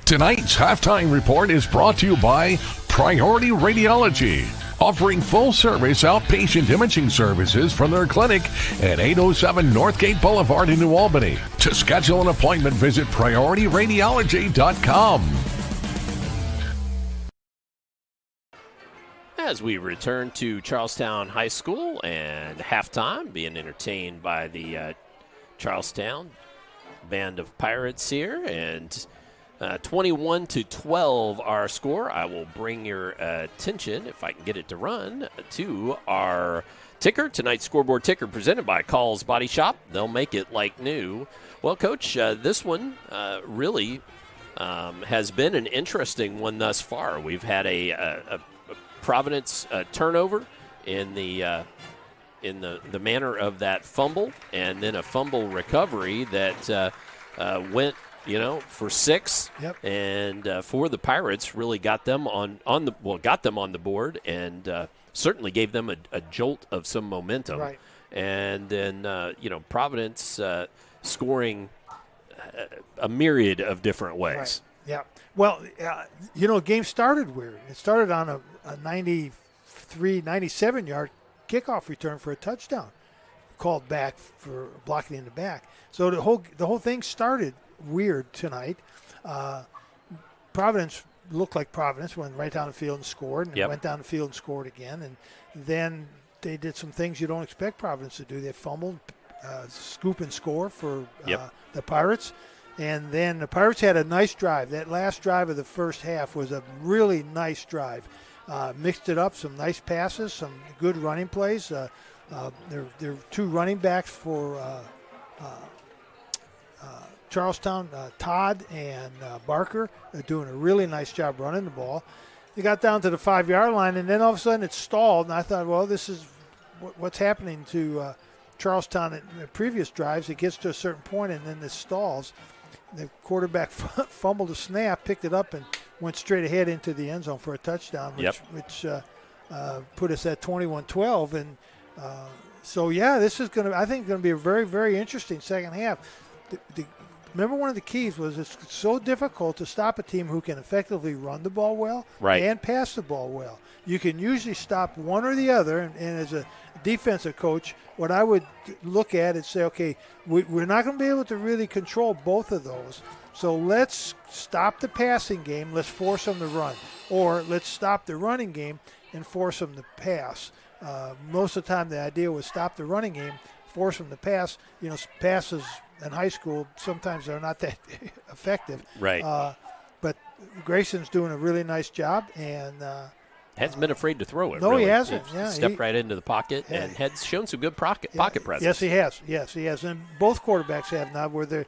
[SPEAKER 5] Tonight's halftime report is brought to you by Priority Radiology, offering full-service outpatient imaging services from their clinic at 807 Northgate Boulevard in New Albany. To schedule an appointment, visit PriorityRadiology.com.
[SPEAKER 6] As we return to Charlestown High School and halftime, being entertained by the Charlestown band of Pirates here, and 21-12 our score. I will bring your attention, if I can get it to run, to our ticker. Tonight's scoreboard ticker presented by Call's Body Shop. They'll make it like new. Well, Coach, this one really has been an interesting one thus far. We've had a Providence turnover in the manner of that fumble, and then a fumble recovery that went, for 6.
[SPEAKER 7] Yep.
[SPEAKER 6] And for the Pirates, really got them on the board, and certainly gave them a jolt of some momentum.
[SPEAKER 7] Right.
[SPEAKER 6] And then Providence scoring a myriad of different ways.
[SPEAKER 7] Right. Yeah. Well, game started weird. It started on a 97-yard kickoff return for a touchdown, called back for blocking in the back. So the whole thing started weird tonight. Providence looked like Providence, went right down the field and scored, and went down the field and scored again. And then they did some things you don't expect Providence to do. They fumbled, scoop and score for the Pirates. And then the Pirates had a nice drive. That last drive of the first half was a really nice drive. Mixed it up, some nice passes, some good running plays. There are 2 running backs for Charlestown, Todd and Barker. They're doing a really nice job running the ball. They got down to the 5-yard line, and then all of a sudden it stalled. And I thought, well, this is what's happening to Charlestown in the previous drives. It gets to a certain point, and then it stalls. The quarterback fumbled a snap, picked it up, and went straight ahead into the end zone for a touchdown, which put us at 21-12. And So yeah, this is I think going to be a very, very interesting second half. Remember, one of the keys was it's so difficult to stop a team who can effectively run the ball well and pass the ball well. You can usually stop one or the other, and as a defensive coach, what I would look at is say, okay, we're not going to be able to really control both of those, so let's stop the passing game, let's force them to run, or let's stop the running game and force them to pass. Most of the time the idea was stop the running game, force them to pass. Passes in high school, sometimes they're not that effective.
[SPEAKER 6] Right.
[SPEAKER 7] But Grayson's doing a really nice job, and
[SPEAKER 6] hasn't been afraid to throw it.
[SPEAKER 7] No,
[SPEAKER 6] really.
[SPEAKER 7] He hasn't. Yeah,
[SPEAKER 6] stepped right into the pocket and has shown some good pocket presence.
[SPEAKER 7] Yes, he has. Yes, he has. And both quarterbacks have now, where they're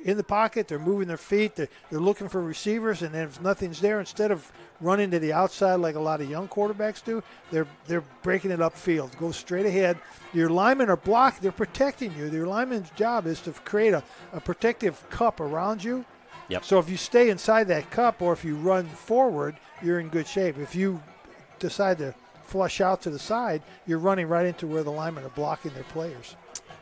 [SPEAKER 7] in the pocket, they're moving their feet, they're looking for receivers, and if nothing's there, instead of running to the outside like a lot of young quarterbacks do, they're breaking it upfield. Go straight ahead. Your linemen are blocked. They're protecting you. Your lineman's job is to create a protective cup around you.
[SPEAKER 6] Yep.
[SPEAKER 7] So if you stay inside that cup, or if you run forward, you're in good shape. If you decide to flush out to the side, you're running right into where the linemen are blocking their players.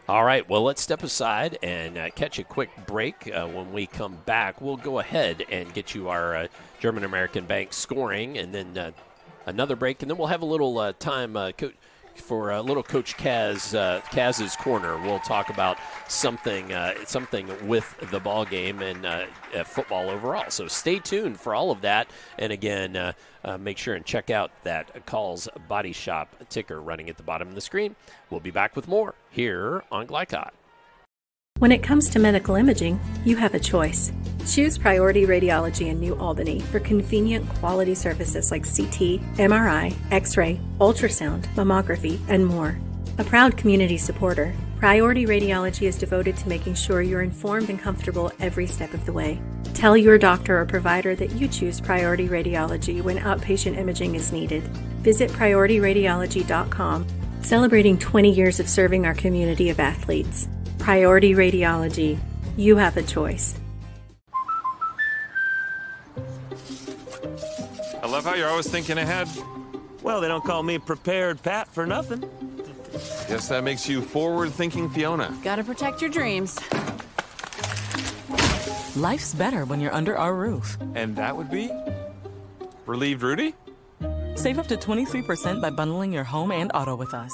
[SPEAKER 6] All right, well, let's step aside and catch a quick break. When we come back, we'll go ahead and get you our German American Bank scoring, and then another break, and then we'll have a little time for a little Coach Kaz's Corner. We'll talk about something with the ball game and football overall. So stay tuned for all of that. And again, make sure and check out that Call's Body Shop ticker running at the bottom of the screen. We'll be back with more here on Glycod.
[SPEAKER 12] When it comes to medical imaging, you have a choice. Choose Priority Radiology in New Albany for convenient quality services like CT, MRI, X-ray, ultrasound, mammography, and more. A proud community supporter, Priority Radiology is devoted to making sure you're informed and comfortable every step of the way. Tell your doctor or provider that you choose Priority Radiology when outpatient imaging is needed. Visit PriorityRadiology.com, celebrating 20 years of serving our community of athletes. Priority Radiology. You have a choice.
[SPEAKER 1] I love how you're always thinking ahead.
[SPEAKER 13] Well, they don't call me Prepared Pat for nothing.
[SPEAKER 1] Guess that makes you forward-thinking Fiona.
[SPEAKER 15] Gotta protect your dreams. Life's better when you're under our roof.
[SPEAKER 1] And that would be? Relieved Rudy?
[SPEAKER 15] Save up to 23% by bundling your home and auto with us.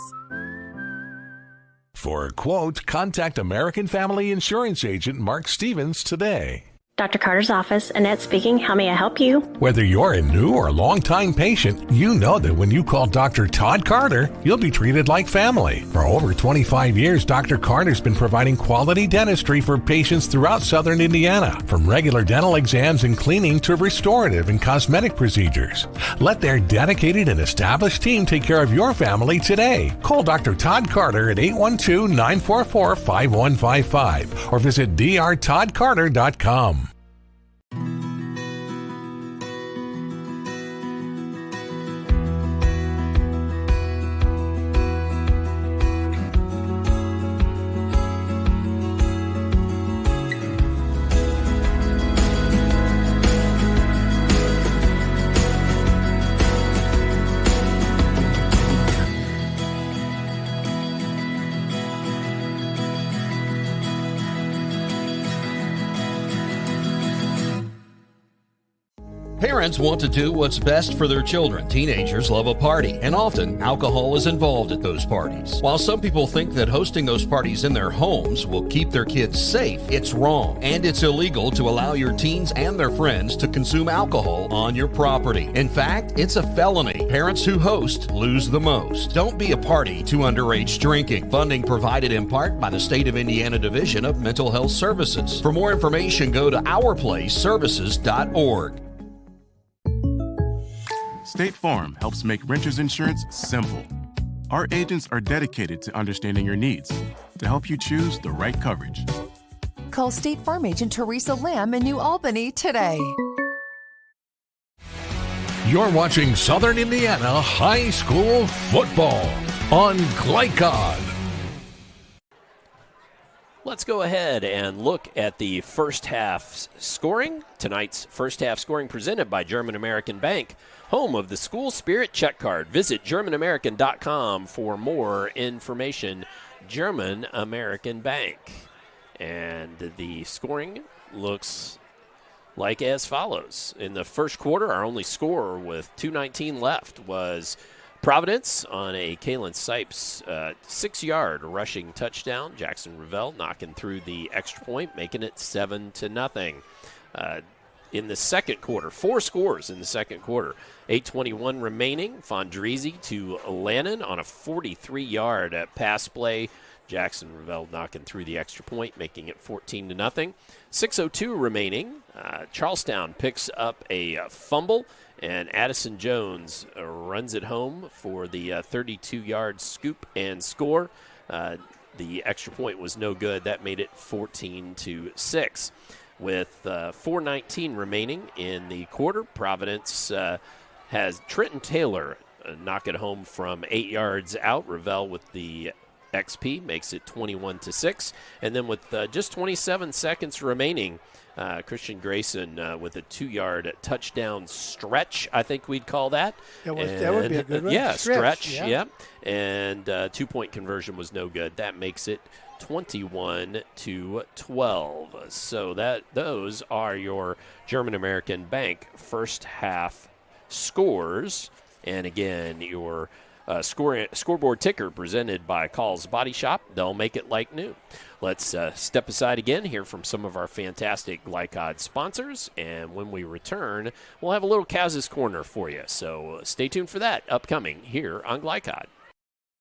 [SPEAKER 5] For a quote, contact American Family Insurance Agent Mark Stevens today.
[SPEAKER 16] Dr. Carter's office, Annette speaking. How may I help you?
[SPEAKER 5] Whether you're a new or long-time patient, you know that when you call Dr. Todd Carter, you'll be treated like family. For over 25 years, Dr. Carter's been providing quality dentistry for patients throughout southern Indiana, from regular dental exams and cleaning to restorative and cosmetic procedures. Let their dedicated and established team take care of your family today. Call Dr. Todd Carter at 812-944-5155 or visit drtoddcarter.com.
[SPEAKER 14] Parents want to do what's best for their children. Teenagers love a party, and often alcohol is involved at those parties. While some people think that hosting those parties in their homes will keep their kids safe, it's wrong, and it's illegal to allow your teens and their friends to consume alcohol on your property. In fact, it's a felony. Parents who host lose the most. Don't be a party to underage drinking. Funding provided in part by the State of Indiana Division of Mental Health Services. For more information, go to ourplaceservices.org.
[SPEAKER 3] State Farm helps make renters insurance simple. Our agents are dedicated to understanding your needs to help you choose the right coverage.
[SPEAKER 23] Call State Farm agent Teresa Lamb in New Albany today.
[SPEAKER 5] You're watching Southern Indiana High School Football on Glycod.
[SPEAKER 6] Let's go ahead and look at the first half scoring. Tonight's first half scoring presented by German American Bank, home of the School Spirit Check Card. Visit GermanAmerican.com for more information. German American Bank. And the scoring looks like as follows. In the first quarter, our only score with 2:19 left was Providence on a Kalen Sipes 6-yard rushing touchdown. Jackson Revelle knocking through the extra point, making it 7-0. In the second quarter, 4 scores in the second quarter. 8:21 remaining. Fondrisi to Lannon on a 43-yard pass play. Jackson Revelle knocking through the extra point, making it 14-0. 6:02 remaining. Charlestown picks up a fumble, and Addison Jones runs it home for the 32-yard scoop and score. The extra point was no good. That made it 14-6. With 4:19 remaining in the quarter, Providence has Trenton Taylor knock it home from 8 yards out. Revelle with the XP makes it 21-6. And then with just 27 seconds remaining, Christian Grayson with a 2-yard touchdown stretch, I think we'd call that.
[SPEAKER 7] That would be a good one.
[SPEAKER 6] Yeah, stretch. Yeah. And 2-point conversion was no good. That makes it 21-12. So those are your German American Bank first half scores. And again, your scoreboard ticker presented by Call's Body Shop. They'll make it like new. Let's step aside again, hear from some of our fantastic Glycod sponsors, and when we return, we'll have a little Kaz's Corner for you. So stay tuned for that upcoming here on Glycod.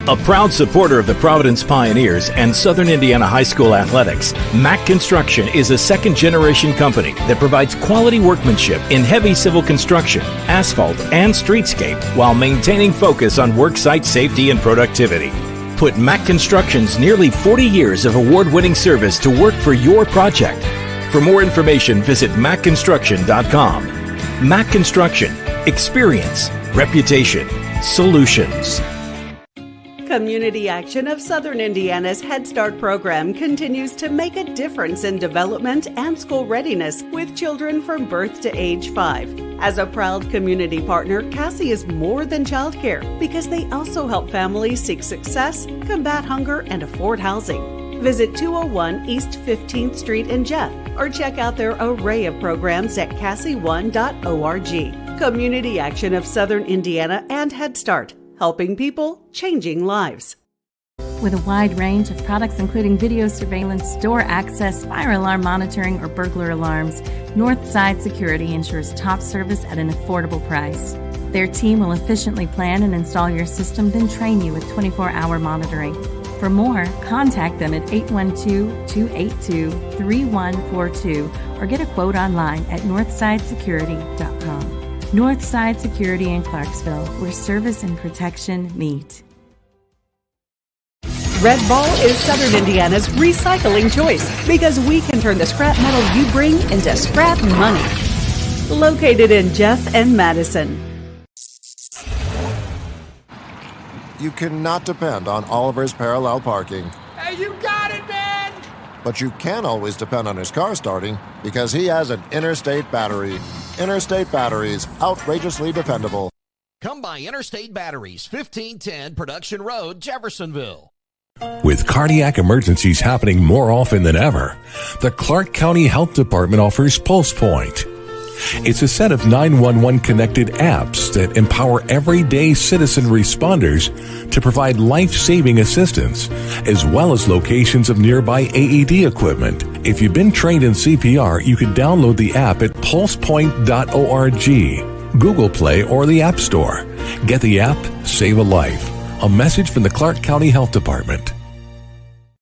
[SPEAKER 2] A proud supporter of the Providence Pioneers and Southern Indiana High School athletics, Mack Construction is a second-generation company that provides quality workmanship in heavy civil construction, asphalt, and streetscape while maintaining focus on worksite safety and productivity. Put Mack Construction's nearly 40 years of award-winning service to work for your project. For more information, visit mackconstruction.com. Mack Construction. Experience. Reputation. Solutions.
[SPEAKER 4] Community Action of Southern Indiana's Head Start program continues to make a difference in development and school readiness with children from birth to age 5. As a proud community partner, Cassie is more than childcare because they also help families seek success, combat hunger, and afford housing. Visit 201 East 15th Street in Jeff or check out their array of programs at cassie1.org. Community Action of Southern Indiana and Head Start. Helping people, changing lives.
[SPEAKER 8] With a wide range of products including video surveillance, door access, fire alarm monitoring, or burglar alarms, Northside Security ensures top service at an affordable price. Their team will efficiently plan and install your system, then train you with 24-hour monitoring. For more, contact them at 812-282-3142 or get a quote online at northsidesecurity.com. Northside Security in Clarksville, where service and protection meet.
[SPEAKER 4] Red Ball is Southern Indiana's recycling choice because we can turn the scrap metal you bring into scrap money. Located in Jeff and Madison.
[SPEAKER 22] You cannot depend on Oliver's parallel parking.
[SPEAKER 24] Hey, you got it, man!
[SPEAKER 22] But you can always depend on his car starting because he has an Interstate battery. Interstate Batteries, outrageously dependable.
[SPEAKER 14] Come by Interstate Batteries, 1510 Production Road, Jeffersonville.
[SPEAKER 5] With cardiac emergencies happening more often than ever, the Clark County Health Department offers PulsePoint. It's a set of 911 connected apps that empower everyday citizen responders to provide life-saving assistance, as well as locations of nearby AED equipment. If you've been trained in CPR, you can download the app at pulsepoint.org, Google Play, or the App Store. Get the app, save a life. A message from the Clark County Health Department.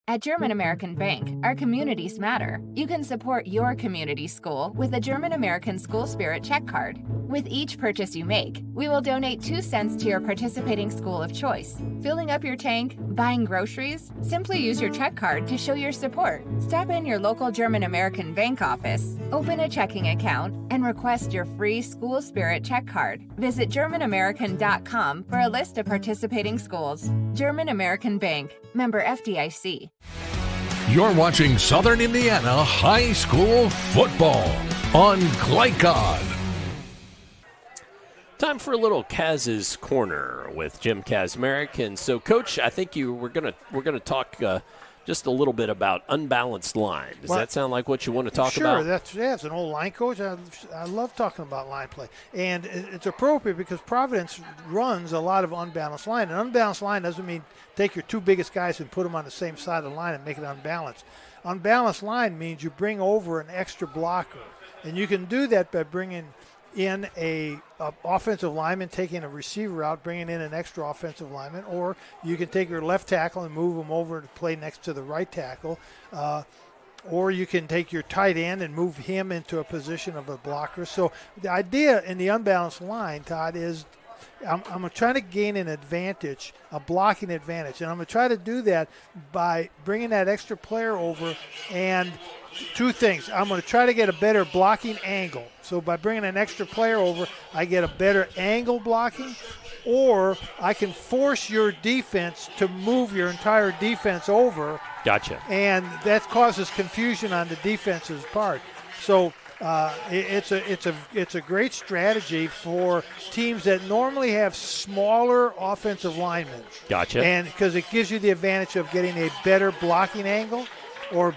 [SPEAKER 25] At German American Bank, our communities matter. You can support your community school with a German American School Spirit Check Card. With each purchase you make, we will donate 2 cents to your participating school of choice. Filling up your tank, buying groceries? Simply use your check card to show your support. Stop in your local German American Bank office, open a checking account, and request your free School Spirit Check Card. Visit GermanAmerican.com for a list of participating schools. German American Bank, member FDIC.
[SPEAKER 5] You're watching Southern Indiana High School football on Glycod.
[SPEAKER 6] Time for a little Kaz's Corner with Jim Kazmarek. And so, Coach, I think we're gonna talk just a little bit about unbalanced line. Does that sound like what you want to talk about?
[SPEAKER 7] Sure, that's an old line coach. I love talking about line play. And it's appropriate because Providence runs a lot of unbalanced line. And unbalanced line doesn't mean take your two biggest guys and put them on the same side of the line and make it unbalanced. Unbalanced line means you bring over an extra blocker. And you can do that by bringing in a offensive lineman, taking a receiver out, bringing in an extra offensive lineman, or you can take your left tackle and move him over to play next to the right tackle, or you can take your tight end and move him into a position of a blocker. So the idea in the unbalanced line, Todd, is I'm trying to gain an advantage, a blocking advantage, and I'm going to try to do that by bringing that extra player over. And two things. I'm going to try to get a better blocking angle. So by bringing an extra player over, I get a better angle blocking, or I can force your defense to move your entire defense over.
[SPEAKER 6] Gotcha.
[SPEAKER 7] And that causes confusion on the defense's part. So it's a great strategy for teams that normally have smaller offensive linemen.
[SPEAKER 6] Gotcha.
[SPEAKER 7] And because it gives you the advantage of getting a better blocking angle, or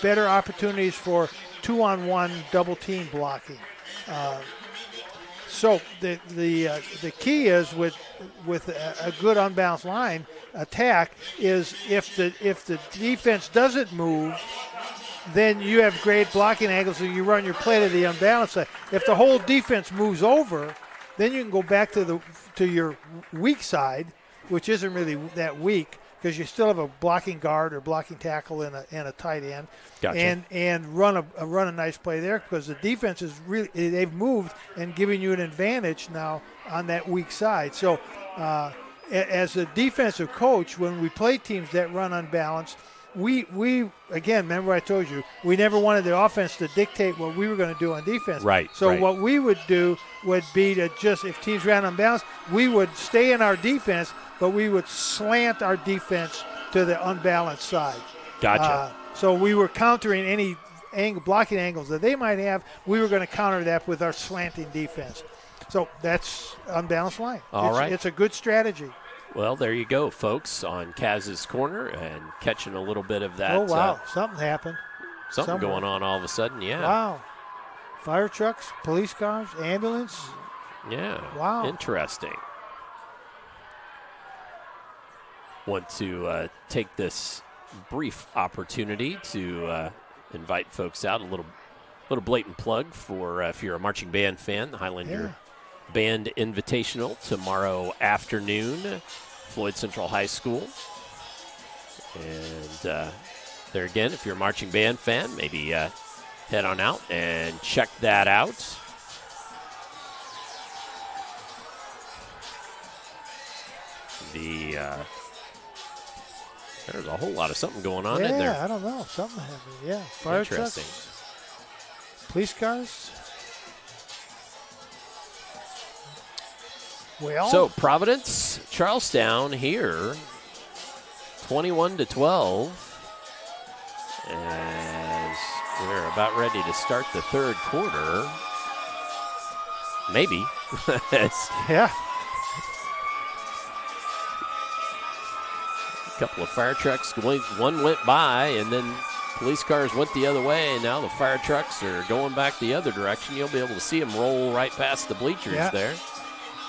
[SPEAKER 7] better opportunities for 2-on-1 double team blocking. So the key is with a good unbalanced line attack is if the defense doesn't move, then you have great blocking angles, so you run your play to the unbalanced side. If the whole defense moves over, then you can go back to your weak side, which isn't really that weak, because you still have a blocking guard or blocking tackle and a tight end.
[SPEAKER 6] Gotcha.
[SPEAKER 7] And run a nice play there, because the defense is really, they've moved and giving you an advantage now on that weak side. So as a defensive coach, when we play teams that run unbalanced, we again, remember I told you, we never wanted the offense to dictate what we were going to do on defense.
[SPEAKER 6] Right.
[SPEAKER 7] So
[SPEAKER 6] right.
[SPEAKER 7] what we would do would be to just, if teams ran unbalanced, we would stay in our defense, but we would slant our defense to the unbalanced side.
[SPEAKER 6] Gotcha.
[SPEAKER 7] So we were countering any blocking angles that they might have. We were going to counter that with our slanting defense. So that's unbalanced line.
[SPEAKER 6] All right.
[SPEAKER 7] It's a good strategy.
[SPEAKER 6] Well, there you go, folks, on Kaz's Corner and catching a little bit of that.
[SPEAKER 7] Oh, wow. Something happened.
[SPEAKER 6] Something going on all of a sudden, yeah.
[SPEAKER 7] Wow. Fire trucks, police cars, ambulance.
[SPEAKER 6] Yeah.
[SPEAKER 7] Wow.
[SPEAKER 6] Interesting. Want to take this brief opportunity to invite folks out, a little blatant plug for if you're a marching band fan, the Highlander Band Invitational tomorrow afternoon, Floyd Central High School. And there again, if you're a marching band fan, maybe head on out and check that out. There's a whole lot of something going on in there.
[SPEAKER 7] Yeah, I don't know. Something happened. Yeah. Fire trucks, police cars. Well,
[SPEAKER 6] so Providence, Charlestown here, 21-12, as we're about ready to start the third quarter. Maybe.
[SPEAKER 7] Yeah.
[SPEAKER 6] A couple of fire trucks, one went by, and then police cars went the other way, and now the fire trucks are going back the other direction. You'll be able to see them roll right past the bleachers there.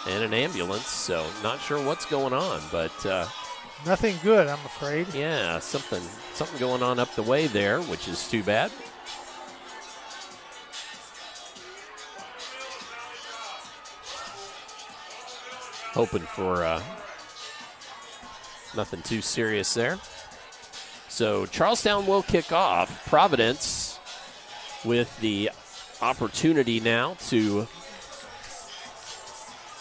[SPEAKER 6] And an ambulance, so not sure what's going on, but
[SPEAKER 7] nothing good, I'm afraid.
[SPEAKER 6] Yeah, something going on up the way there, which is too bad. Hoping for nothing too serious there. So Charlestown will kick off. Providence with the opportunity now to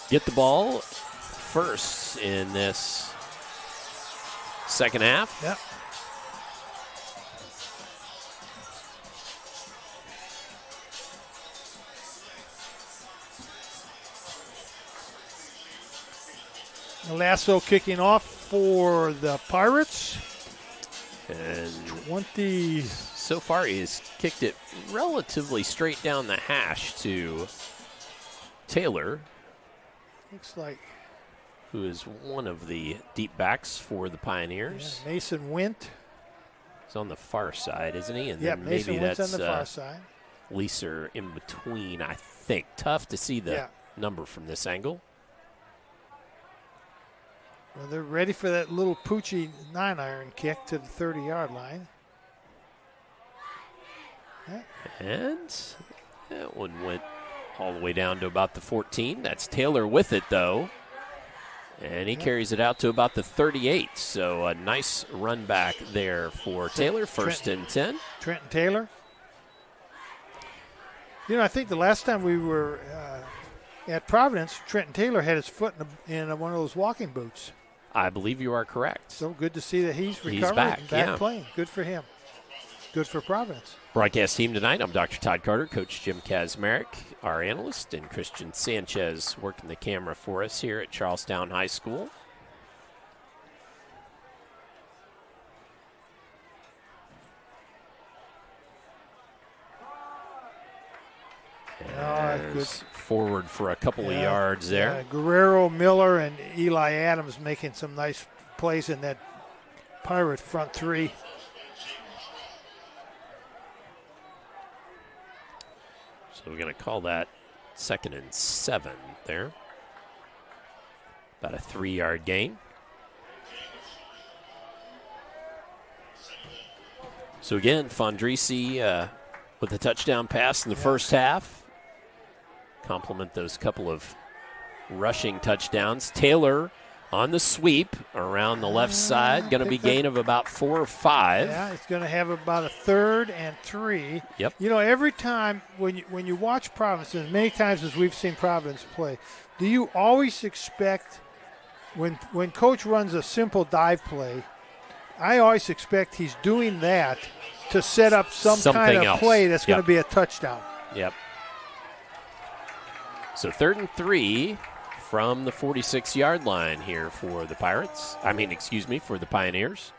[SPEAKER 6] get the ball first in this second half.
[SPEAKER 7] Yep. Lasso kicking off for the Pirates.
[SPEAKER 6] And
[SPEAKER 7] 20.
[SPEAKER 6] So far, he's kicked it relatively straight down the hash to Taylor.
[SPEAKER 7] Looks like.
[SPEAKER 6] Who is one of the deep backs for the Pioneers.
[SPEAKER 7] Yeah, Mason Wint.
[SPEAKER 6] He's on the far side, isn't he? And
[SPEAKER 7] yeah,
[SPEAKER 6] then
[SPEAKER 7] Mason
[SPEAKER 6] maybe
[SPEAKER 7] Wint's
[SPEAKER 6] that's
[SPEAKER 7] on the far side.
[SPEAKER 6] Leeser in between, I think. Tough to see the number from this angle.
[SPEAKER 7] Well, they're ready for that little Poochie 9-iron kick to the 30-yard line. Yeah.
[SPEAKER 6] And that one went all the way down to about the 14. That's Taylor with it, though. And he carries it out to about the 38. So a nice run back there for Taylor. First and 10.
[SPEAKER 7] Trenton Taylor. You know, I think the last time we were at Providence, Trenton Taylor had his foot in one of those walking boots.
[SPEAKER 6] I believe you are correct.
[SPEAKER 7] So good to see that he's recovered
[SPEAKER 6] He's back,
[SPEAKER 7] and back playing. Good for him. Good for Providence.
[SPEAKER 6] Broadcast team tonight, I'm Dr. Todd Carter, Coach Jim Kazmarek, our analyst, and Christian Sanchez working the camera for us here at Charlestown High School.
[SPEAKER 7] Good.
[SPEAKER 6] Forward for a couple of yards there.
[SPEAKER 7] Yeah, Guerrero, Miller, and Eli Adams making some nice plays in that Pirate front three.
[SPEAKER 6] So we're going to call that 2nd and 7 there. About a 3-yard gain. So again, Fondrisi with a touchdown pass in the first half. Complement those couple of rushing touchdowns. Taylor on the sweep around the left side. Going to be gain of about 4 or 5.
[SPEAKER 7] Yeah, it's going to have about a 3rd and 3.
[SPEAKER 6] Yep.
[SPEAKER 7] You know, every time when you watch Providence, and many times as we've seen Providence play, do you always expect when Coach runs a simple dive play, I always expect he's doing that to set up something kind of play that's going to be a touchdown.
[SPEAKER 6] Yep. So 3rd and 3 from the 46-yard line here for the Pirates. For the Pioneers.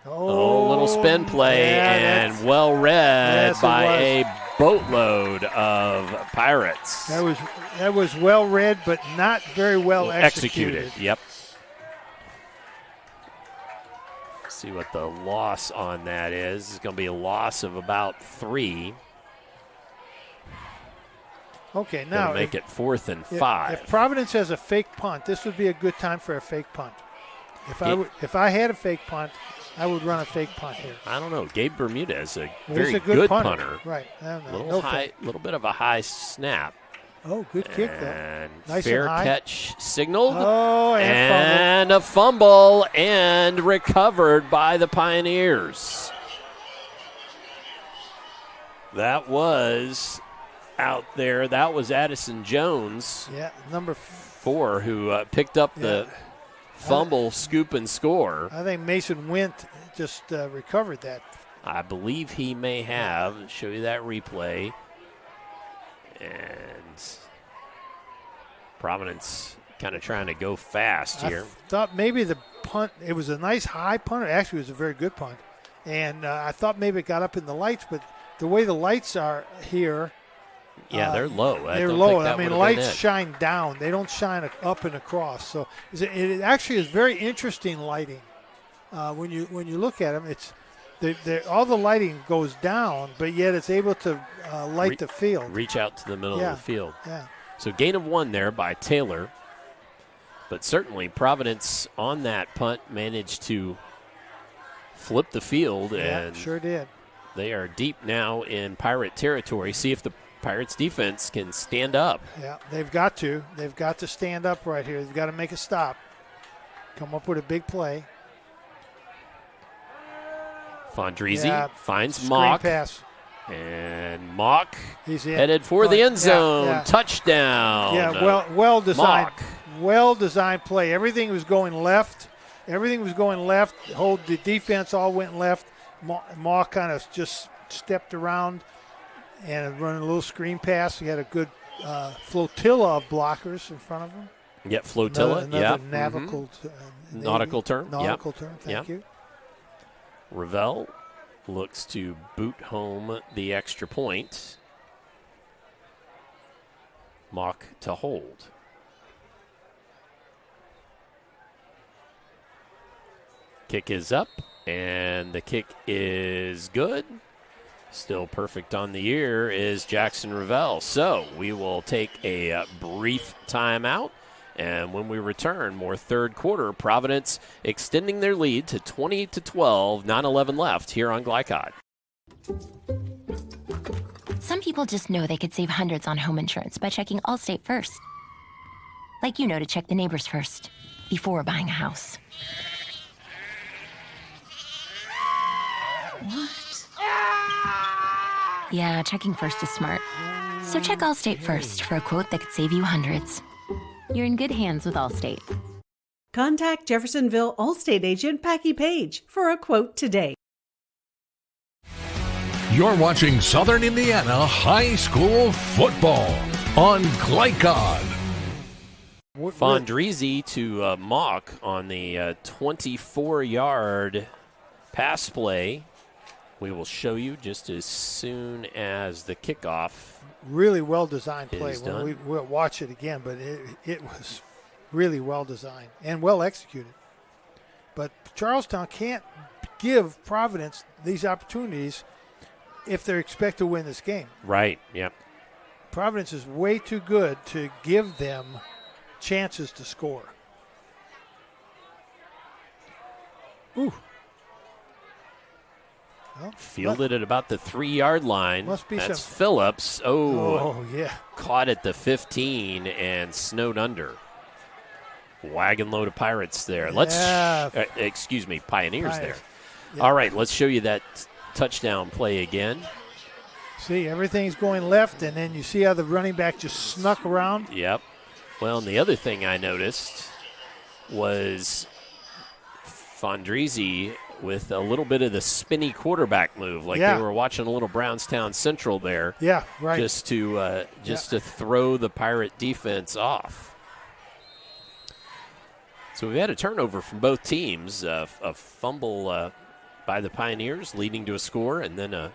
[SPEAKER 6] Oh, little spin play and well read by a boatload of Pirates.
[SPEAKER 7] That was well read, but not very well executed.
[SPEAKER 6] Yep. See what the loss on that is. It's going to be a loss of about 3.
[SPEAKER 7] Okay, now
[SPEAKER 6] make it 4th and 5.
[SPEAKER 7] If Providence has a fake punt, this would be a good time for a fake punt. If I had a fake punt, I would run a fake punt here.
[SPEAKER 6] I don't know. Gabe Bermuda is a very good punter.
[SPEAKER 7] Right.
[SPEAKER 6] Little bit of a high snap.
[SPEAKER 7] Oh, good kick though.
[SPEAKER 6] And
[SPEAKER 7] nice
[SPEAKER 6] fair
[SPEAKER 7] and high.
[SPEAKER 6] catch signaled.
[SPEAKER 7] Oh,
[SPEAKER 6] and a fumble and recovered by the Pioneers. That was out there. That was Addison Jones.
[SPEAKER 7] Yeah, number
[SPEAKER 6] 4, who picked up the fumble, scoop, and score.
[SPEAKER 7] I think Mason Wint just recovered that.
[SPEAKER 6] I believe he may have. I'll show you that replay. And Providence kind of trying to go fast here.
[SPEAKER 7] I thought maybe the punt, it was a nice high punt. Actually, it was a very good punt. And I thought maybe it got up in the lights, but the way the lights are here.
[SPEAKER 6] Yeah, they're low.
[SPEAKER 7] They're low. I mean, lights shine down. They don't shine up and across. So it actually is very interesting lighting. When you look at them, it's all the lighting goes down, but yet it's able to light the field.
[SPEAKER 6] Reach out to the middle of the field.
[SPEAKER 7] Yeah.
[SPEAKER 6] So gain of 1 there by Taylor. But certainly Providence on that punt managed to flip the field. And
[SPEAKER 7] sure did.
[SPEAKER 6] They are deep now in Pirate territory. See if the Pirates defense can stand up.
[SPEAKER 7] Yeah, they've got to. They've got to stand up right here. They've got to make a stop. Come up with a big play.
[SPEAKER 6] Fondrisi finds Mock.
[SPEAKER 7] Pass.
[SPEAKER 6] And Mock
[SPEAKER 7] He's in.
[SPEAKER 6] Headed for the end zone. Touchdown.
[SPEAKER 7] Yeah, well designed.
[SPEAKER 6] Mock.
[SPEAKER 7] Well designed play. Everything was going left. The defense all went left. Mock kind of just stepped around and running a little screen pass. He had a good flotilla of blockers in front of him.
[SPEAKER 6] Yeah, flotilla.
[SPEAKER 7] Another nautical
[SPEAKER 6] nautical term.
[SPEAKER 7] Nautical term. Thank you.
[SPEAKER 6] Ravel looks to boot home the extra point. Mock to hold. Kick is up, and the kick is good. Still perfect on the year is Jackson Ravel. So we will take a brief timeout, and when we return, more third quarter. Providence extending their lead to 20-12, 9:11 left here on Glycod.
[SPEAKER 11] Some people just know they could save hundreds on home insurance by checking Allstate first. Like you know to check the neighbors first before buying a house.
[SPEAKER 23] What?
[SPEAKER 11] Yeah, checking first is smart. So check Allstate first for a quote that could save you hundreds. You're in good hands with Allstate.
[SPEAKER 4] Contact Jeffersonville Allstate agent Packy Page for a quote today.
[SPEAKER 5] You're watching Southern Indiana High School football on Glycod.
[SPEAKER 6] Fondrisi to Mock on the 24-yard pass play. We will show you just as soon as the kickoff.
[SPEAKER 7] Really well-designed play.
[SPEAKER 6] Done.
[SPEAKER 7] We'll watch it again, but it was really well-designed and well-executed. But Charlestown can't give Providence these opportunities if they expect to win this game.
[SPEAKER 6] Right, yep.
[SPEAKER 7] Providence is way too good to give them chances to score. Ooh. Well,
[SPEAKER 6] fielded at about the 3-yard line.
[SPEAKER 7] Must be
[SPEAKER 6] That's
[SPEAKER 7] some
[SPEAKER 6] Phillips.
[SPEAKER 7] Oh, yeah.
[SPEAKER 6] Caught at the 15 and snowed under. Wagon load of Pirates there. Let's excuse me, Pioneers there.
[SPEAKER 7] Yeah.
[SPEAKER 6] All right, let's show you that touchdown play again.
[SPEAKER 7] See, everything's going left, and then you see how the running back just snuck around.
[SPEAKER 6] Yep. Well, and the other thing I noticed was Fondrisi with a little bit of the spinny quarterback move, like they were watching a little Brownstown Central there.
[SPEAKER 7] Yeah, right.
[SPEAKER 6] Just to throw the Pirate defense off. So we've had a turnover from both teams, a fumble by the Pioneers leading to a score, and then a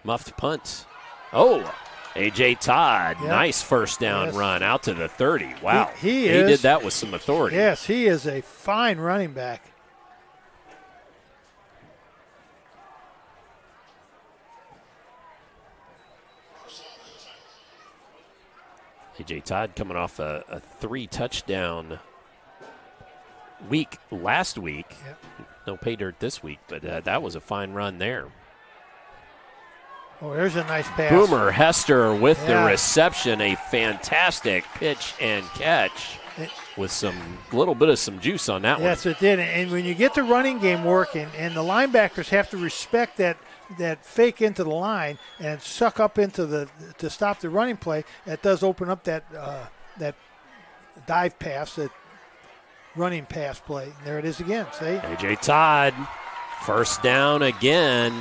[SPEAKER 6] muffed punt. Oh, A.J. Todd, nice first down run out to the 30. Wow, he did that with some authority.
[SPEAKER 7] Yes, he is a fine running back.
[SPEAKER 6] A.J. Todd coming off a 3-touchdown week last week.
[SPEAKER 7] Yep.
[SPEAKER 6] No pay dirt this week, but that was a fine run there.
[SPEAKER 7] Oh, there's a nice pass.
[SPEAKER 6] Boomer Hester with the reception. A fantastic pitch and catch with some little bit of some juice on that one.
[SPEAKER 7] Yes, it did. And when you get the running game working, and the linebackers have to respect that fake into the line and suck up into to stop the running play, that does open up that dive pass, that running pass play. And there it is again. See?
[SPEAKER 6] A.J. Todd, first down again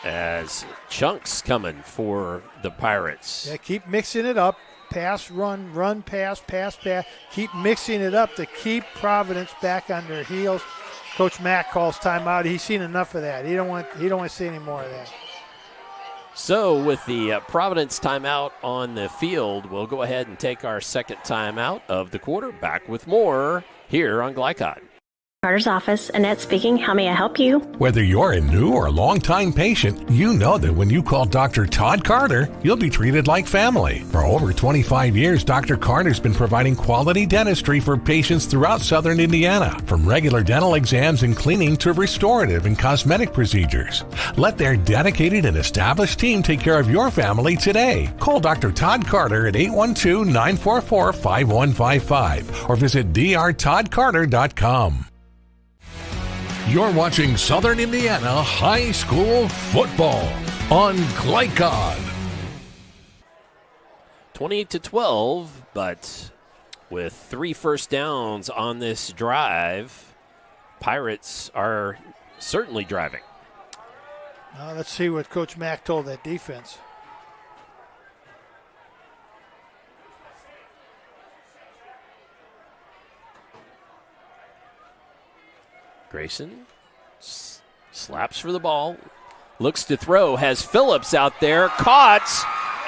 [SPEAKER 6] as chunks coming for the Pirates.
[SPEAKER 7] Yeah, keep mixing it up. Pass, run, pass, pass. Keep mixing it up to keep Providence back on their heels. Coach Mack calls timeout. He's seen enough of that. He don't want to see any more of that.
[SPEAKER 6] So with the Providence timeout on the field, we'll go ahead and take our second timeout of the quarter. Back with more here on Glycod.
[SPEAKER 16] Carter's office, Annette speaking. How may I help you?
[SPEAKER 5] Whether you're a new or long-time patient, you know that when you call Dr. Todd Carter, you'll be treated like family. For over 25 years, Dr. Carter's been providing quality dentistry for patients throughout Southern Indiana, from regular dental exams and cleaning to restorative and cosmetic procedures. Let their dedicated and established team take care of your family today. Call Dr. Todd Carter at 812-944-5155 or visit drtoddcarter.com. You're watching Southern Indiana High School football on Glycod.
[SPEAKER 6] 28-12, but with 3 first downs on this drive, Pirates are certainly driving.
[SPEAKER 7] Now let's see what Coach Mack told that defense.
[SPEAKER 6] Grayson Slaps for the ball. Looks to throw. Has Phillips out there. Caught.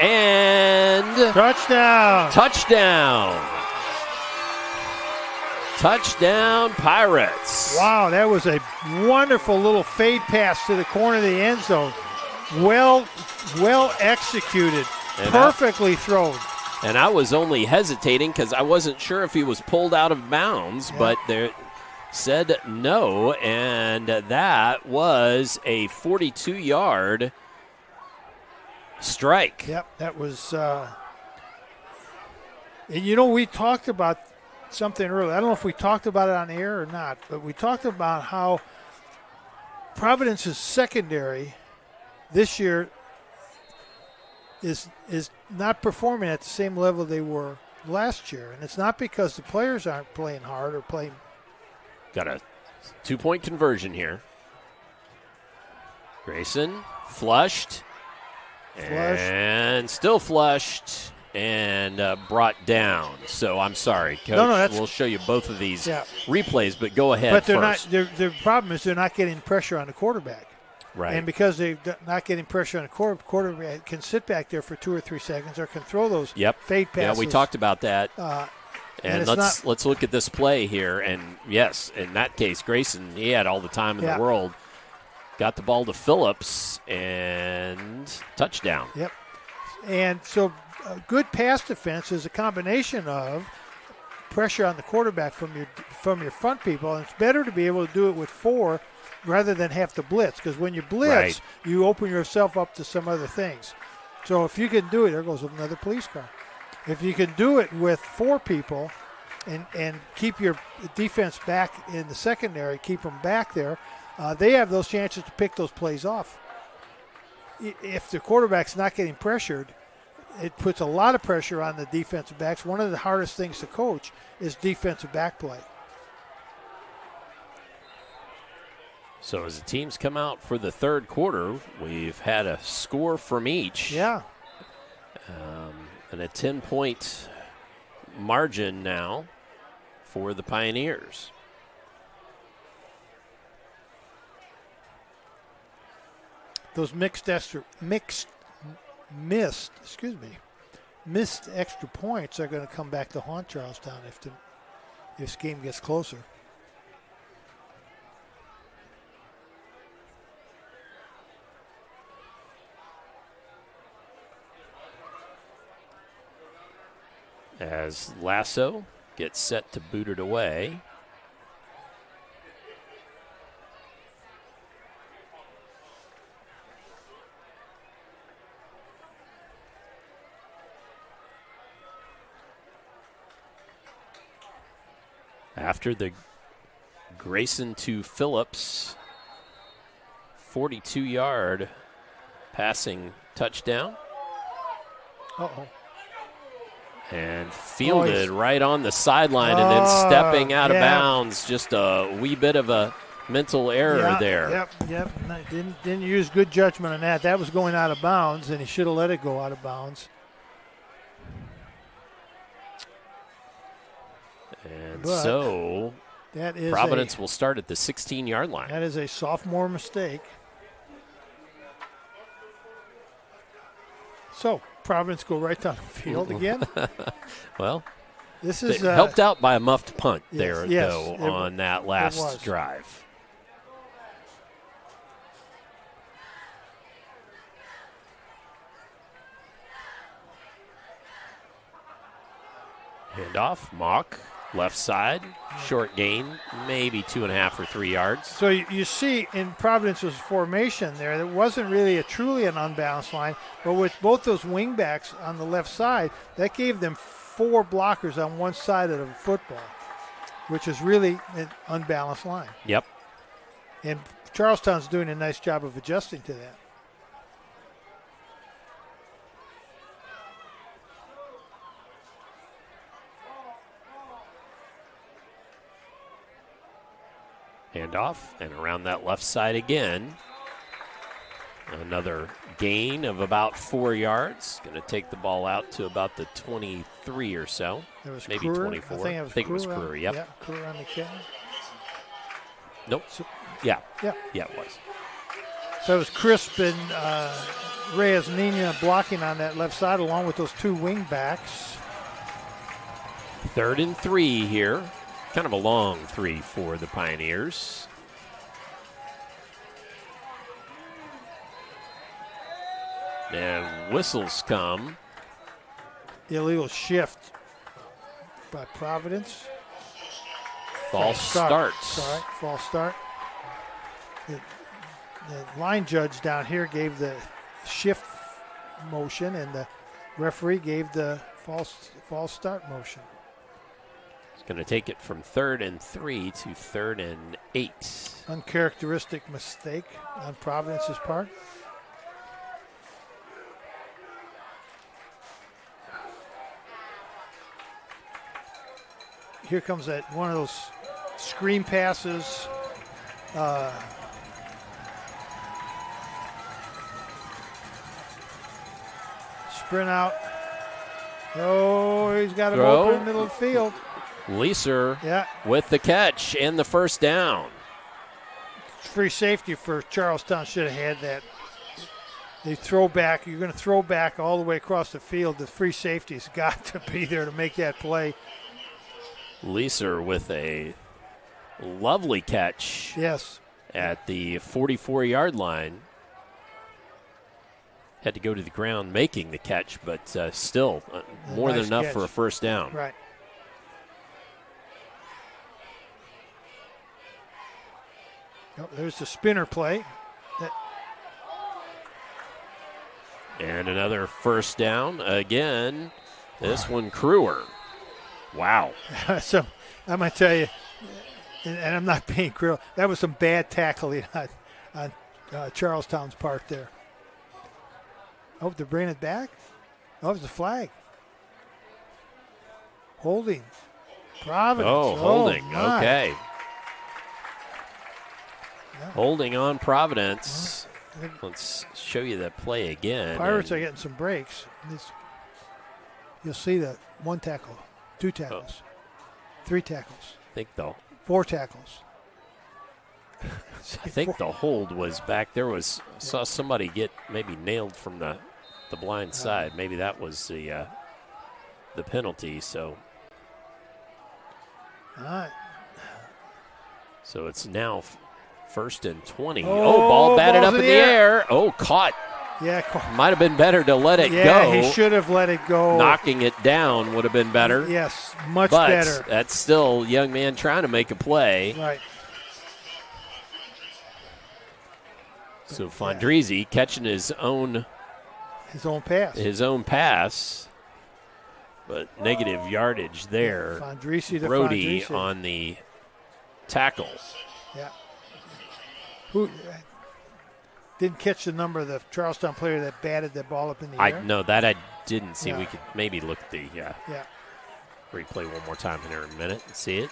[SPEAKER 6] And
[SPEAKER 7] touchdown.
[SPEAKER 6] Touchdown, Pirates.
[SPEAKER 7] Wow, that was a wonderful little fade pass to the corner of the end zone. Well executed. Perfectly thrown.
[SPEAKER 6] And I was only hesitating because I wasn't sure if he was pulled out of bounds, but there said no, and that was a 42-yard strike.
[SPEAKER 7] Yep, that was and you know, we talked about something earlier. I don't know if we talked about it on air or not, but we talked about how Providence's secondary this year is not performing at the same level they were last year. And it's not because the players aren't playing hard or playing.
[SPEAKER 6] Got a 2-point conversion here. Grayson flushed. And still flushed and brought down. So I'm sorry, Coach.
[SPEAKER 7] No,
[SPEAKER 6] we'll show you both of these replays, but go ahead.
[SPEAKER 7] But they're
[SPEAKER 6] first.
[SPEAKER 7] not. The problem is they're not getting pressure on the quarterback.
[SPEAKER 6] Right.
[SPEAKER 7] And because they're not getting pressure on the quarterback, can sit back there for 2 or 3 seconds or can throw those fade passes.
[SPEAKER 6] Yeah, we talked about that. And let's look at this play here. And yes, in that case, Grayson, he had all the time in the world. Got the ball to Phillips and touchdown.
[SPEAKER 7] Yep. And so good pass defense is a combination of pressure on the quarterback from your front people. And it's better to be able to do it with 4 rather than have to blitz, because when you blitz, you open yourself up to some other things. So if you can do it, there goes another police car. If you can do it with 4 people and keep your defense back in the secondary, keep them back there, they have those chances to pick those plays off. If the quarterback's not getting pressured, it puts a lot of pressure on the defensive backs. One of the hardest things to coach is defensive back play.
[SPEAKER 6] So as the teams come out for the third quarter, we've had a score from each.
[SPEAKER 7] Yeah.
[SPEAKER 6] And a 10-point margin now for the Pioneers.
[SPEAKER 7] Those missed extra points are going to come back to haunt Charlestown if this game gets closer.
[SPEAKER 6] As Lasso gets set to boot it away. After the Grayson to Phillips 42-yard passing touchdown.
[SPEAKER 7] Uh-oh.
[SPEAKER 6] And fielded right on the sideline and then stepping out of bounds. Just a wee bit of a mental error there.
[SPEAKER 7] Yep. Didn't use good judgment on that. That was going out of bounds, and he should have let it go out of bounds.
[SPEAKER 6] And so
[SPEAKER 7] that is
[SPEAKER 6] Providence will start at the 16-yard line.
[SPEAKER 7] That is a sophomore mistake. So Providence go right down the field again.
[SPEAKER 6] Well,
[SPEAKER 7] this is
[SPEAKER 6] helped out by a muffed punt though, on that last drive. Handoff, Mock, left side, short gain, maybe 2.5 or 3 yards.
[SPEAKER 7] So you see in Providence's formation there wasn't really truly an unbalanced line, but with both those wing backs on the left side, that gave them 4 blockers on one side of the football, which is really an unbalanced line.
[SPEAKER 6] Yep.
[SPEAKER 7] And Charlestown's doing a nice job of adjusting to that.
[SPEAKER 6] Handoff, and around that left side again. Another gain of about 4 yards. Going to take the ball out to about the 23 or so. Maybe
[SPEAKER 7] Kruger.
[SPEAKER 6] 24.
[SPEAKER 7] I think it was Kruger.
[SPEAKER 6] Yep.
[SPEAKER 7] Yeah, Kruger on the kick.
[SPEAKER 6] Nope. Yeah.
[SPEAKER 7] Yeah.
[SPEAKER 6] Yeah, it was.
[SPEAKER 7] So it was Crisp and Reyes Nina blocking on that left side along with those two wing backs.
[SPEAKER 6] 3rd and 3 here. Kind of a long 3 for the Pioneers. And whistles come.
[SPEAKER 7] Illegal shift by Providence.
[SPEAKER 6] False start.
[SPEAKER 7] Sorry, false start. The line judge down here gave the shift motion, and the referee gave the false start motion.
[SPEAKER 6] It's going to take it from 3rd and 3 to 3rd and 8.
[SPEAKER 7] Uncharacteristic mistake on Providence's part. Here comes that one of those screen passes. Sprint out. Oh, he's got him open in the middle of the field.
[SPEAKER 6] Leeser with the catch and the first down.
[SPEAKER 7] Free safety for Charlestown. Should have had that. They throw back. You're going to throw back all the way across the field. The free safety's got to be there to make that play.
[SPEAKER 6] Leeser with a lovely catch.
[SPEAKER 7] Yes.
[SPEAKER 6] At the 44-yard line. Had to go to the ground making the catch, but still more than enough for a first down.
[SPEAKER 7] Right. Oh, there's the spinner play.
[SPEAKER 6] And another first down. Again, this one Crewer. Wow.
[SPEAKER 7] So I'm going to tell you, and I'm not being critical, that was some bad tackling on Charlestown's part there. Oh, they're bringing it back? Oh, it's a flag. Holding. Providence.
[SPEAKER 6] Oh, holding.
[SPEAKER 7] My.
[SPEAKER 6] Okay.
[SPEAKER 7] Yeah.
[SPEAKER 6] Holding on Providence. Let's show you that play again.
[SPEAKER 7] Pirates are getting some breaks. You'll see that 1 tackle, 2 tackles, 3 tackles.
[SPEAKER 6] I think
[SPEAKER 7] 4 tackles.
[SPEAKER 6] I think the hold was back there. Saw somebody get maybe nailed from the blind side. Maybe that was the penalty. So.
[SPEAKER 7] All right.
[SPEAKER 6] So it's now 1st and 20. Ball batted up in the air. Oh, caught.
[SPEAKER 7] Yeah.
[SPEAKER 6] Might have been better to let it go.
[SPEAKER 7] Yeah, he should have let it go.
[SPEAKER 6] Knocking it down would have been better.
[SPEAKER 7] Yes, much better.
[SPEAKER 6] But that's still a young man trying to make a play.
[SPEAKER 7] Right.
[SPEAKER 6] So Fondrisi catching his own pass. But negative yardage there.
[SPEAKER 7] Fondrisi to
[SPEAKER 6] Brody
[SPEAKER 7] Fondrisi.
[SPEAKER 6] on the tackle.
[SPEAKER 7] Yeah. Who didn't catch the number of the Charlestown player that batted that ball up in the air?
[SPEAKER 6] No, that I didn't see.
[SPEAKER 7] Yeah.
[SPEAKER 6] We could maybe look at the replay one more time here in a minute and see it.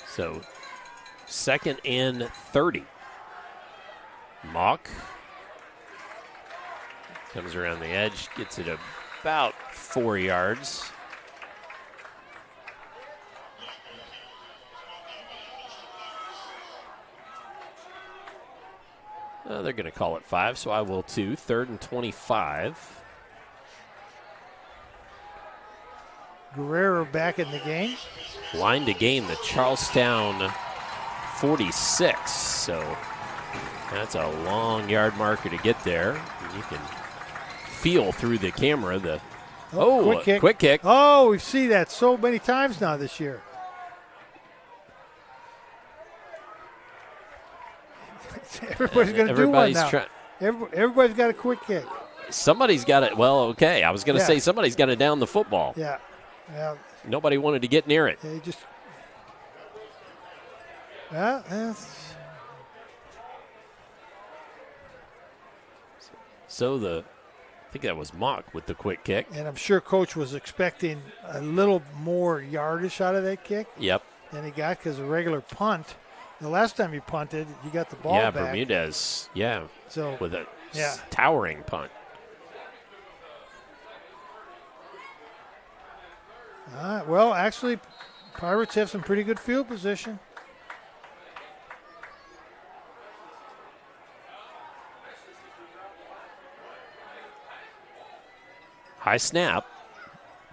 [SPEAKER 6] So 2nd and 30. Mock comes around the edge, gets it about 4 yards. They're going to call it 5, so I will too. 3rd and 25.
[SPEAKER 7] Guerrero back in the game.
[SPEAKER 6] Line to gain the Charlestown 46. So that's a long yard marker to get there. And you can feel through the camera the quick kick.
[SPEAKER 7] Oh, we've seen that so many times now this year. Everybody's going to do one now. Everybody's got a quick kick.
[SPEAKER 6] Somebody's got it. Well, okay. I was going to say somebody's got to down the football.
[SPEAKER 7] Yeah.
[SPEAKER 6] Nobody wanted to get near it.
[SPEAKER 7] They just.
[SPEAKER 6] So I think that was Mock with the quick kick.
[SPEAKER 7] And I'm sure Coach was expecting a little more yardage out of that kick.
[SPEAKER 6] Yep.
[SPEAKER 7] Than he got because a regular punt. The last time he punted, you got the ball
[SPEAKER 6] back.
[SPEAKER 7] Yeah,
[SPEAKER 6] Bermudez. Yeah.
[SPEAKER 7] So
[SPEAKER 6] with a towering punt.
[SPEAKER 7] Well, actually, Pirates have some pretty good field position.
[SPEAKER 6] High snap,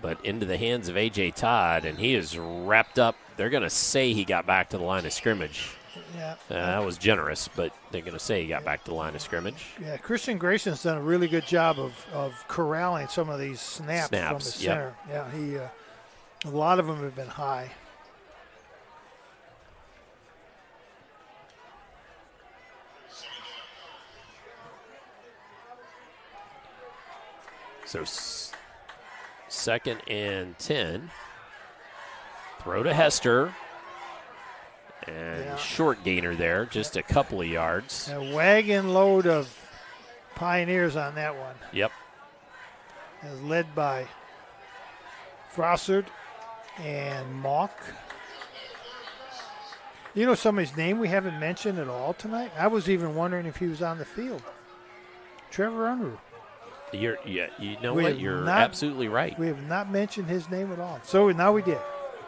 [SPEAKER 6] but into the hands of A.J. Todd, and he is wrapped up. They're going to say he got back to the line of scrimmage.
[SPEAKER 7] Yeah.
[SPEAKER 6] That was generous, but they're going to say he got back to the line of scrimmage.
[SPEAKER 7] Yeah, Christian Grayson's done a really good job of corralling some of these snaps from the center.
[SPEAKER 6] Yep.
[SPEAKER 7] Yeah, a lot of them have been high.
[SPEAKER 6] So 2nd and 10. Throw to Hester. And short gainer there, just a couple of yards.
[SPEAKER 7] A wagon load of Pioneers on that one.
[SPEAKER 6] Yep.
[SPEAKER 7] As led by Frossard and Mock. You know somebody's name we haven't mentioned at all tonight? I was even wondering if he was on the field. Trevor Unruh.
[SPEAKER 6] You're absolutely right.
[SPEAKER 7] We have not mentioned his name at all. So now we did.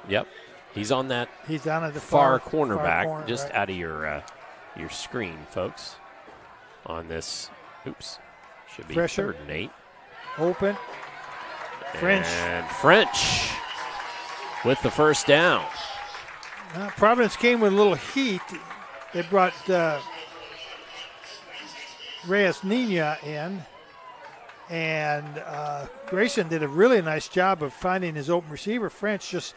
[SPEAKER 6] Yep. He's on that.
[SPEAKER 7] He's down at the
[SPEAKER 6] far cornerback,
[SPEAKER 7] corner,
[SPEAKER 6] just
[SPEAKER 7] right.
[SPEAKER 6] out of your screen, folks. On this, should be
[SPEAKER 7] Pressure.
[SPEAKER 6] 3rd and 8.
[SPEAKER 7] Open. French.
[SPEAKER 6] And French with the first down.
[SPEAKER 7] Providence came with a little heat. They brought Reyes Nina in. And Grayson did a really nice job of finding his open receiver. French just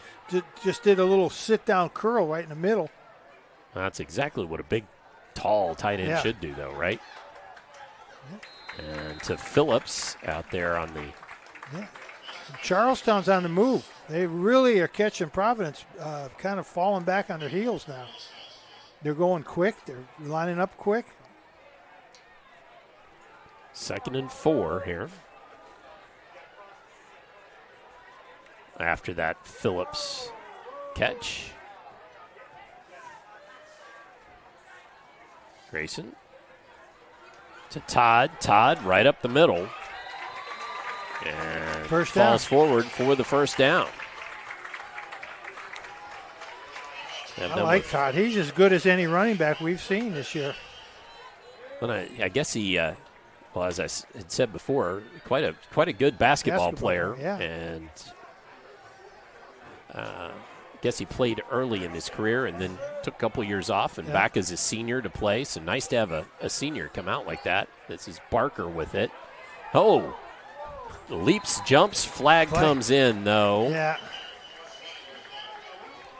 [SPEAKER 7] did a little sit-down curl right in the middle.
[SPEAKER 6] That's exactly what a big, tall tight end should do, though, right?
[SPEAKER 7] Yeah.
[SPEAKER 6] And to Phillips out there on the...
[SPEAKER 7] Yeah. Charlestown's on the move. They really are catching Providence kind of falling back on their heels now. They're going quick. They're lining up quick.
[SPEAKER 6] 2nd and 4 here. After that Phillips catch. Grayson to Todd. Todd right up the middle. And
[SPEAKER 7] first down.
[SPEAKER 6] Falls forward for the first down.
[SPEAKER 7] I like Todd. He's as good as any running back we've seen this year.
[SPEAKER 6] Well, I guess he... well, as I had said before, quite a good basketball player,
[SPEAKER 7] yeah.
[SPEAKER 6] And I guess he played early in his career and then took a couple years off and back as a senior to play. So nice to have a senior come out like that. This is Barker with it. Oh, leaps, jumps, flag comes in though.
[SPEAKER 7] Yeah.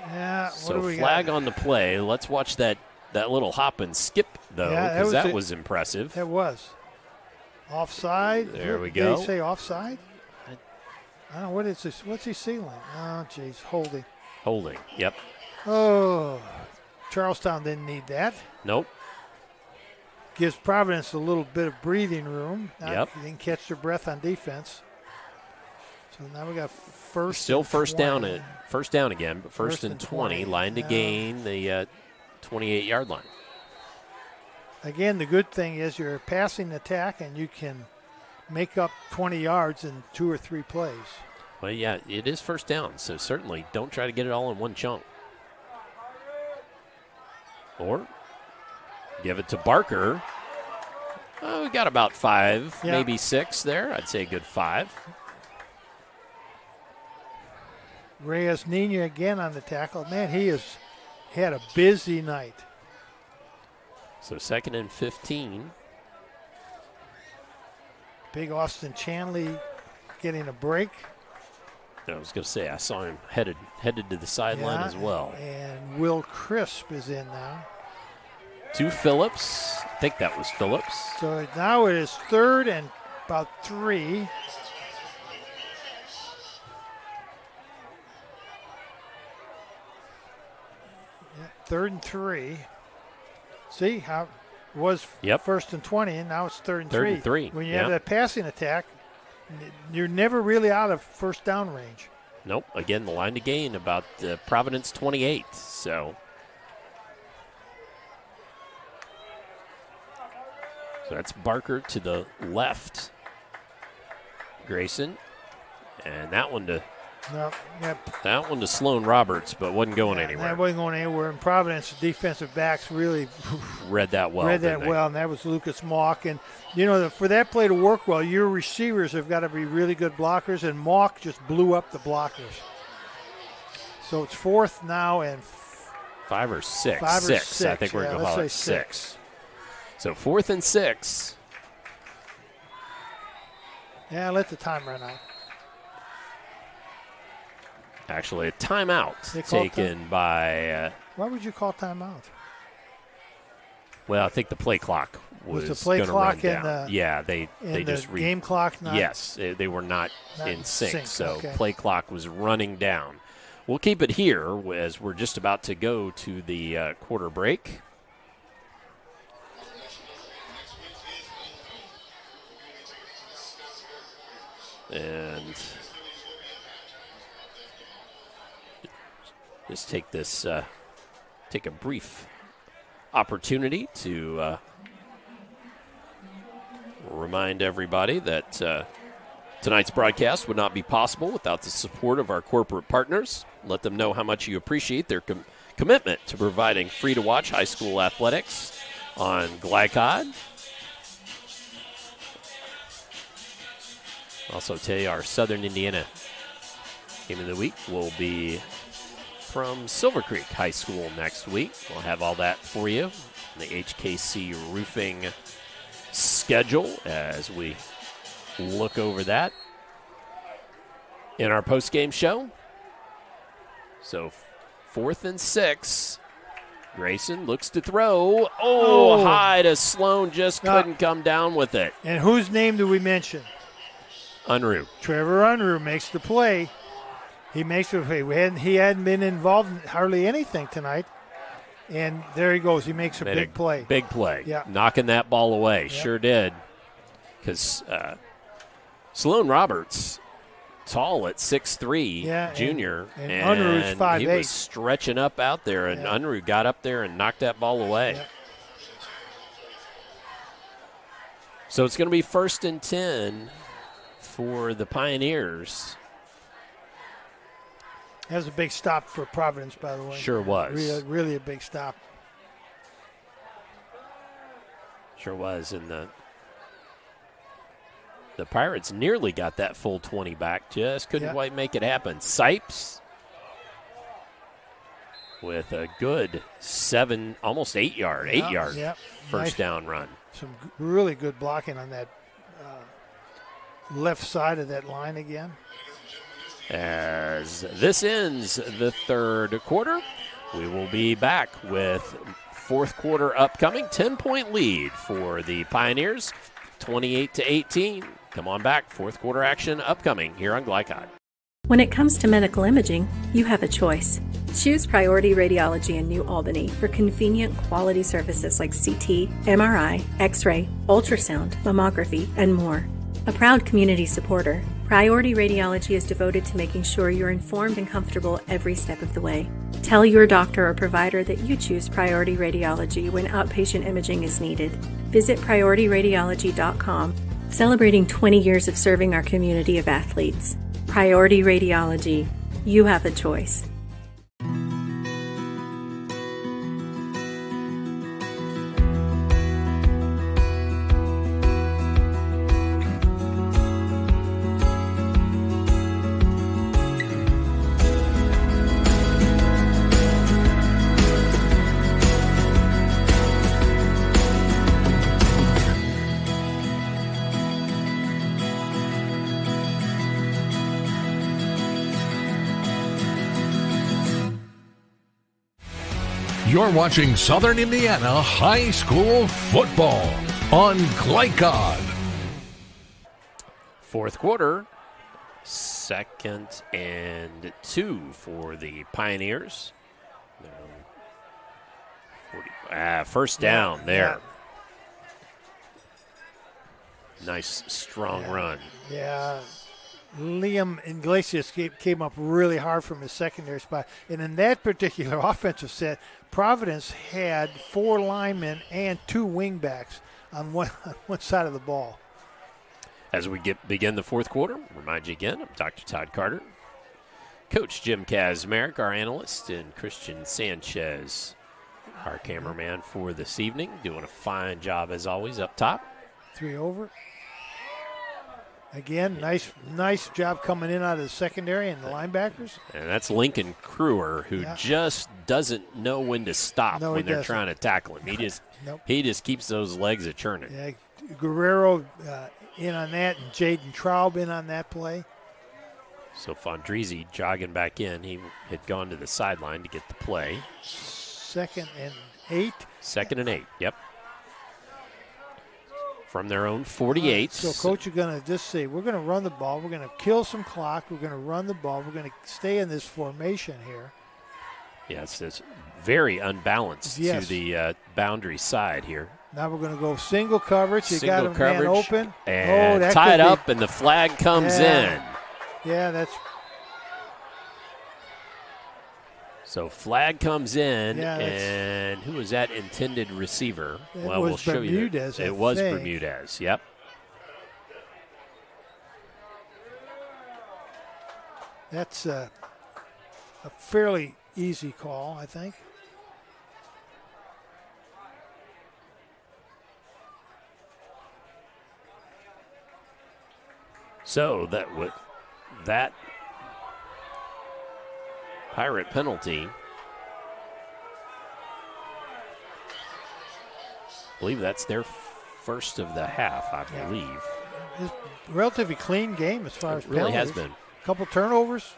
[SPEAKER 7] Yeah.
[SPEAKER 6] So flag on the play. Let's watch that little hop and skip though, because that was impressive.
[SPEAKER 7] That was. Offside.
[SPEAKER 6] There we go.
[SPEAKER 7] Did he say offside? I don't know. What is this? What's he sealing? Oh, jeez. Holding.
[SPEAKER 6] Holding. Yep.
[SPEAKER 7] Oh, Charlestown didn't need that.
[SPEAKER 6] Nope.
[SPEAKER 7] Gives Providence a little bit of breathing room.
[SPEAKER 6] Yep.
[SPEAKER 7] They can catch their breath on defense. So now we got first.
[SPEAKER 6] Still first down again, but first and 20. Line to gain the 28-yard line.
[SPEAKER 7] Again, the good thing is you're a passing attack and you can make up 20 yards in 2 or 3 plays.
[SPEAKER 6] Well, yeah, it is first down, so certainly don't try to get it all in one chunk. Or give it to Barker. Oh, we got about 5, maybe 6 there. I'd say a good 5.
[SPEAKER 7] Reyes Nina again on the tackle. Man, he has had a busy night.
[SPEAKER 6] So 2nd and 15.
[SPEAKER 7] Big Austin Chanley getting a break.
[SPEAKER 6] I was going to say, I saw him headed to the sideline as well.
[SPEAKER 7] And Will Crisp is in now.
[SPEAKER 6] To Phillips. I think that was Phillips.
[SPEAKER 7] So now it is 3rd and about 3. Yeah, 3rd and 3. See how it was 1st and 20, and now it's 3rd and 3.
[SPEAKER 6] 3rd and 3.
[SPEAKER 7] When you have that passing attack, you're never really out of first down range.
[SPEAKER 6] Nope. Again, the line to gain about Providence 28. So that's Barker to the left. Grayson. And that one to
[SPEAKER 7] No, yep.
[SPEAKER 6] That one to Sloan Roberts, but wasn't going anywhere.
[SPEAKER 7] That wasn't going anywhere. And Providence defensive backs really
[SPEAKER 6] read that well.
[SPEAKER 7] And that was Lucas Mock. And, for that play to work well, your receivers have got to be really good blockers, and Mock just blew up the blockers. So it's 4th now and
[SPEAKER 6] 5 or 6.
[SPEAKER 7] 5 or
[SPEAKER 6] 6. I think we're going to call it 6. So 4th and 6.
[SPEAKER 7] Yeah, let the time run out.
[SPEAKER 6] Actually, a timeout taken by.
[SPEAKER 7] Why would you call timeout?
[SPEAKER 6] Well, I think the play clock was
[SPEAKER 7] the play
[SPEAKER 6] going to
[SPEAKER 7] clock
[SPEAKER 6] run down.
[SPEAKER 7] And
[SPEAKER 6] they just
[SPEAKER 7] game clock.
[SPEAKER 6] Yes, they were not in sync. So
[SPEAKER 7] okay.
[SPEAKER 6] Play clock was running down. We'll keep it here as we're just about to go to the quarter break. And just take a brief opportunity to remind everybody that tonight's broadcast would not be possible without the support of our corporate partners. Let them know how much you appreciate their commitment to providing free-to-watch high school athletics on Glycod. Also tell you our Southern Indiana game of the week will be from Silver Creek High School next week. We'll have all that for you in the HKC roofing schedule as we look over that in our post-game show. So 4th and 6. Grayson looks to throw. High to Sloan, just couldn't come down with it.
[SPEAKER 7] And whose name do we mention?
[SPEAKER 6] Unruh.
[SPEAKER 7] Trevor Unruh makes the play. He makes the play. He hadn't been involved in hardly anything tonight. And there he goes. He makes a big play.
[SPEAKER 6] Big play.
[SPEAKER 7] Yeah.
[SPEAKER 6] Knocking that ball away. Yep. Sure did. Because Sloan Roberts, tall at 6'3", junior.
[SPEAKER 7] And Unruh's 5'8".
[SPEAKER 6] He was stretching up out there, and Unruh got up there and knocked that ball away.
[SPEAKER 7] Yeah.
[SPEAKER 6] So it's going to be 1st and 10 for the Pioneers.
[SPEAKER 7] That was a big stop for Providence, by the way.
[SPEAKER 6] Sure was.
[SPEAKER 7] Really a big stop.
[SPEAKER 6] Sure was. And the Pirates nearly got that full 20 back. Just couldn't quite make it happen. Sipes with a good 7, almost 8 yard first down run.
[SPEAKER 7] Some really good blocking on that left side of that line again.
[SPEAKER 6] As this ends the third quarter, we will be back with fourth quarter upcoming. 10-point lead for the Pioneers, 28-18. Come on back, fourth quarter action upcoming here on Glycod.
[SPEAKER 12] When it comes to medical imaging, you have a choice. Choose Priority Radiology in New Albany for convenient quality services like CT, MRI, X-ray, ultrasound, mammography, and more. A proud community supporter, Priority Radiology is devoted to making sure you're informed and comfortable every step of the way. Tell your doctor or provider that you choose Priority Radiology when outpatient imaging is needed. Visit PriorityRadiology.com, celebrating 20 years of serving our community of athletes. Priority Radiology. You have a choice.
[SPEAKER 5] You're watching Southern Indiana High School Football on Glycod.
[SPEAKER 6] Fourth quarter, 2nd and 2 for the Pioneers. First down there. Nice, strong run.
[SPEAKER 7] Yeah. Liam Iglesias came up really hard from his secondary spot. And in that particular offensive set, Providence had 4 linemen and 2 wingbacks on one side of the ball.
[SPEAKER 6] As we begin the fourth quarter, remind you again, I'm Dr. Todd Carter. Coach Jim Kazmarek, our analyst, and Christian Sanchez, our cameraman for this evening, doing a fine job as always up top.
[SPEAKER 7] 3 over. Again, nice job coming in out of the secondary and the linebackers.
[SPEAKER 6] And that's Lincoln Crewer, who just doesn't know when to stop when they're trying to tackle him. He just keeps those legs a-churning.
[SPEAKER 7] Yeah, Guerrero in on that, and Jaden Traub in on that play.
[SPEAKER 6] So Fondrisi jogging back in. He had gone to the sideline to get the play.
[SPEAKER 7] 2nd and 8.
[SPEAKER 6] 2nd and 8, yep. From their own 48.
[SPEAKER 7] So, Coach, you're going to just say, we're going to run the ball. We're going to kill some clock. We're going to run the ball. We're going to stay in this formation here.
[SPEAKER 6] Yes, it's very unbalanced to the boundary side here.
[SPEAKER 7] Now we're going to go single coverage. You
[SPEAKER 6] single
[SPEAKER 7] got a
[SPEAKER 6] coverage,
[SPEAKER 7] man open.
[SPEAKER 6] And tied up, and the flag comes in.
[SPEAKER 7] Yeah, that's...
[SPEAKER 6] So flag comes in,
[SPEAKER 7] Yeah,
[SPEAKER 6] and who was that intended receiver?
[SPEAKER 7] Well, we'll show Bermudez,
[SPEAKER 6] you. It was Bermudez, yep.
[SPEAKER 7] That's a fairly easy call, I think.
[SPEAKER 6] So that Pirate penalty, I believe that's their first of the half, I believe.
[SPEAKER 7] It's a relatively clean game as far as
[SPEAKER 6] really
[SPEAKER 7] penalties.
[SPEAKER 6] has been.
[SPEAKER 7] A couple turnovers.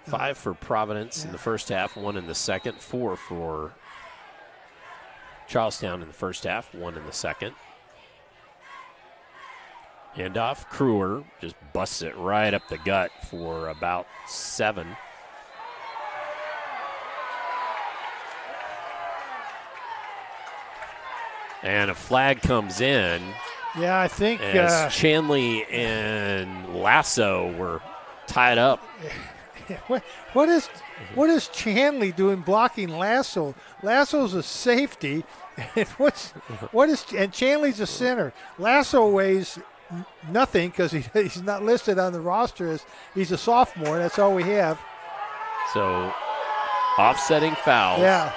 [SPEAKER 6] 5 for Providence in the first half, 1 in the second. 4 for Charlestown in the first half, 1 in the second. Handoff, Crewer just busts it right up the gut for about 7. And a flag comes in.
[SPEAKER 7] Yeah, I think
[SPEAKER 6] as Chanley and Lasso were tied up.
[SPEAKER 7] What is Chanley doing blocking Lasso? Lasso's a safety, and and Chanley's a center. Lasso weighs nothing because he's not listed on the roster as he's a sophomore. That's all we have.
[SPEAKER 6] So offsetting fouls.
[SPEAKER 7] Yeah.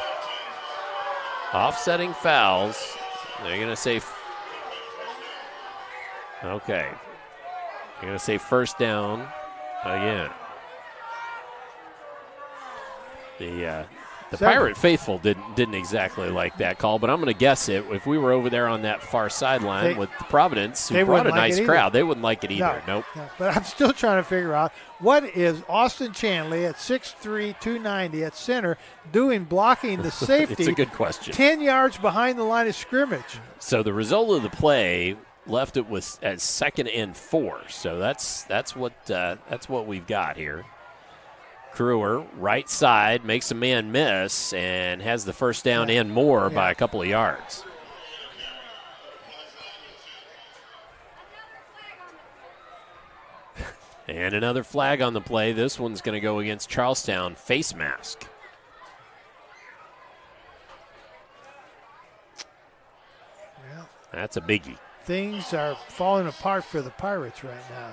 [SPEAKER 6] Offsetting fouls. They're going to say, okay. They're going to say first down again. The Pirate faithful didn't exactly like that call, but I'm going to guess it. If we were over there on that far sideline with Providence, who brought a nice crowd, they wouldn't like it either. Nope.
[SPEAKER 7] No, but I'm still trying to figure out what is Austin Chanley at 6'3", 290 at center doing blocking the safety.
[SPEAKER 6] It's a good question.
[SPEAKER 7] 10 yards behind the line of scrimmage.
[SPEAKER 6] So the result of the play left it with at 2nd and 4. So that's what we've got here. Crewer, right side, makes a man miss and has the first down and more by a couple of yards. And another flag on the play. This one's going to go against Charlestown. Face mask.
[SPEAKER 7] Well,
[SPEAKER 6] that's a biggie.
[SPEAKER 7] Things are falling apart for the Pirates right now.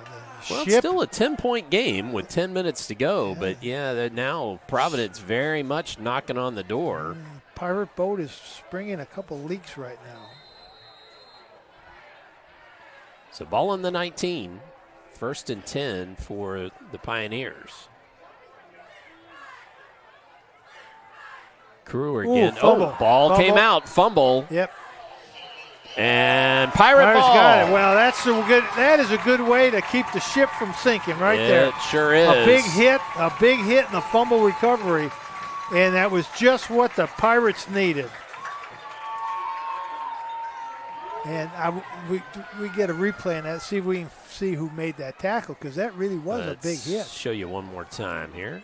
[SPEAKER 6] It's still a 10-point game with 10 minutes to go, but now Providence very much knocking on the door.
[SPEAKER 7] Pirate boat is springing a couple leaks right now.
[SPEAKER 6] So ball in the 19, 1st and 10 for the Pioneers. Crewer again.
[SPEAKER 7] Fumble.
[SPEAKER 6] Ball came out. Fumble.
[SPEAKER 7] Yep.
[SPEAKER 6] And Pirate ball.
[SPEAKER 7] Got it. Well, that is a good way to keep the ship from sinking there.
[SPEAKER 6] It sure is.
[SPEAKER 7] A big hit, and a fumble recovery. And that was just what the Pirates needed. And we get a replay on that, see if we can see who made that tackle, because that really was a big hit.
[SPEAKER 6] Show you one more time here.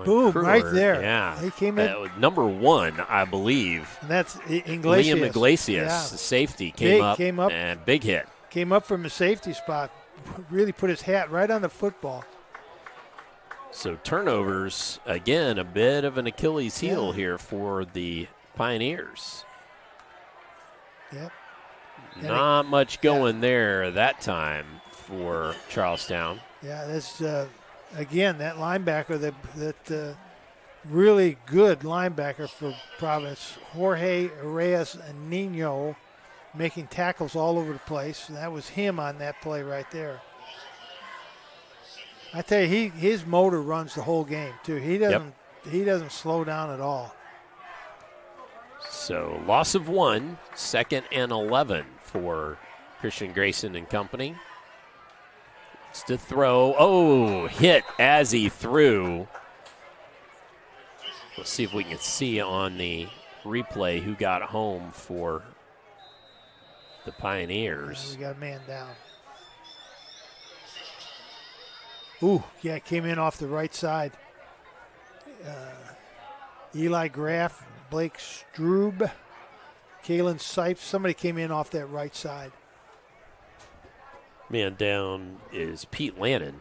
[SPEAKER 7] Boom,
[SPEAKER 6] Crewer,
[SPEAKER 7] right there.
[SPEAKER 6] Yeah.
[SPEAKER 7] He came in.
[SPEAKER 6] Number 1, I believe.
[SPEAKER 7] And that's Iglesias.
[SPEAKER 6] Liam Iglesias, the safety, came up, and big hit.
[SPEAKER 7] Came up from the safety spot, really put his hat right on the football.
[SPEAKER 6] So turnovers, again, a bit of an Achilles heel here for the Pioneers.
[SPEAKER 7] Yep.
[SPEAKER 6] Not much going there that time for Charlestown.
[SPEAKER 7] Yeah, that's, again, that linebacker, that really good linebacker for Providence, Jorge Reyes and Nino, making tackles all over the place. And that was him on that play right there. I tell you, his motor runs the whole game too. He doesn't slow down at all.
[SPEAKER 6] So loss of 1, 2nd and 11 for Christian Grayson and company. It's to throw. Oh, hit as he threw. Let's see if we can see on the replay who got home for the Pioneers.
[SPEAKER 7] We got a man down. Ooh, yeah, came in off the right side. Eli Graff, Blake Strube, Kalen Sipes. Somebody came in off that right side.
[SPEAKER 6] Man down is Pete Lannon,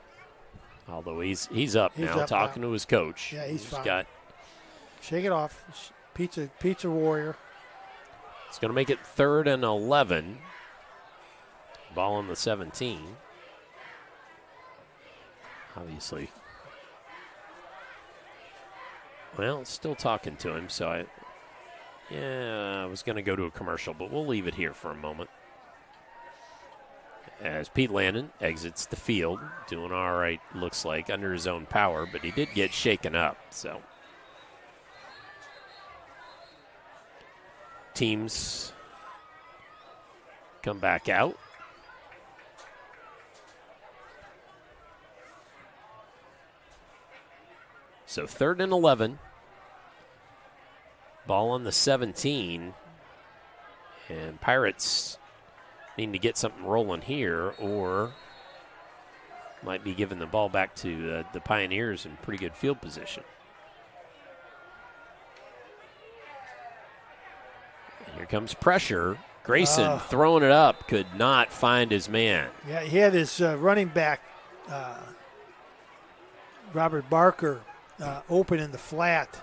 [SPEAKER 6] although he's up now,
[SPEAKER 7] up
[SPEAKER 6] talking
[SPEAKER 7] now.
[SPEAKER 6] to his coach.
[SPEAKER 7] Yeah, he's fine.
[SPEAKER 6] Got,
[SPEAKER 7] shake it off. Pizza warrior.
[SPEAKER 6] It's going to make it 3rd and 11. Ball on the 17. Obviously. Well, still talking to him, so I was going to go to a commercial, but we'll leave it here for a moment. As Pete Landon exits the field, doing all right, looks like, under his own power, but he did get shaken up, so. Teams come back out. So 3rd and 11. Ball on the 17. And Pirates need to get something rolling here, or might be giving the ball back to the Pioneers in pretty good field position. And here comes pressure. Grayson throwing it up, could not find his man.
[SPEAKER 7] Yeah, he had his running back, Robert Barker, open in the flat.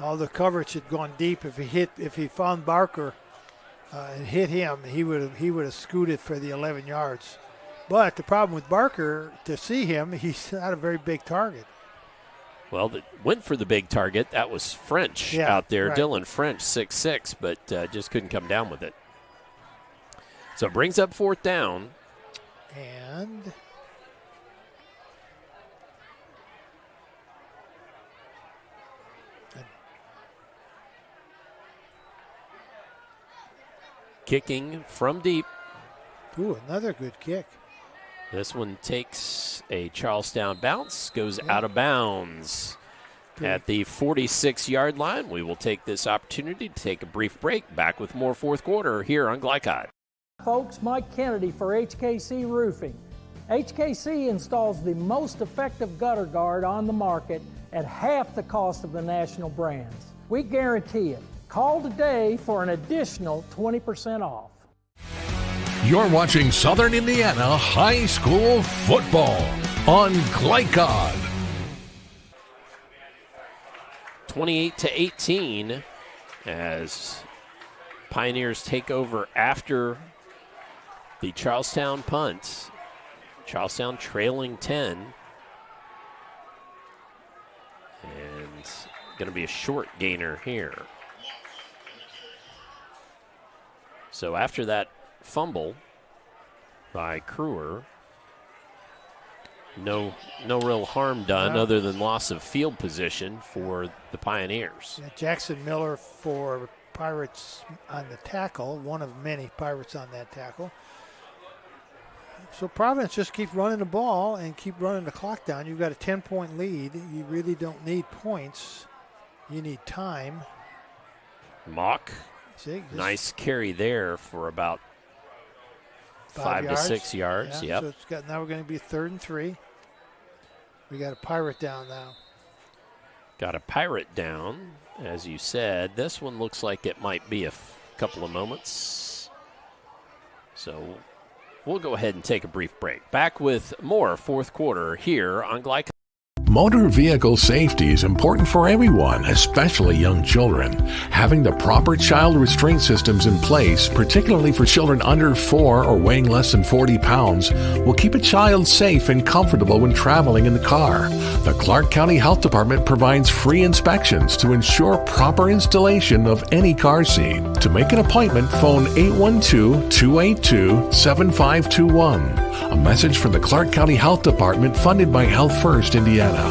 [SPEAKER 7] All the coverage had gone deep. If he found Barker and hit him, he would have scooted for the 11 yards. But the problem with Barker, to see him, he's not a very big target.
[SPEAKER 6] Well, that went for the big target. That was French out there.
[SPEAKER 7] Right.
[SPEAKER 6] Dylan French, 6'6", but just couldn't come down with it. So it brings up 4th down.
[SPEAKER 7] And
[SPEAKER 6] kicking from deep.
[SPEAKER 7] Ooh, another good kick.
[SPEAKER 6] This one takes a Charlestown bounce, goes out of bounds at the 46-yard line. We will take this opportunity to take a brief break. Back with more 4th quarter here on Glycod.
[SPEAKER 9] Folks, Mike Kennedy for HKC Roofing. HKC installs the most effective gutter guard on the market at half the cost of the national brands. We guarantee it. Call today for an additional 20% off.
[SPEAKER 5] You're watching Southern Indiana High School Football on Glycod.
[SPEAKER 6] 28-18 as Pioneers take over after the Charlestown punt. Charlestown trailing 10. And going to be a short gainer here. So after that fumble by Crewer, no real harm done other than loss of field position for the Pioneers.
[SPEAKER 7] Yeah, Jackson Miller for Pirates on the tackle, one of many Pirates on that tackle. So Providence just keep running the ball and keep running the clock down. You've got a 10-point lead. You really don't need points. You need time.
[SPEAKER 6] Mock.
[SPEAKER 7] See,
[SPEAKER 6] nice carry there for about 5 to 6 yards.
[SPEAKER 7] Yeah, so now we're going to be 3rd and 3. We got a Pirate down now.
[SPEAKER 6] Got a Pirate down, as you said. This one looks like it might be a couple of moments. So we'll go ahead and take a brief break. Back with more 4th quarter here on Glycod.
[SPEAKER 5] Motor vehicle safety is important for everyone, especially young children. Having the proper child restraint systems in place, particularly for children under 4 or weighing less than 40 pounds, will keep a child safe and comfortable when traveling in the car. The Clark County Health Department provides free inspections to ensure proper installation of any car seat. To make an appointment, phone 812-282-7521. A message from the Clark County Health Department funded by Health First Indiana.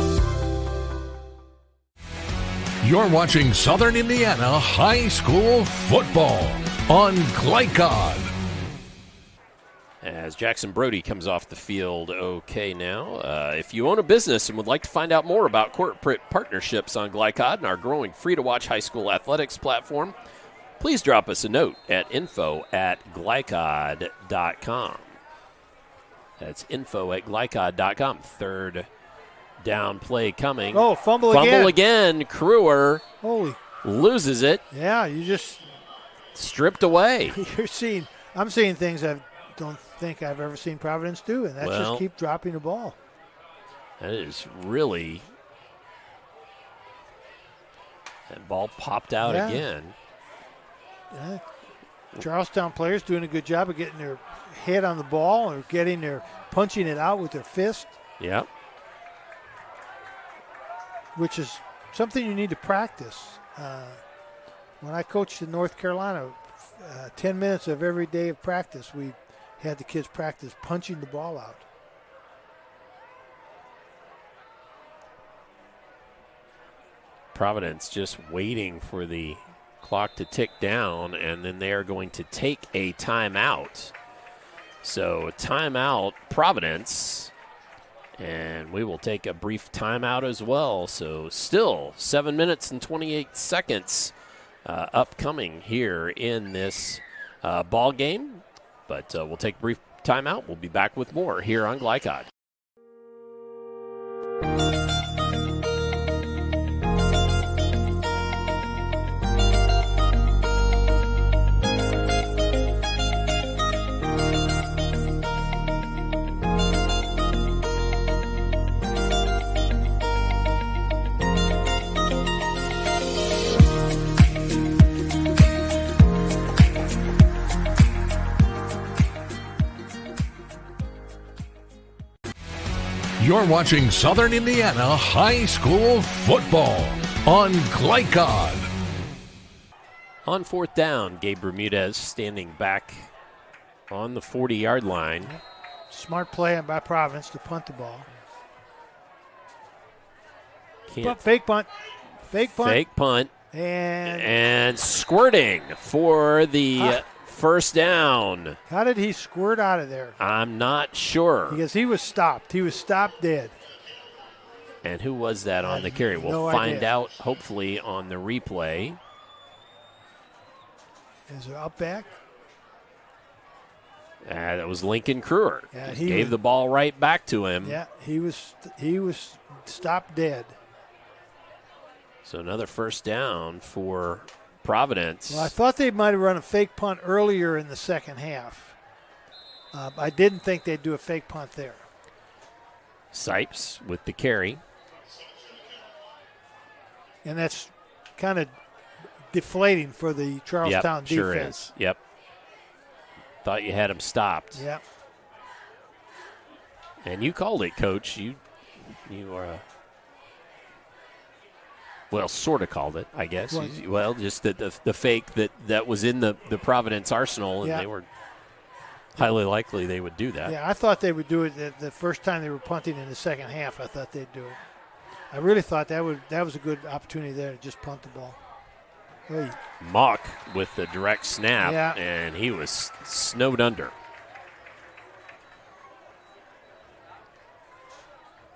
[SPEAKER 5] You're watching Southern Indiana High School football on Glycod.
[SPEAKER 6] As Jackson Brody comes off the field okay now. If you own a business and would like to find out more about corporate partnerships on Glycod and our growing free-to-watch high school athletics platform, please drop us a note at info@glycod.com. That's info@glycod.com. Third down play coming.
[SPEAKER 7] Oh, fumble
[SPEAKER 6] again. Kruer loses it.
[SPEAKER 7] Yeah, you just
[SPEAKER 6] stripped away.
[SPEAKER 7] I'm seeing things I don't think I've ever seen Providence do, and that's just keep dropping the ball.
[SPEAKER 6] That is really. That ball popped out again.
[SPEAKER 7] Yeah. Charlestown players doing a good job of getting their head on the ball or punching it out with their fist.
[SPEAKER 6] Yep.
[SPEAKER 7] Which is something you need to practice. When I coached in North Carolina, 10 minutes of every day of practice, we had the kids practice punching the ball out.
[SPEAKER 6] Providence just waiting for the clock to tick down, and then they are going to take a timeout. So timeout, Providence, and we will take a brief timeout as well. So still 7 minutes and 28 seconds upcoming here in this ball game. But we'll take a brief timeout. We'll be back with more here on Glycod.
[SPEAKER 5] You're watching Southern Indiana High School football on Glycod.
[SPEAKER 6] On fourth down, Gabe Bermudez standing back on the 40-yard line.
[SPEAKER 7] Smart play by Providence to punt the ball.
[SPEAKER 6] Fake
[SPEAKER 7] punt.
[SPEAKER 6] And squirting for the first down.
[SPEAKER 7] How did he squirt out of there?
[SPEAKER 6] I'm not sure.
[SPEAKER 7] Because he was stopped. He was stopped dead.
[SPEAKER 6] And who was that on the carry? We'll find out hopefully on the replay.
[SPEAKER 7] Is it up back?
[SPEAKER 6] That was Lincoln Kruer.
[SPEAKER 7] Yeah,
[SPEAKER 6] he gave the ball right back to him.
[SPEAKER 7] Yeah, he was stopped dead.
[SPEAKER 6] So another first down for Providence.
[SPEAKER 7] Well, I thought they might have run a fake punt earlier in the second half. I didn't think they'd do a fake punt there.
[SPEAKER 6] Sipes with the carry.
[SPEAKER 7] And that's kind of deflating for the Charlestown defense.
[SPEAKER 6] Sure is. Yep. Thought you had him stopped.
[SPEAKER 7] Yep.
[SPEAKER 6] And you called it, Coach. You are sort of called it, I guess. Well, just the fake that was in the Providence arsenal, and they were highly likely they would do that.
[SPEAKER 7] Yeah, I thought they would do it the first time they were punting in the second half. I thought they'd do it. I really thought that was a good opportunity there to just punt the ball. Hey.
[SPEAKER 6] Mock with the direct snap, and he was snowed under.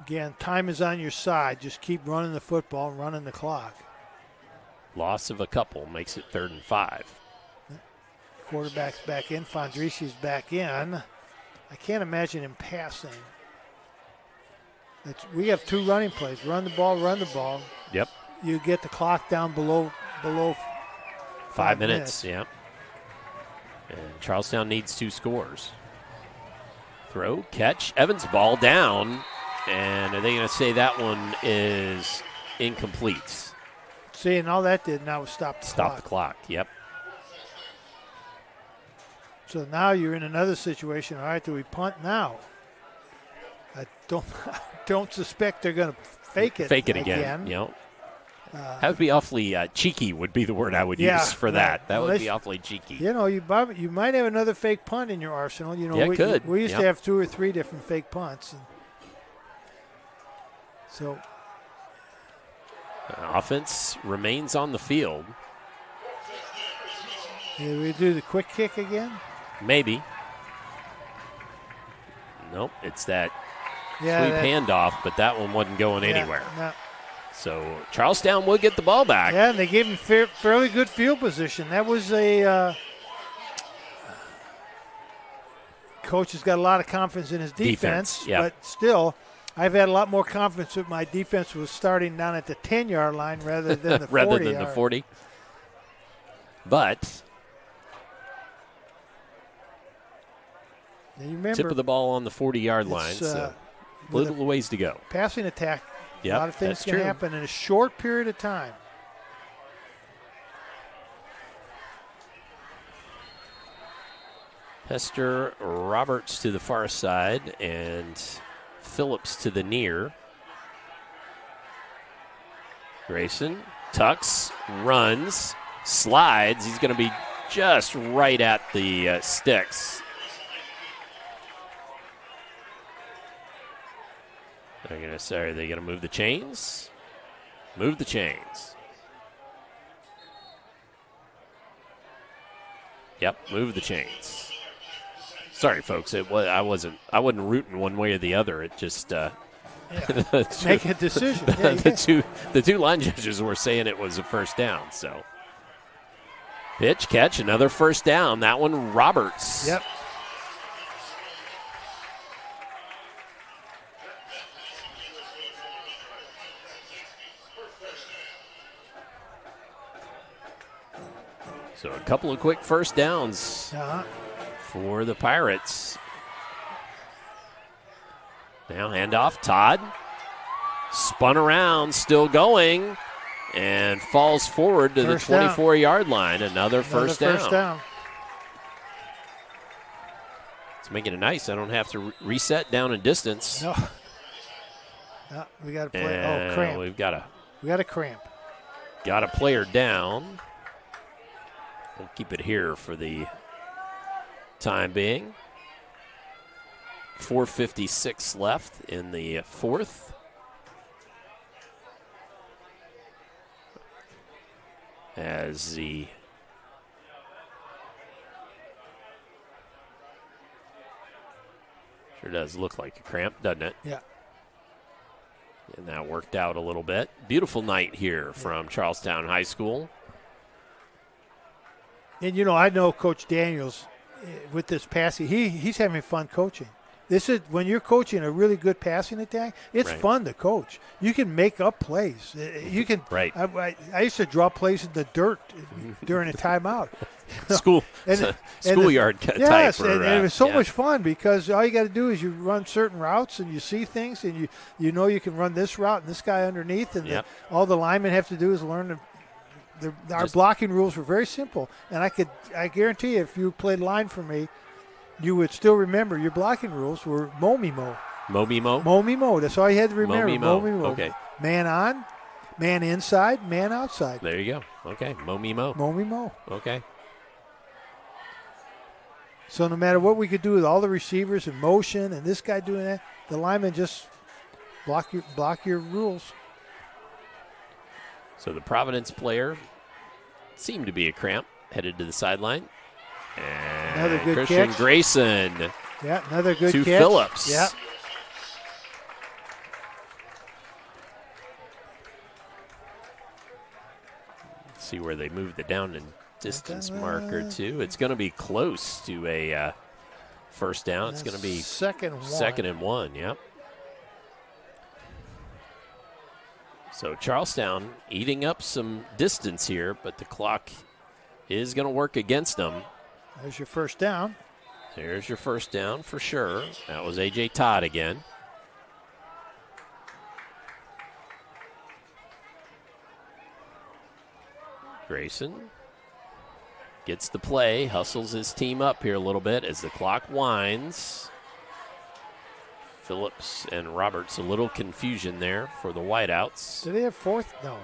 [SPEAKER 7] Again, time is on your side. Just keep running the football and running the clock.
[SPEAKER 6] Loss of a couple makes it 3rd and 5.
[SPEAKER 7] Quarterback's back in. Fondrici's back in. I can't imagine him passing. We have 2 running plays. Run the ball.
[SPEAKER 6] Yep.
[SPEAKER 7] You get the clock down below 5 minutes.
[SPEAKER 6] Yep. And Charlestown needs 2 scores. Throw, catch, Evans ball down. And are they going to say that one is incomplete?
[SPEAKER 7] See, and all that did now was stop the clock.
[SPEAKER 6] Stop the clock, yep.
[SPEAKER 7] So now you're in another situation. All right, do we punt now? I don't suspect they're going to fake it.
[SPEAKER 6] Fake it again. Yep. That would be awfully cheeky. Would be the word I would use for that. That would be awfully cheeky.
[SPEAKER 7] You know, you might have another fake punt in your arsenal. You know,
[SPEAKER 6] yeah, could.
[SPEAKER 7] We used to have 2 or 3 different fake punts. And so,
[SPEAKER 6] offense remains on the field.
[SPEAKER 7] Did we do the quick kick again?
[SPEAKER 6] Maybe. Nope, it's that sweep handoff, but that one wasn't going anywhere.
[SPEAKER 7] No.
[SPEAKER 6] So Charlestown will get the ball back.
[SPEAKER 7] Yeah, and they gave him fairly good field position. That was a coach has got a lot of confidence in his defense, but still, I've had a lot more confidence that my defense was starting down at the 10-yard line rather than the 40.
[SPEAKER 6] Rather than the 40. But
[SPEAKER 7] you remember,
[SPEAKER 6] tip of the ball on the 40-yard line, so a little ways to go.
[SPEAKER 7] Passing attack.
[SPEAKER 6] Yep,
[SPEAKER 7] a lot of things can happen in a short period of time.
[SPEAKER 6] Hester Roberts to the far side and Phillips to the near. Grayson tucks, runs, slides. He's going to be just right at the sticks. Are they going to move the chains? Move the chains. Yep, move the chains. Sorry, folks. I wasn't rooting one way or the other. It just
[SPEAKER 7] make a decision.
[SPEAKER 6] The two line judges were saying it was a first down. So pitch, catch, another first down. That one, Roberts.
[SPEAKER 7] Yep.
[SPEAKER 6] So a couple of quick first downs for the Pirates. Now handoff, Todd. Spun around, still going, and falls forward to the 24-yard line. Another first down. It's making it nice. I don't have to reset down in distance.
[SPEAKER 7] No, we got to play. Cramp.
[SPEAKER 6] We got
[SPEAKER 7] a cramp.
[SPEAKER 6] Got a player down. We'll keep it here for the time being. 4:56 left in the fourth. As the sure does look like a cramp, doesn't it?
[SPEAKER 7] Yeah.
[SPEAKER 6] And that worked out a little bit. Beautiful night here from Charlestown High School.
[SPEAKER 7] And, you know, I know Coach Daniels with this passing. He's having fun coaching. This is when you're coaching a really good passing attack, it's fun to coach. You can make up plays. You can.
[SPEAKER 6] Right.
[SPEAKER 7] I used to draw plays in the dirt during a timeout.
[SPEAKER 6] Schoolyard type.
[SPEAKER 7] Yes, and it was so much fun because all you got to do is you run certain routes and you see things and you know you can run this route and this guy underneath and all the linemen have to do is learn our blocking rules were very simple, and I guarantee you, if you played line for me, you would still remember your blocking rules were mo-me-mo.
[SPEAKER 6] Mo-me-mo?
[SPEAKER 7] Mo-me-mo. That's all you had to remember. Mo-me-mo.
[SPEAKER 6] Okay.
[SPEAKER 7] Man on, man inside, man outside.
[SPEAKER 6] There you go. Okay. Mo-me-mo.
[SPEAKER 7] Mo-me-mo.
[SPEAKER 6] Okay.
[SPEAKER 7] So no matter what we could do with all the receivers in motion and this guy doing that, the linemen just block your rules.
[SPEAKER 6] So the Providence player seemed to be a cramp, headed to the sideline. And
[SPEAKER 7] another good
[SPEAKER 6] Christian
[SPEAKER 7] catch.
[SPEAKER 6] Grayson.
[SPEAKER 7] Yeah, another good
[SPEAKER 6] to
[SPEAKER 7] catch.
[SPEAKER 6] Phillips.
[SPEAKER 7] Yeah.
[SPEAKER 6] Let's see where they moved the down and distance marker to. It's going to be close to a first down. It's going to be
[SPEAKER 7] second
[SPEAKER 6] and one, yep. So Charlestown eating up some distance here, but the clock is going to work against them.
[SPEAKER 7] There's your first down.
[SPEAKER 6] There's your first down for sure. That was A.J. Todd again. Grayson gets the play, hustles his team up here a little bit as the clock winds. Phillips and Roberts, a little confusion there for the whiteouts.
[SPEAKER 7] Did they have fourth? No,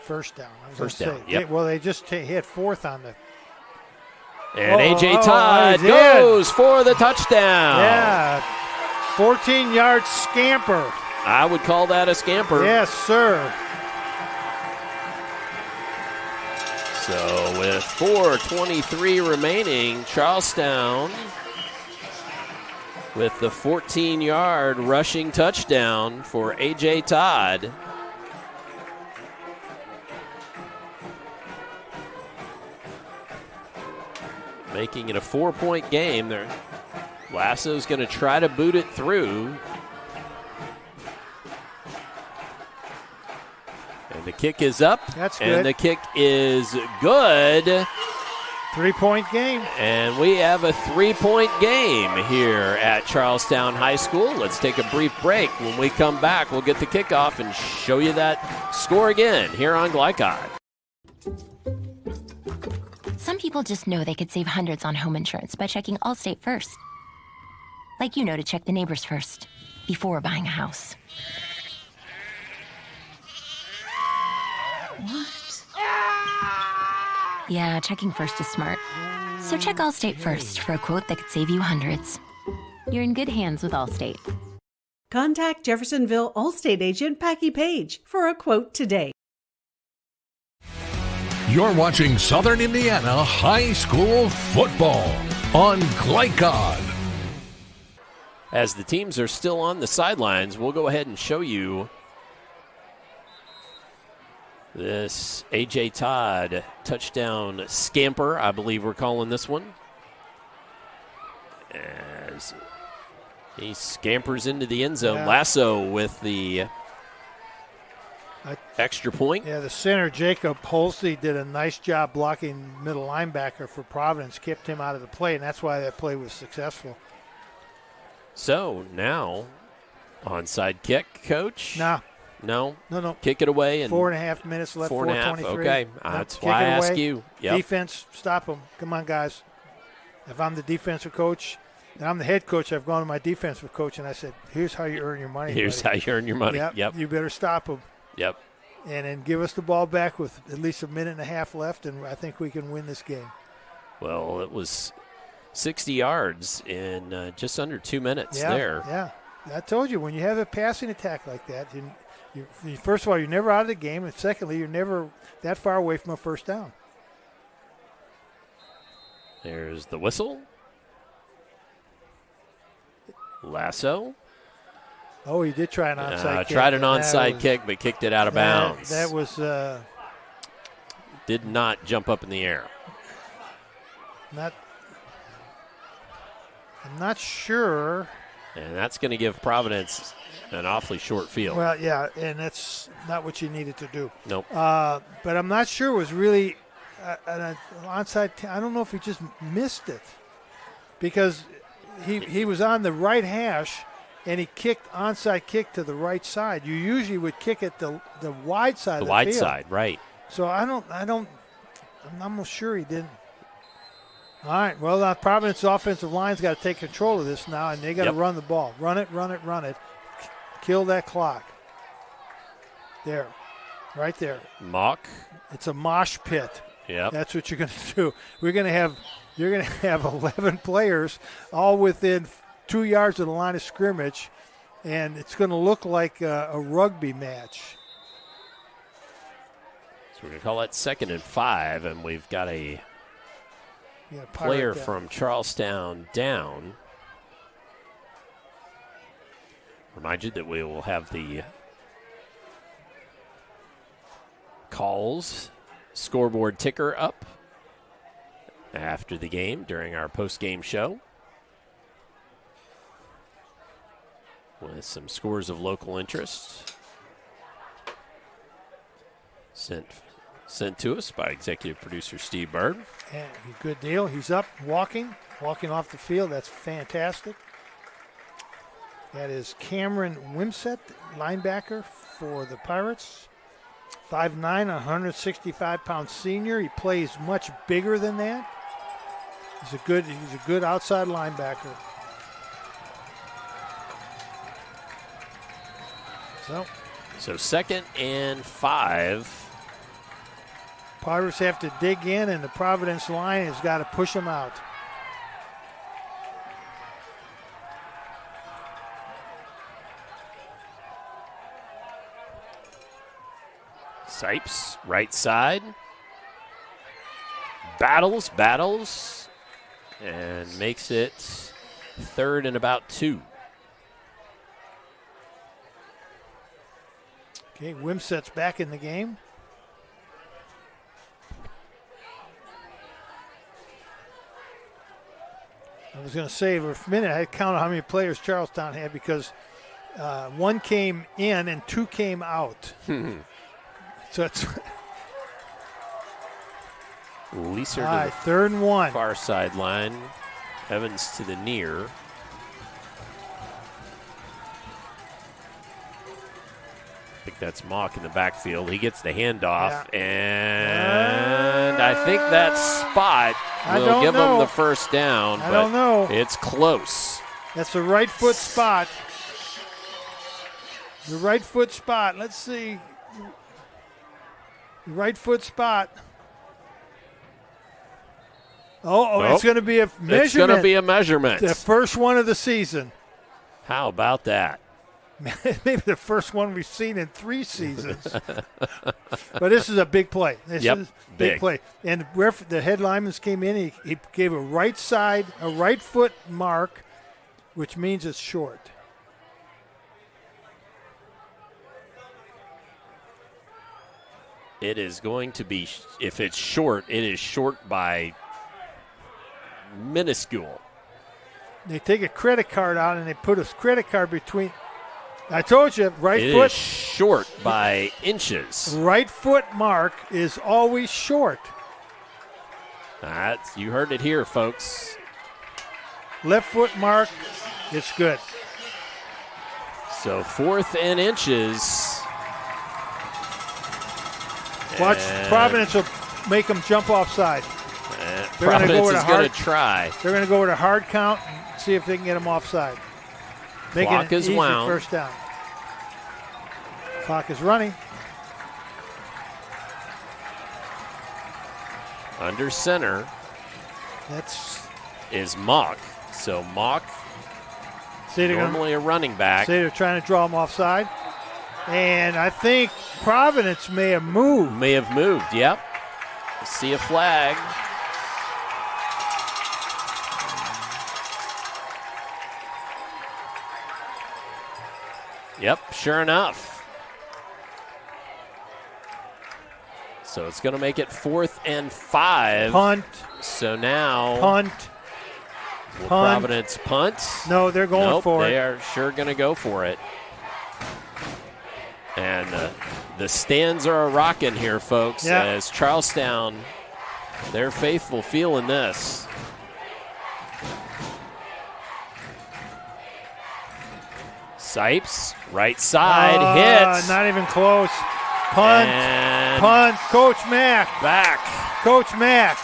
[SPEAKER 7] first down.
[SPEAKER 6] First down, yep.
[SPEAKER 7] They just hit fourth on the.
[SPEAKER 6] And A.J. Todd goes for the touchdown.
[SPEAKER 7] Yeah, 14-yard scamper.
[SPEAKER 6] I would call that a scamper.
[SPEAKER 7] Yes, sir.
[SPEAKER 6] So with 4:23 remaining, Charlestown with the 14-yard rushing touchdown for A.J. Todd. Making it a 4-point game. Lasso's going to try to boot it through. And the kick is up.
[SPEAKER 7] That's good.
[SPEAKER 6] And the kick is good.
[SPEAKER 7] 3-point game.
[SPEAKER 6] And we have a 3-point game here at Charlestown High School. Let's take a brief break. When we come back, we'll get the kickoff and show you that score again here on Glycod.
[SPEAKER 11] Some people just know they could save hundreds on home insurance by checking Allstate first. Like you know to check the neighbors first before buying a house.
[SPEAKER 8] What?
[SPEAKER 11] Yeah, checking first is smart. So check Allstate first for a quote that could save you hundreds. You're in good hands with Allstate.
[SPEAKER 4] Contact Jeffersonville Allstate agent Packie Page for a quote today.
[SPEAKER 5] You're watching Southern Indiana High School football on Glycod.
[SPEAKER 6] As the teams are still on the sidelines, we'll go ahead and show you this A.J. Todd touchdown scamper, I believe we're calling this one. As he scampers into the end zone.
[SPEAKER 7] Yeah.
[SPEAKER 6] Lasso with the extra point.
[SPEAKER 7] Yeah, the center, Jacob Holsey, did a nice job blocking middle linebacker for Providence, kept him out of the play, and that's why that play was successful.
[SPEAKER 6] So now, onside kick, Coach?
[SPEAKER 7] Nah.
[SPEAKER 6] No?
[SPEAKER 7] No.
[SPEAKER 6] Kick it away. And
[SPEAKER 7] 4.5 minutes left, 4:23.
[SPEAKER 6] Okay, that's why I ask you. Yep.
[SPEAKER 7] Defense, stop them. Come on, guys. If I'm the defensive coach, and I'm the head coach, I've gone to my defensive coach, and I said, here's how you earn your money.
[SPEAKER 6] Here's
[SPEAKER 7] buddy.
[SPEAKER 6] how you earn your money. Yep.
[SPEAKER 7] You better stop them.
[SPEAKER 6] Yep.
[SPEAKER 7] And then give us the ball back with at least a minute and a half left, and I think we can win this game.
[SPEAKER 6] Well, it was 60 yards in just under 2 minutes there.
[SPEAKER 7] Yeah. I told you, when you have a passing attack like that, you first of all, you're never out of the game, and secondly, you're never that far away from a first down.
[SPEAKER 6] There's the whistle. Lasso.
[SPEAKER 7] Oh, he did try an onside kick.
[SPEAKER 6] Tried an onside kick, but kicked it out of bounds.
[SPEAKER 7] That was
[SPEAKER 6] did not jump up in the air.
[SPEAKER 7] I'm not sure.
[SPEAKER 6] And that's going to give Providence an awfully short field.
[SPEAKER 7] Well, yeah, and that's not what you needed to do.
[SPEAKER 6] Nope.
[SPEAKER 7] But I'm not sure it was really an onside. I don't know if he just missed it because he was on the right hash and he kicked onside kick to the right side. You usually would kick it the wide side.
[SPEAKER 6] The
[SPEAKER 7] of the
[SPEAKER 6] wide
[SPEAKER 7] field.
[SPEAKER 6] side, right?
[SPEAKER 7] So I'm almost sure he didn't. All right. Well, Providence offensive line's got to take control of this now, and they got to run the ball. Run it. Kill that clock. There. Right there.
[SPEAKER 6] Mock.
[SPEAKER 7] It's a mosh pit.
[SPEAKER 6] Yep.
[SPEAKER 7] That's what you're going to do. You're going to have 11 players all within 2 yards of the line of scrimmage, and it's going to look like a rugby match.
[SPEAKER 6] So we're going to call that 2nd and 5, and we've got a player from Charlestown down. Remind you that we will have the calls scoreboard ticker up after the game during our post-game show with some scores of local interest sent to us by executive producer Steve Bird.
[SPEAKER 7] Yeah, good deal. He's up, walking off the field. That's fantastic. That is Cameron Wimsett, linebacker for the Pirates. 5'9", 165-pound senior. He plays much bigger than that. He's a good outside linebacker.
[SPEAKER 6] So 2nd and 5.
[SPEAKER 7] Pirates have to dig in, and the Providence line has got to push them out.
[SPEAKER 6] Sipes, right side. Battles, and makes it 3rd and about 2.
[SPEAKER 7] Okay, Wimsett's back in the game. I was going to say for a minute I counted how many players Charlestown had because 1 came in and 2 came out. So it's
[SPEAKER 6] Leeser
[SPEAKER 7] all right,
[SPEAKER 6] to
[SPEAKER 7] 3rd and 1.
[SPEAKER 6] far sideline. Evans to the near. I think that's Mock in the backfield. He gets the handoff, and I think that spot will give him the first down.
[SPEAKER 7] I don't know.
[SPEAKER 6] It's close.
[SPEAKER 7] That's the right foot spot. The right foot spot. Let's see. Right foot spot. It's going to be a measurement.
[SPEAKER 6] It's going to be a measurement.
[SPEAKER 7] The first one of the season.
[SPEAKER 6] How about that?
[SPEAKER 7] Maybe the first one we've seen in 3 seasons. But this is a big play. This is a big play. And where the head lineman came in, he gave a right foot mark, which means it's short.
[SPEAKER 6] It is going to be, if it's short, it is short by minuscule.
[SPEAKER 7] They take a credit card out and they put a credit card between. I told you, right
[SPEAKER 6] it
[SPEAKER 7] foot.
[SPEAKER 6] Is short by inches.
[SPEAKER 7] Right foot mark is always short.
[SPEAKER 6] You heard it here, folks.
[SPEAKER 7] Left foot mark, it's good.
[SPEAKER 6] So 4th and inches.
[SPEAKER 7] Watch, Providence will make them jump offside.
[SPEAKER 6] Providence is going to try.
[SPEAKER 7] They're going to go with a hard count and see if they can get them offside. Make
[SPEAKER 6] Clock
[SPEAKER 7] it an
[SPEAKER 6] is
[SPEAKER 7] easy
[SPEAKER 6] wound.
[SPEAKER 7] first down. Clock is running.
[SPEAKER 6] Under center. Is Mock. So Mock, normally a running back.
[SPEAKER 7] Say they're trying to draw them offside. And I think Providence may have moved.
[SPEAKER 6] Yep. See a flag. Yep, sure enough. So it's going to make it 4th and 5.
[SPEAKER 7] Punt.
[SPEAKER 6] So now.
[SPEAKER 7] Punt.
[SPEAKER 6] Will Providence punt?
[SPEAKER 7] No, they're going for it.
[SPEAKER 6] They are sure going to go for it. And the stands are a-rocking here, folks, as Charlestown, they're faithful feeling this. Sipes, right side, hits.
[SPEAKER 7] Not even close. Punt. Punt. Coach Mack.
[SPEAKER 6] Back.
[SPEAKER 7] Coach Mack.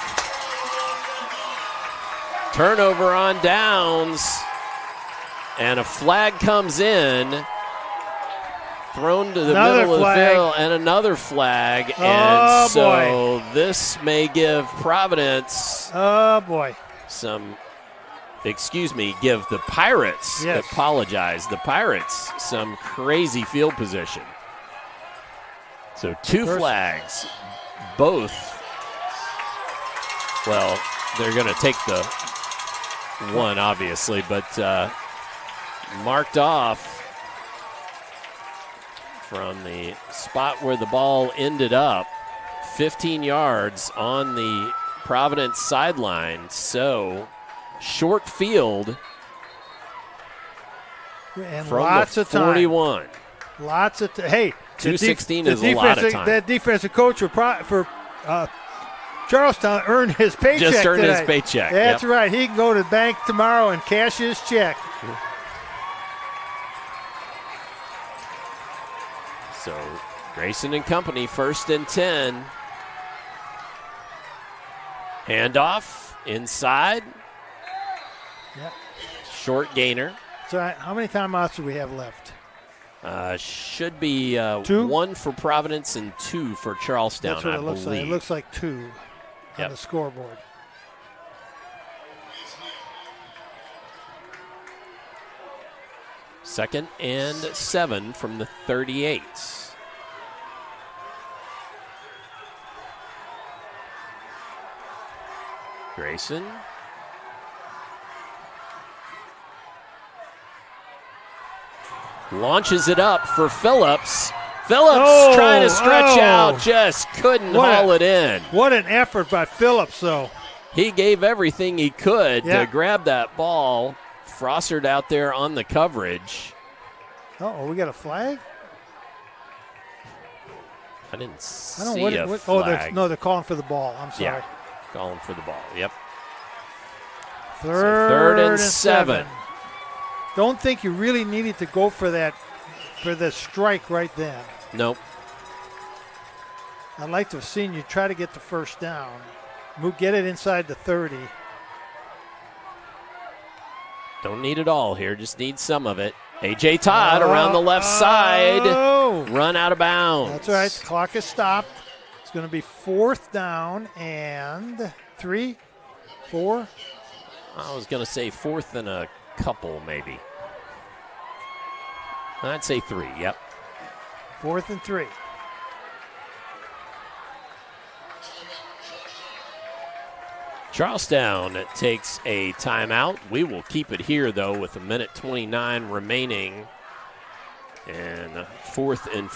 [SPEAKER 6] Turnover on downs. And a flag comes in. Thrown to the middle of the field, and another flag. And so this may give Providence give the Pirates, the Pirates some crazy field position. So 2 flags, both, well, they're going to take the one, obviously, but marked off from the spot where the ball ended up, 15 yards on the Providence sideline. So short field
[SPEAKER 7] and
[SPEAKER 6] from
[SPEAKER 7] lots
[SPEAKER 6] the
[SPEAKER 7] of time.
[SPEAKER 6] 41.
[SPEAKER 7] Lots of hey,
[SPEAKER 6] 2:16 is a lot of time.
[SPEAKER 7] That defensive coach for Charlestown earned his paycheck.
[SPEAKER 6] Just earned
[SPEAKER 7] today.
[SPEAKER 6] his paycheck.
[SPEAKER 7] That's right. He can go to the bank tomorrow and cash his check.
[SPEAKER 6] So Grayson and company, 1st and 10. Handoff inside.
[SPEAKER 7] Yep.
[SPEAKER 6] Short gainer.
[SPEAKER 7] So how many timeouts do we have left?
[SPEAKER 6] Should be
[SPEAKER 7] 2?
[SPEAKER 6] 1 for Providence and 2 for Charlestown,
[SPEAKER 7] That's what
[SPEAKER 6] I
[SPEAKER 7] it looks
[SPEAKER 6] believe.
[SPEAKER 7] like. It looks like 2 on the scoreboard.
[SPEAKER 6] Second and 7 from the 38. Grayson. Launches it up for Phillips. Phillips trying to stretch out, just couldn't haul it in.
[SPEAKER 7] What an effort by Phillips, though.
[SPEAKER 6] He gave everything he could to grab that ball. Frossard out there on the coverage.
[SPEAKER 7] Oh, we got a flag?
[SPEAKER 6] I didn't see a flag.
[SPEAKER 7] Oh, they're calling for the ball. I'm sorry.
[SPEAKER 6] Yeah, calling for the ball. Yep.
[SPEAKER 7] Third and 7. Don't think you really needed to go for the strike right then.
[SPEAKER 6] Nope.
[SPEAKER 7] I'd like to have seen you try to get the first down. Get it inside the 30.
[SPEAKER 6] Don't need it all here, just need some of it. A.J. Todd around the left side. Run out of bounds.
[SPEAKER 7] That's right. The clock is stopped. It's going to be 4th down and 3, 4.
[SPEAKER 6] I was going to say 4th and a couple, maybe. I'd say 3, yep.
[SPEAKER 7] 4th and 3.
[SPEAKER 6] Charlestown takes a timeout. We will keep it here, though, with 1:29 remaining. And a 4th and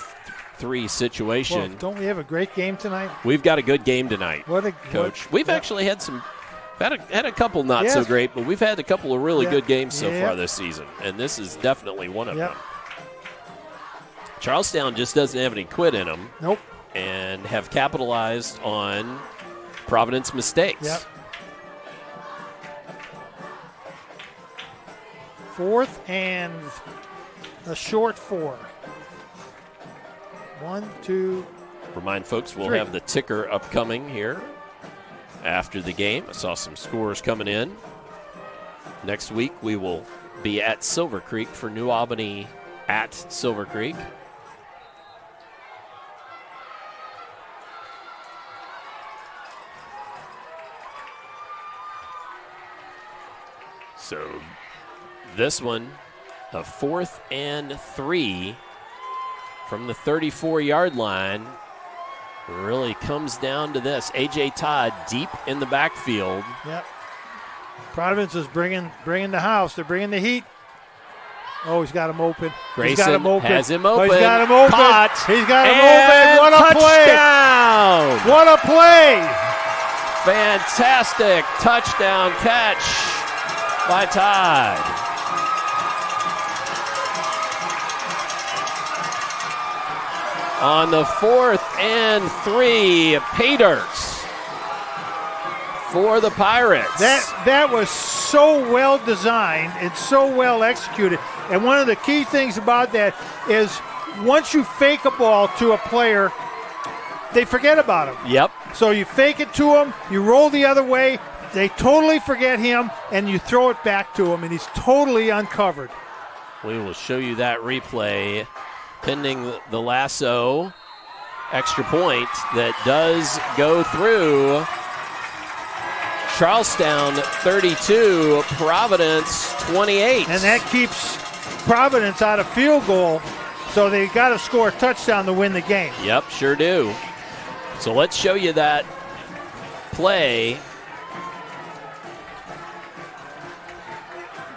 [SPEAKER 6] 3 situation.
[SPEAKER 7] Well, don't we have a great game tonight?
[SPEAKER 6] We've got a good game tonight, Coach. We've actually had had a couple not so great, but we've had a couple of really good games so far this season, and this is definitely one of them. Charlestown just doesn't have any quit in them.
[SPEAKER 7] Nope.
[SPEAKER 6] And have capitalized on Providence mistakes.
[SPEAKER 7] Yep. 4th and a short 4. 1, 2.
[SPEAKER 6] Remind folks we'll
[SPEAKER 7] 3.
[SPEAKER 6] have the ticker upcoming here after the game. I saw some scores coming in. Next week we will be at Silver Creek for New Albany at Silver Creek. So this one, a 4th and 3 from the 34-yard line, really comes down to this. A.J. Todd deep in the backfield.
[SPEAKER 7] Yep. Providence is bringing the house. They're bringing the heat. Oh, he's got him open.
[SPEAKER 6] Grayson
[SPEAKER 7] he's got him open.
[SPEAKER 6] has him open.
[SPEAKER 7] Oh, he's got him open.
[SPEAKER 6] Caught.
[SPEAKER 7] He's got him open. What a
[SPEAKER 6] touchdown.
[SPEAKER 7] play. What a play.
[SPEAKER 6] Fantastic touchdown catch by Todd. On the 4th and 3, Peters for the Pirates.
[SPEAKER 7] That was so well designed and so well executed. And one of the key things about that is once you fake a ball to a player, they forget about him.
[SPEAKER 6] Yep.
[SPEAKER 7] So you fake it to him, you roll the other way, they totally forget him, and you throw it back to him, and he's totally uncovered.
[SPEAKER 6] We will show you that replay pending the lasso extra point that does go through. Charlestown 32, Providence 28.
[SPEAKER 7] And that keeps Providence out of field goal, so they got to score a touchdown to win the game.
[SPEAKER 6] Yep, sure do. So let's show you that play.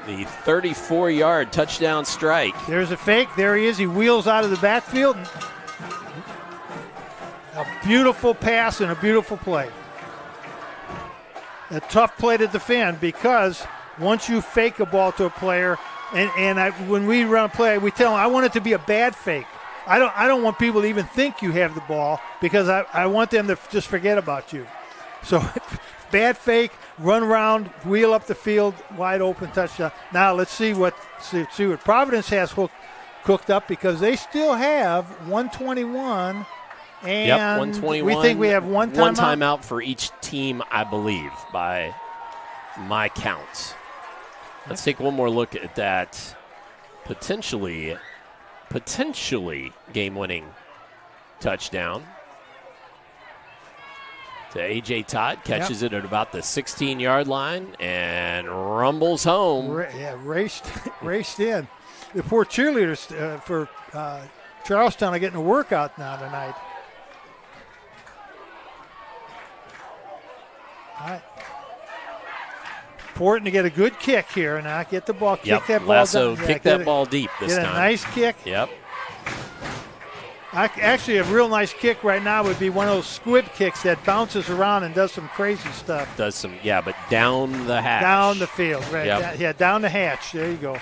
[SPEAKER 6] The 34-yard touchdown strike.
[SPEAKER 7] There's a fake. There he is. He wheels out of the backfield. A beautiful pass and a beautiful play. A tough play to defend because once you fake a ball to a player, when we run a play, we tell them, I want it to be a bad fake. I don't want people to even think you have the ball because I want them to just forget about you. So bad fake, run around, wheel up the field, wide open touchdown. Now let's see what Providence has cooked up because they still have 121. And
[SPEAKER 6] yep, 121.
[SPEAKER 7] We think we have one
[SPEAKER 6] timeout for each team, I believe, by my count. Let's take one more look at that potentially game-winning touchdown. To A.J. Todd, catches it at about the 16-yard line and rumbles home.
[SPEAKER 7] Raced in. The poor cheerleaders for Charlestown are getting a workout now tonight. All right. Important to get a good kick here now. Get the ball, kick that ball
[SPEAKER 6] Lasso,
[SPEAKER 7] down.
[SPEAKER 6] kick that ball deep this time.
[SPEAKER 7] Get a nice kick.
[SPEAKER 6] Yep.
[SPEAKER 7] Actually, a real nice kick right now would be one of those squib kicks that bounces around and does some crazy stuff.
[SPEAKER 6] But down the hatch.
[SPEAKER 7] Down the field, right.
[SPEAKER 6] Yep.
[SPEAKER 7] Down the hatch. There you go.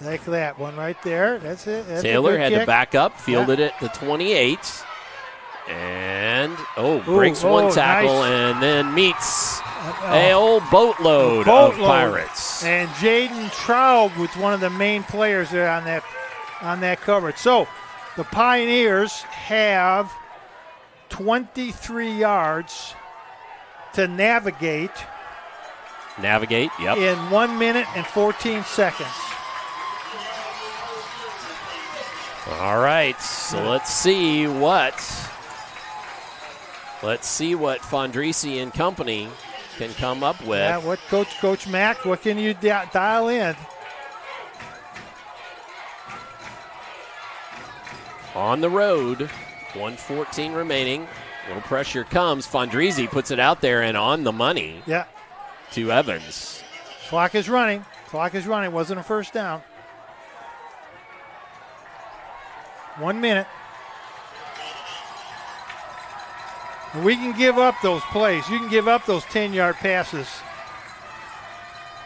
[SPEAKER 7] Like that one right there. That's it. That's
[SPEAKER 6] Taylor had
[SPEAKER 7] kick.
[SPEAKER 6] to back up, fielded it to 28. And, breaks one tackle
[SPEAKER 7] nice.
[SPEAKER 6] And then meets a old boatload of Pirates.
[SPEAKER 7] And Jaden Traub was one of the main players there on that coverage. So the Pioneers have 23 yards to navigate.
[SPEAKER 6] Yep.
[SPEAKER 7] In 1 minute and 14 seconds.
[SPEAKER 6] All right, so let's see what Fondrisi and company can come up with.
[SPEAKER 7] Yeah, what Coach Mack, what can you dial in?
[SPEAKER 6] On the road, 1:14 remaining. Little pressure comes. Fondrisi puts it out there and on the money.
[SPEAKER 7] Yeah.
[SPEAKER 6] To Evans.
[SPEAKER 7] Clock is running. Wasn't a first down. 1 minute. We can give up those plays. You can give up those 10-yard passes.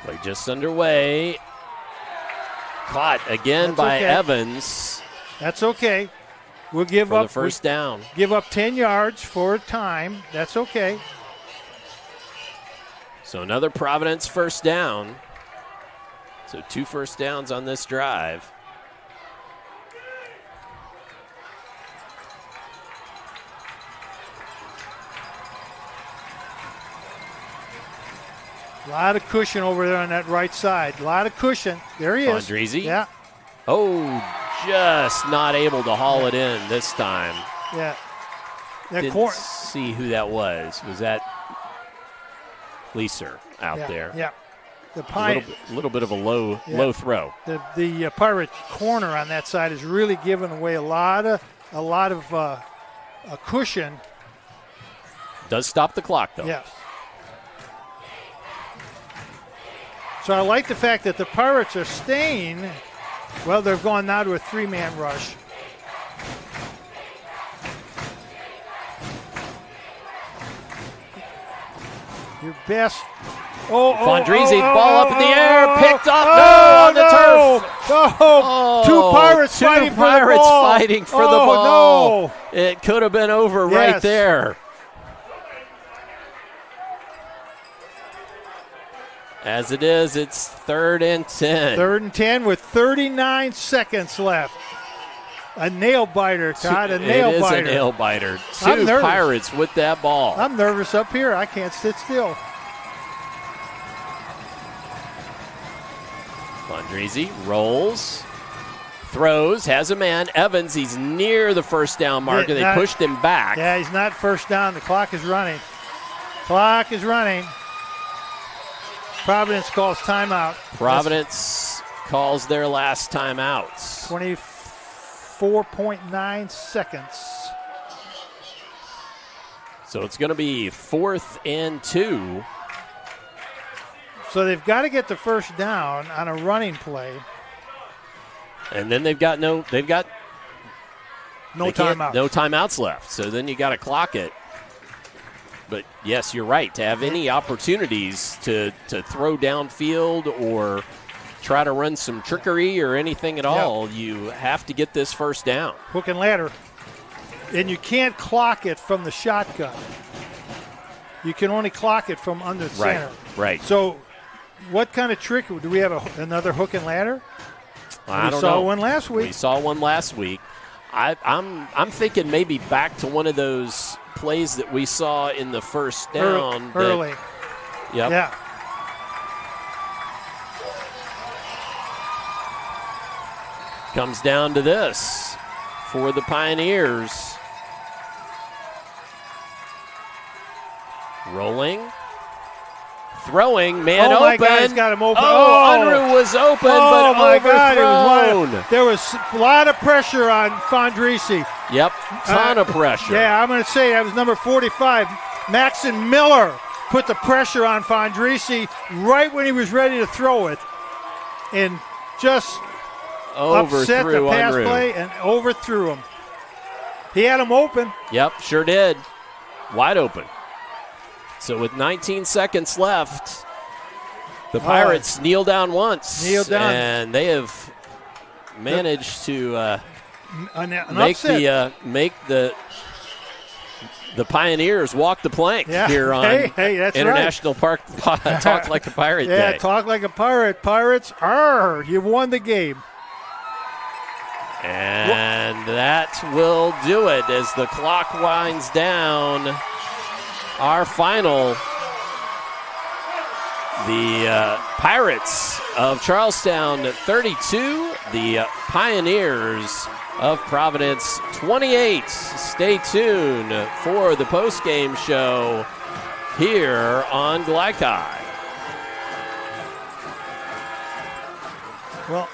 [SPEAKER 6] Play just underway. Caught again by Evans.
[SPEAKER 7] That's okay. We'll give up
[SPEAKER 6] the first down.
[SPEAKER 7] Give up 10 yards for time. That's okay.
[SPEAKER 6] So another Providence first down. So 2 first downs on this drive.
[SPEAKER 7] A lot of cushion over there on that right side. A lot of cushion. There he is.
[SPEAKER 6] Fondrisi.
[SPEAKER 7] Yeah.
[SPEAKER 6] Just not able to haul it in this time.
[SPEAKER 7] Yeah.
[SPEAKER 6] Didn't see who that was. Was that Leeser out there?
[SPEAKER 7] Yeah.
[SPEAKER 6] A little bit of a low throw.
[SPEAKER 7] The Pirate corner on that side is really giving away a lot of cushion.
[SPEAKER 6] Does stop the clock though.
[SPEAKER 7] Yes. So I like the fact that the Pirates are staying. Well, they're going now to a 3-man rush. Your best.
[SPEAKER 6] Fondrisi, ball up in the air, picked up. On the turf.
[SPEAKER 7] Two Pirates fighting for the ball.
[SPEAKER 6] No. It could have been over right there. As it is, it's 3rd and 10.
[SPEAKER 7] 3rd and 10 with 39 seconds left. A nail biter, Todd. A nail biter.
[SPEAKER 6] It is a nail biter. 2 Pirates with that ball.
[SPEAKER 7] I'm nervous up here. I can't sit still.
[SPEAKER 6] Fondrisi rolls, throws, has a man. Evans, he's near the first down marker. They pushed him back.
[SPEAKER 7] Yeah, he's not first down. The clock is running. Providence calls timeout.
[SPEAKER 6] Providence calls their last timeout.
[SPEAKER 7] 24.9 seconds.
[SPEAKER 6] So it's going to be 4th and 2.
[SPEAKER 7] So they've got to get the first down on a running play.
[SPEAKER 6] And then they've got no
[SPEAKER 7] timeouts.
[SPEAKER 6] No timeouts left. So then you got to clock it. But, yes, you're right. To have any opportunities to throw downfield or try to run some trickery or anything at all, you have to get this first down.
[SPEAKER 7] Hook and ladder. And you can't clock it from the shotgun. You can only clock it from under center.
[SPEAKER 6] Right.
[SPEAKER 7] So what kind of trick? Do we have another hook and ladder?
[SPEAKER 6] I don't know.
[SPEAKER 7] We saw one last week.
[SPEAKER 6] We saw one last week. I'm thinking maybe back to one of those plays that we saw in the first down.
[SPEAKER 7] Early.
[SPEAKER 6] Yep.
[SPEAKER 7] Yeah.
[SPEAKER 6] Comes down to this for the Pioneers. Rolling. Throwing, man
[SPEAKER 7] my
[SPEAKER 6] open.
[SPEAKER 7] God, he's got him open.
[SPEAKER 6] Unruh was open, but
[SPEAKER 7] my
[SPEAKER 6] overthrown.
[SPEAKER 7] God, there was a lot of pressure on Fondrisi.
[SPEAKER 6] Yep, ton of pressure.
[SPEAKER 7] Yeah, I'm going to say that was number 45. Maxon Miller put the pressure on Fondrisi right when he was ready to throw it. And just upset the pass play and overthrew him. He had him open.
[SPEAKER 6] Yep, sure did. Wide open. So with 19 seconds left, the Pirates kneel down once. And they have managed to make the Pioneers walk the plank here on
[SPEAKER 7] that's
[SPEAKER 6] International Park Talk Like a Pirate Day.
[SPEAKER 7] Yeah, talk like a pirate. Pirates, you won the game.
[SPEAKER 6] And that will do it as the clock winds down. Our final, the Pirates of Charlestown 32, the Pioneers of Providence 28. Stay tuned for the postgame show here on Glycod.
[SPEAKER 7] Well,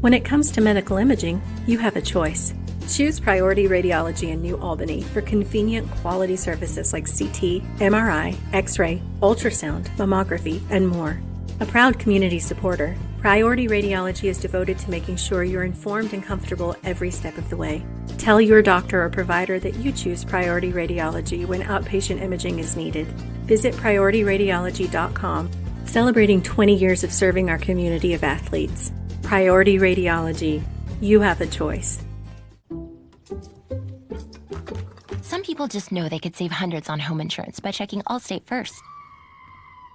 [SPEAKER 12] When it comes to medical imaging, you have a choice. Choose Priority Radiology in New Albany for convenient quality services like CT, MRI, X-ray, ultrasound, mammography, and more. A proud community supporter, Priority Radiology is devoted to making sure you're informed and comfortable every step of the way. Tell your doctor or provider that you choose Priority Radiology when outpatient imaging is needed. Visit PriorityRadiology.com, celebrating 20 years of serving our community of athletes. Priority Radiology. You have a choice.
[SPEAKER 11] Some people just know they could save hundreds on home insurance by checking Allstate first.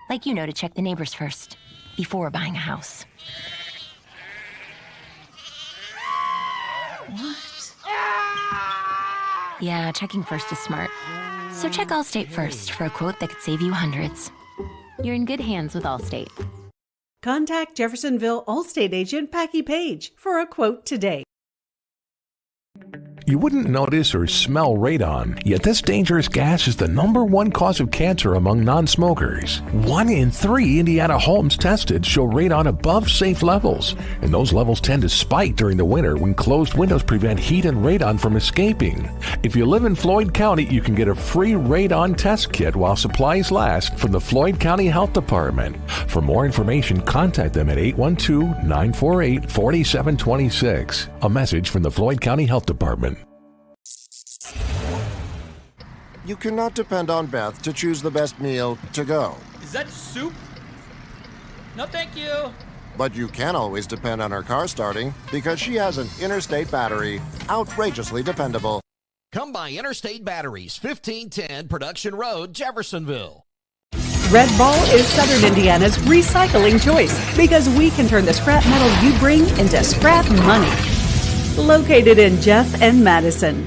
[SPEAKER 11] Like you know to check the neighbors first before buying a house.
[SPEAKER 24] What?
[SPEAKER 11] Yeah, checking first is smart. So check Allstate first for a quote that could save you hundreds. You're in good hands with Allstate.
[SPEAKER 4] Contact Jeffersonville Allstate agent Packie Page for a quote today.
[SPEAKER 5] You wouldn't notice or smell radon, yet this dangerous gas is the #1 cause of cancer among non-smokers. 1 in 3 Indiana homes tested show radon above safe levels, and those levels tend to spike during the winter when closed windows prevent heat and radon from escaping. If you live in Floyd County, you can get a free radon test kit while supplies last from the Floyd County Health Department. For more information, contact them at 812-948-4726. A message from the Floyd County Health Department.
[SPEAKER 22] You cannot depend on Beth to choose the best meal to go.
[SPEAKER 24] Is that soup? No, thank you.
[SPEAKER 22] But you can always depend on her car starting because she has an Interstate battery. Outrageously dependable.
[SPEAKER 14] Come by Interstate Batteries, 1510 Production Road, Jeffersonville.
[SPEAKER 4] Red Ball is Southern Indiana's recycling choice because we can turn the scrap metal you bring into scrap money. Located in Jeff and Madison.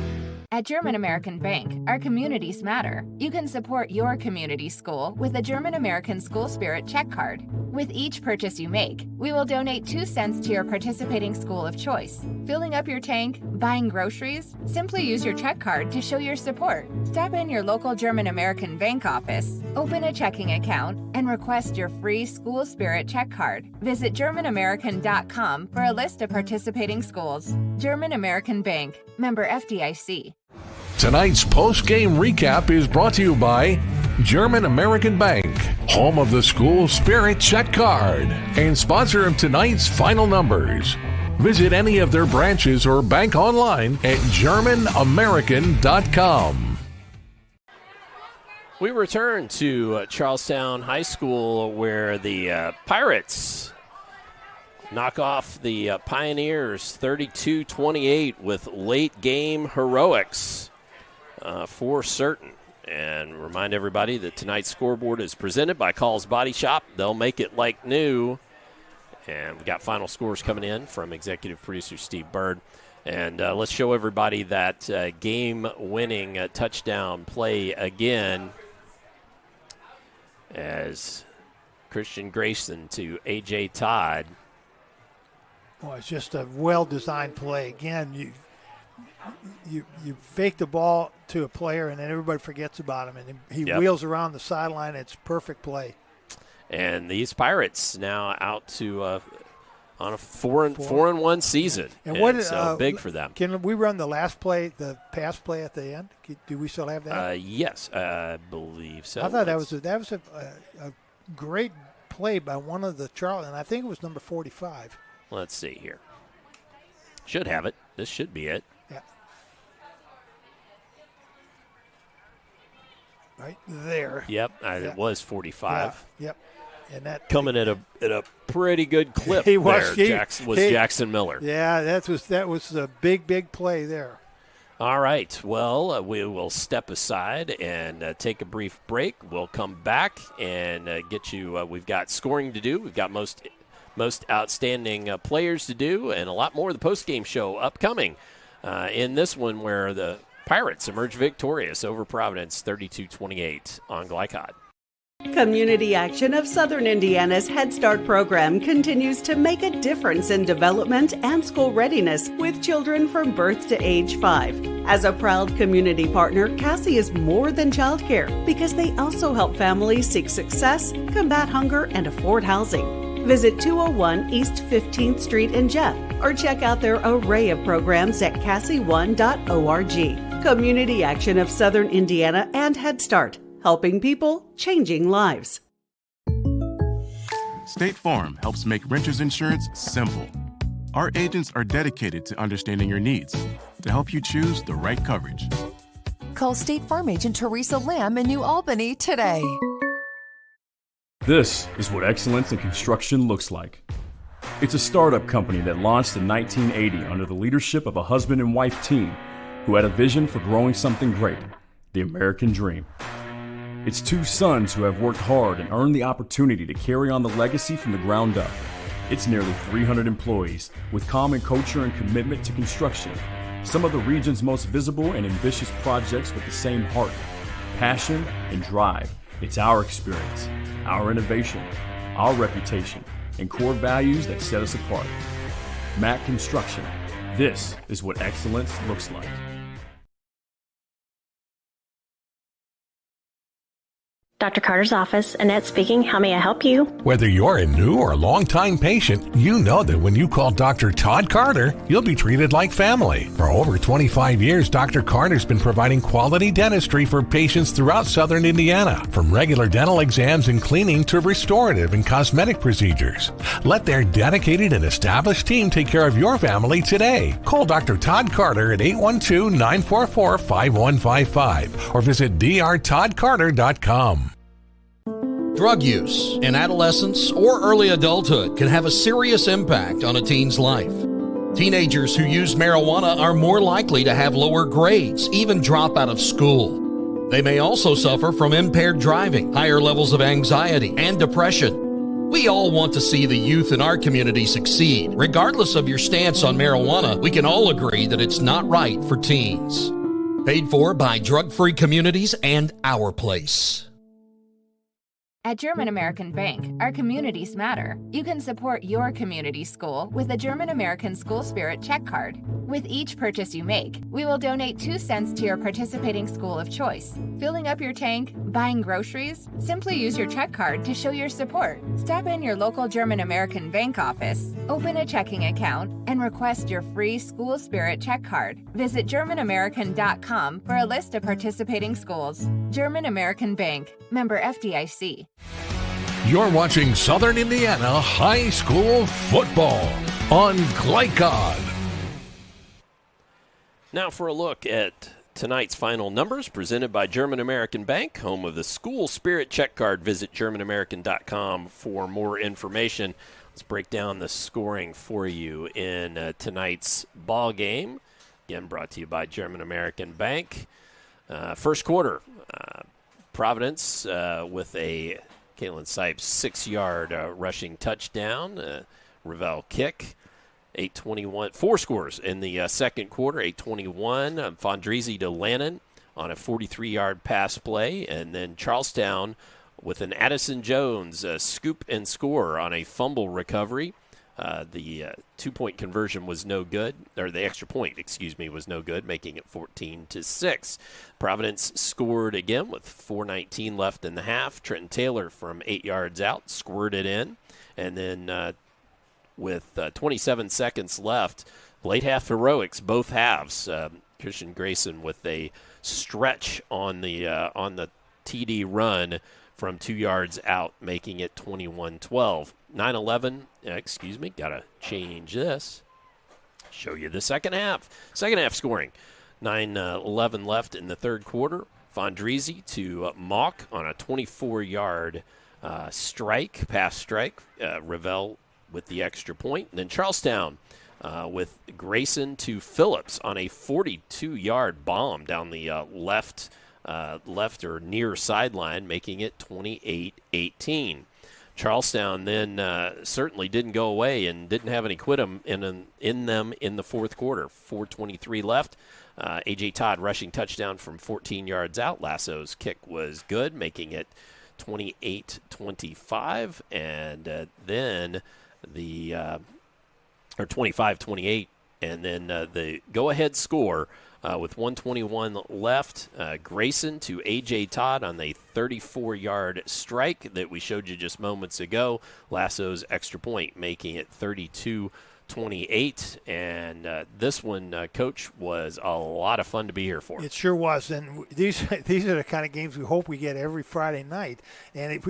[SPEAKER 25] At German American Bank, our communities matter. You can support your community school with a German American School Spirit check card. With each purchase you make, we will donate 2 cents to your participating school of choice. Filling up your tank, buying groceries? Simply use your check card to show your support. Stop in your local German American Bank office, open a checking account, and request your free School Spirit check card. Visit GermanAmerican.com for a list of participating schools. German American Bank, member FDIC.
[SPEAKER 5] Tonight's post-game recap is brought to you by German American Bank. home of the School Spirit Check Card, and sponsor of tonight's Final Numbers. Visit any of their branches or bank online at GermanAmerican.com.
[SPEAKER 6] We return to Charlestown High School, where the Pirates knock off the Pioneers 32-28 with late game heroics for certain. And remind everybody that tonight's scoreboard is presented by Call's Body Shop. They'll make it like new. And we got final scores coming in from executive producer Steve Bird. And let's show everybody that game-winning touchdown play again as Christian Grayson to A.J. Todd.
[SPEAKER 7] Well, it's just a well-designed play. Again, you fake the ball to a player, and then everybody forgets about him, and he wheels around the sideline. It's perfect play.
[SPEAKER 6] And these Pirates now out to on a 4-1 season. And what is so big for them?
[SPEAKER 7] Can we run the last play, the pass play at the end? Do we still have that?
[SPEAKER 6] Yes, I believe so.
[SPEAKER 7] I thought that was a great play by one of the Charlton. I think it was number 45.
[SPEAKER 6] Let's see here. Should have it. This should be it.
[SPEAKER 7] Yeah. Right there.
[SPEAKER 6] Yep, it was 45.
[SPEAKER 7] Yeah, yep. And that
[SPEAKER 6] coming at a pretty good clip. Jackson Miller.
[SPEAKER 7] Yeah, that was a big play there.
[SPEAKER 6] All right. Well, we will step aside and take a brief break. We'll come back and get you. We've got scoring to do. We've got most outstanding players to do, and a lot more of the postgame show upcoming in this one, where the Pirates emerge victorious over Providence 32-28 on Glycod.
[SPEAKER 4] Community Action of Southern Indiana's Head Start program continues to make a difference in development and school readiness with children from birth to age 5. As a proud community partner, Cassie is more than childcare because they also help families seek success, combat hunger, and afford housing. Visit 201 East 15th Street in Jeff or check out their array of programs at cassie1.org. Community Action of Southern Indiana and Head Start. Helping people, changing lives.
[SPEAKER 3] State Farm helps make renters insurance simple. Our agents are dedicated to understanding your needs to help you choose the right coverage.
[SPEAKER 23] Call State Farm agent Teresa Lamb in New Albany today.
[SPEAKER 10] This is what excellence in construction looks like. It's a startup company that launched in 1980 under the leadership of a husband and wife team who had a vision for growing something great, the American dream. It's two sons who have worked hard and earned the opportunity to carry on the legacy from the ground up. It's nearly 300 employees with common culture and commitment to construction. Some of the region's most visible and ambitious projects with the same heart, passion, and drive. It's our experience, our innovation, our reputation, and core values that set us apart. Mack Construction. This is what excellence looks like.
[SPEAKER 16] Dr. Carter's office, Annette speaking. How may I help you?
[SPEAKER 5] Whether you're a new or long-time patient, you know that when you call Dr. Todd Carter, you'll be treated like family. For over 25 years, Dr. Carter's been providing quality dentistry for patients throughout Southern Indiana, from regular dental exams and cleaning to restorative and cosmetic procedures. Let their dedicated and established team take care of your family today. Call Dr. Todd Carter at 812-944-5155 or visit drtoddcarter.com.
[SPEAKER 14] Drug use in adolescence or early adulthood can have a serious impact on a teen's life. Teenagers who use marijuana are more likely to have lower grades, even drop out of school. They may also suffer from impaired driving, higher levels of anxiety, and depression. We all want to see the youth in our community succeed. Regardless of your stance on marijuana, we can all agree that it's not right for teens. Paid for by Drug Free Communities and Our Place.
[SPEAKER 25] At German American Bank, our communities matter. You can support your community school with a German American School Spirit check card. With each purchase you make, we will donate 2 cents to your participating school of choice. Filling up your tank, buying groceries? Simply use your check card to show your support. Stop in your local German American Bank office, open a checking account, and request your free School Spirit check card. Visit GermanAmerican.com for a list of participating schools. German American Bank, member FDIC.
[SPEAKER 5] You're watching Southern Indiana High School Football on Glycod.
[SPEAKER 6] Now for a look at tonight's final numbers presented by German American Bank, home of the School Spirit Check Card. Visit GermanAmerican.com for more information. Let's break down the scoring for you in tonight's ball game. Again, brought to you by German American Bank. First quarter, Providence with a Kalen Sipes 6-yard rushing touchdown. Ravel kick. 8:21, 4 scores in the second quarter. 8:21, Fondrisi to Lannon on a 43-yard pass play, and then Charlestown with an Addison Jones scoop and score on a fumble recovery. The 2-point conversion was no good, or the extra point, was no good, making it 14-6. Providence scored again with 4:19 left in the half. Trenton Taylor from 8 yards out squirted in, and then with 27 seconds left, late half heroics, both halves. Christian Grayson with a stretch on the TD run from 2 yards out, making it 21-12. 9-11, gotta change this. Show you the second half. Second half scoring. 9-11 left in the third quarter. Fondrisi to Mock on a 24-yard pass strike. Ravel with the extra point. And then Charlestown with Grayson to Phillips on a 42-yard bomb down the left or near sideline, making it 28-18. Charlestown then certainly didn't go away and didn't have any quittem in them in the fourth quarter. 4:23 left. A.J. Todd rushing touchdown from 14 yards out. Lasso's kick was good, making it 28-25. And then or 25-28, and then the go-ahead score with 1:21 left. Grayson to A.J. Todd on the 34-yard strike that we showed you just moments ago. Lasso's extra point, making it 32-28. And this one, Coach, was a lot of fun to be here for.
[SPEAKER 7] It sure was. And these are the kind of games we hope we get every Friday night. And if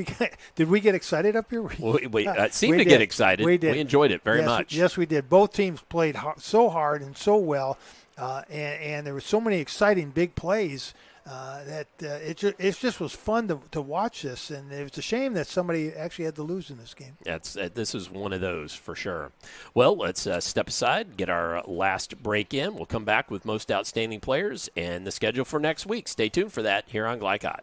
[SPEAKER 7] did we get excited up here?
[SPEAKER 6] We seemed to get excited. We enjoyed it very much.
[SPEAKER 7] Yes, we did. Both teams played so hard and so well. And there were so many exciting big plays that it just was fun to watch this. And it was a shame that somebody actually had to lose in this game.
[SPEAKER 6] This is one of those for sure. Well, let's step aside, get our last break in. We'll come back with most outstanding players and the schedule for next week. Stay tuned for that here on Glycod.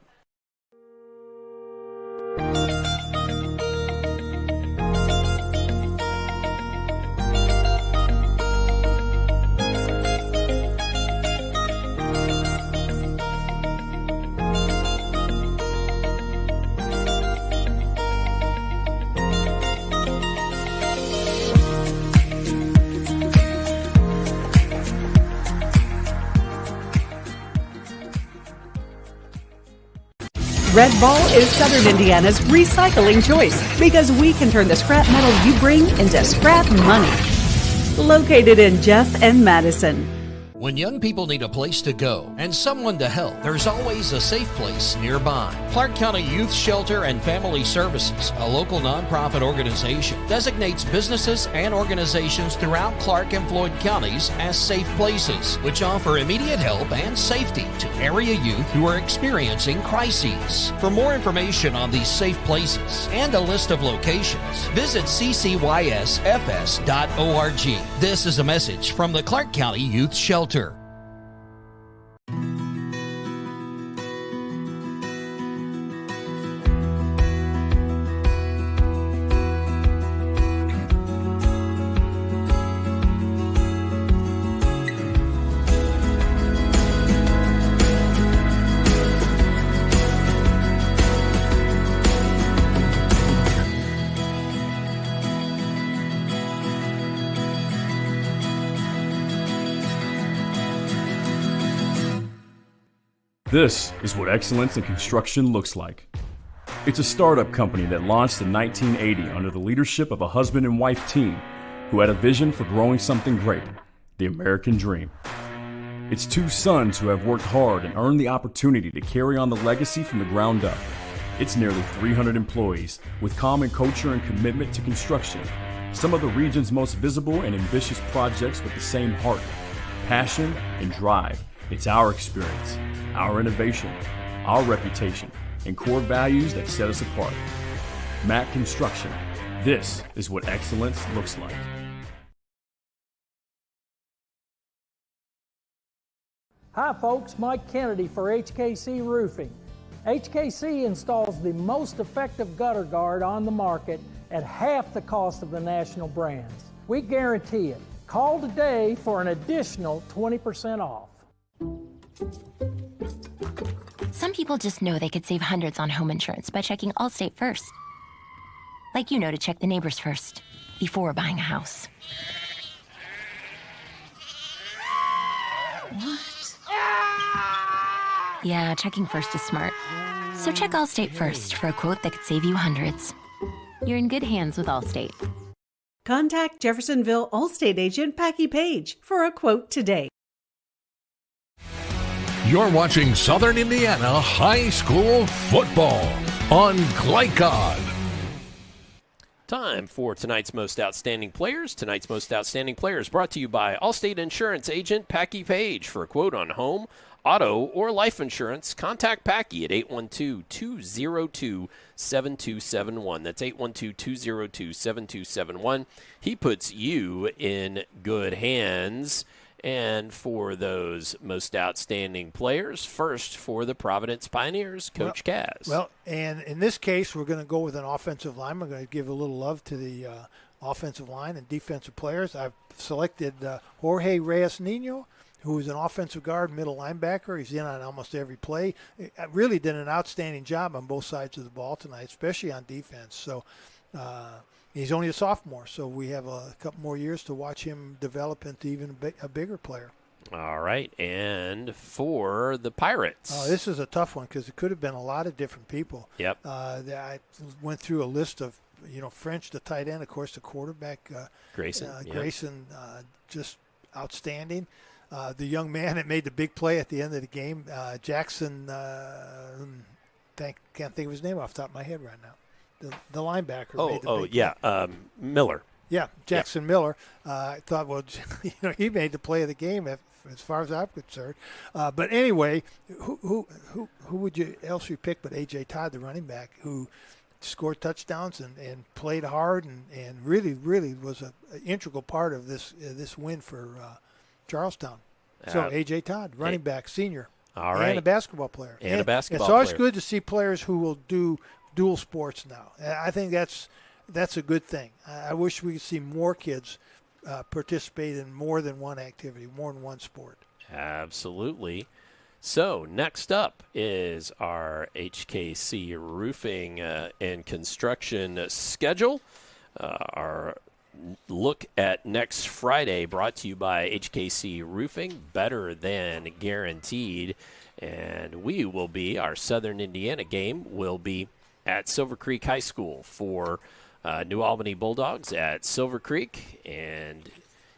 [SPEAKER 4] Red Ball is Southern Indiana's recycling choice because we can turn the scrap metal you bring into scrap money. Located in Jeff and Madison.
[SPEAKER 14] When young people need a place to go and someone to help, there's always a safe place nearby. Clark County Youth Shelter and Family Services, a local nonprofit organization, designates businesses and organizations throughout Clark and Floyd counties as safe places, which offer immediate help and safety to area youth who are experiencing crises. For more information on these safe places and a list of locations, visit ccysfs.org. This is a message from the Clark County Youth Shelter.
[SPEAKER 10] This is what excellence in construction looks like. It's a startup company that launched in 1980 under the leadership of a husband and wife team who had a vision for growing something great, the American dream. It's two sons who have worked hard and earned the opportunity to carry on the legacy from the ground up. It's nearly 300 employees with common culture and commitment to construction. Some of the region's most visible and ambitious projects with the same heart, passion, and drive. It's our experience, our innovation, our reputation, and core values that set us apart. Mack Construction. This is what excellence looks like.
[SPEAKER 9] Hi folks, Mike Kennedy for HKC Roofing. HKC installs the most effective gutter guard on the market at half the cost of the national brands. We guarantee it. Call today for an additional 20% off.
[SPEAKER 11] Some people just know they could save hundreds on home insurance by checking Allstate first. Like you know to check the neighbors first before buying a house.
[SPEAKER 17] What?
[SPEAKER 11] Yeah, checking first is smart. So check Allstate first for a quote that could save you hundreds. You're in good hands with Allstate.
[SPEAKER 4] Contact Jeffersonville Allstate agent Packy Page for a quote today.
[SPEAKER 5] You're watching Southern Indiana High School Football on Glycod.
[SPEAKER 6] Time for tonight's Most Outstanding Players. Tonight's Most Outstanding Players brought to you by Allstate Insurance agent Packy Page. For a quote on home, auto, or life insurance, contact Packy at 812-202-7271. That's 812-202-7271. He puts you in good hands. And for those most outstanding players, first for the Providence Pioneers, Coach Kaz.
[SPEAKER 7] Well, and in this case, we're going to go with an offensive line. We're going to give a little love to the offensive line and defensive players. I've selected Jorge Reyes-Nino, who is an offensive guard, middle linebacker. He's in on almost every play. Really did an outstanding job on both sides of the ball tonight, especially on defense. So he's only a sophomore, so we have a couple more years to watch him develop into even a bigger player.
[SPEAKER 6] All right, and for the Pirates.
[SPEAKER 7] Oh, this is a tough one because it could have been a lot of different people.
[SPEAKER 6] Yep.
[SPEAKER 7] I went through a list of, French, the tight end, of course, the quarterback.
[SPEAKER 6] Grayson.
[SPEAKER 7] Grayson, just outstanding. The young man that made the big play at the end of the game, Jackson, can't think of his name off the top of my head right now. The linebacker. Made the big
[SPEAKER 6] play. Miller.
[SPEAKER 7] Yeah, Jackson Miller. I thought, well, he made the play of the game as far as I'm concerned. But anyway, who would you else you pick but A.J. Todd, the running back, who scored touchdowns and played hard and really was an integral part of this win for Charlestown. So A.J. Todd, running back, senior.
[SPEAKER 6] All right.
[SPEAKER 7] And a basketball player.
[SPEAKER 6] And a basketball
[SPEAKER 7] player. It's always
[SPEAKER 6] player.
[SPEAKER 7] good to see players who will do dual sports now. I think that's a good thing. I wish we could see more kids participate in more than one activity, more than one sport.
[SPEAKER 6] Absolutely. So next up is our HKC roofing and construction schedule. Our look at next Friday brought to you by HKC Roofing, better than guaranteed. And our Southern Indiana game will be at Silver Creek High School for New Albany Bulldogs at Silver Creek, and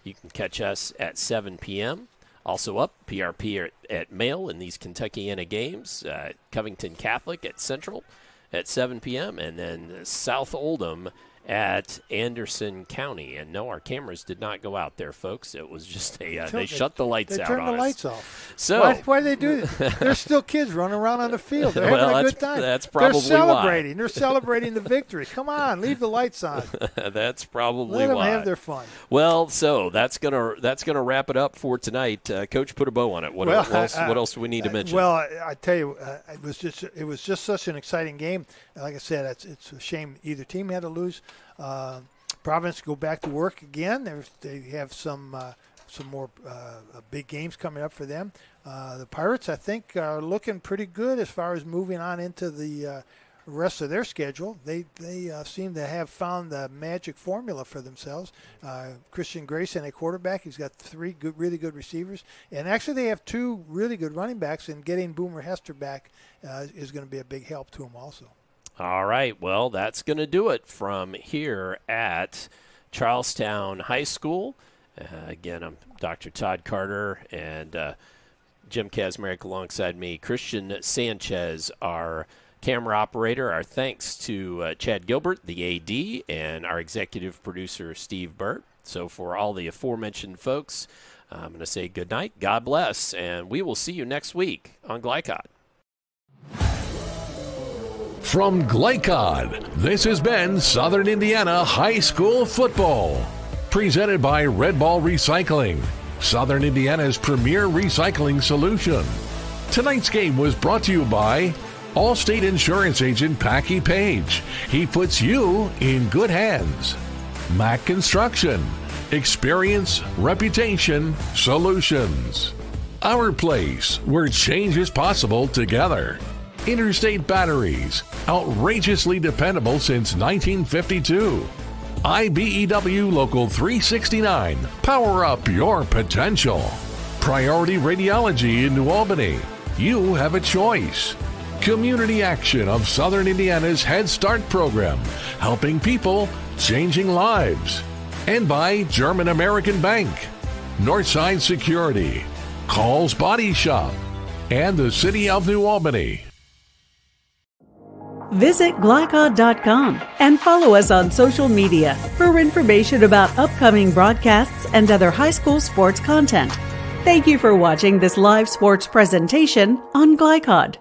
[SPEAKER 6] you can catch us at 7 p.m. Also up, PRP at Mail in these Kentuckiana games, Covington Catholic at Central at 7 p.m., and then South Oldham at Anderson County. And no, our cameras did not go out there, folks. It was just they shut the lights out on us.
[SPEAKER 7] They turned the lights off.
[SPEAKER 6] So
[SPEAKER 7] why do they do that? There's still kids running around on the field. They're having a good time.
[SPEAKER 6] That's probably
[SPEAKER 7] They're celebrating.
[SPEAKER 6] why.
[SPEAKER 7] They're celebrating the victory. Come on, leave the lights on.
[SPEAKER 6] That's probably
[SPEAKER 7] Let them
[SPEAKER 6] why.
[SPEAKER 7] have their fun.
[SPEAKER 6] Well, so that's gonna wrap it up for tonight. Coach, put a bow on it. What else do we need to mention?
[SPEAKER 7] Well, I tell you, it was just such an exciting game. Like I said, it's a shame either team had to lose. Providence go back to work again. They have some more big games coming up for them. The Pirates, I think, are looking pretty good as far as moving on into the rest of their schedule. They seem to have found the magic formula for themselves. Christian Grayson, a quarterback. He's got three really good receivers. And actually they have two really good running backs, and getting Boomer Hester back is going to be a big help to them also.
[SPEAKER 6] All right, well, that's going to do it from here at Charlestown High School. Again, I'm Dr. Todd Carter and Jim Kazmarek alongside me. Christian Sanchez, our camera operator. Our thanks to Chad Gilbert, the AD, and our executive producer, Steve Burt. So for all the aforementioned folks, I'm going to say good night, God bless, and we will see you next week on Glycod.
[SPEAKER 5] From Glycod, this has been Southern Indiana High School Football. Presented by Red Ball Recycling, Southern Indiana's premier recycling solution. Tonight's game was brought to you by Allstate Insurance Agent Packy Page. He puts you in good hands. Mac Construction. Experience, reputation, solutions. Our place, where change is possible together. Interstate Batteries. Outrageously dependable since 1952. IBEW Local 369. Power up your potential. Priority Radiology in New Albany. You have a choice. Community Action of Southern Indiana's Head Start program, helping people, changing lives. And by German American Bank, Northside Security, Call's Body Shop, and the City of New Albany.
[SPEAKER 4] Visit Glycod.com and follow us on social media for information about upcoming broadcasts and other high school sports content. Thank you for watching this live sports presentation on Glycod.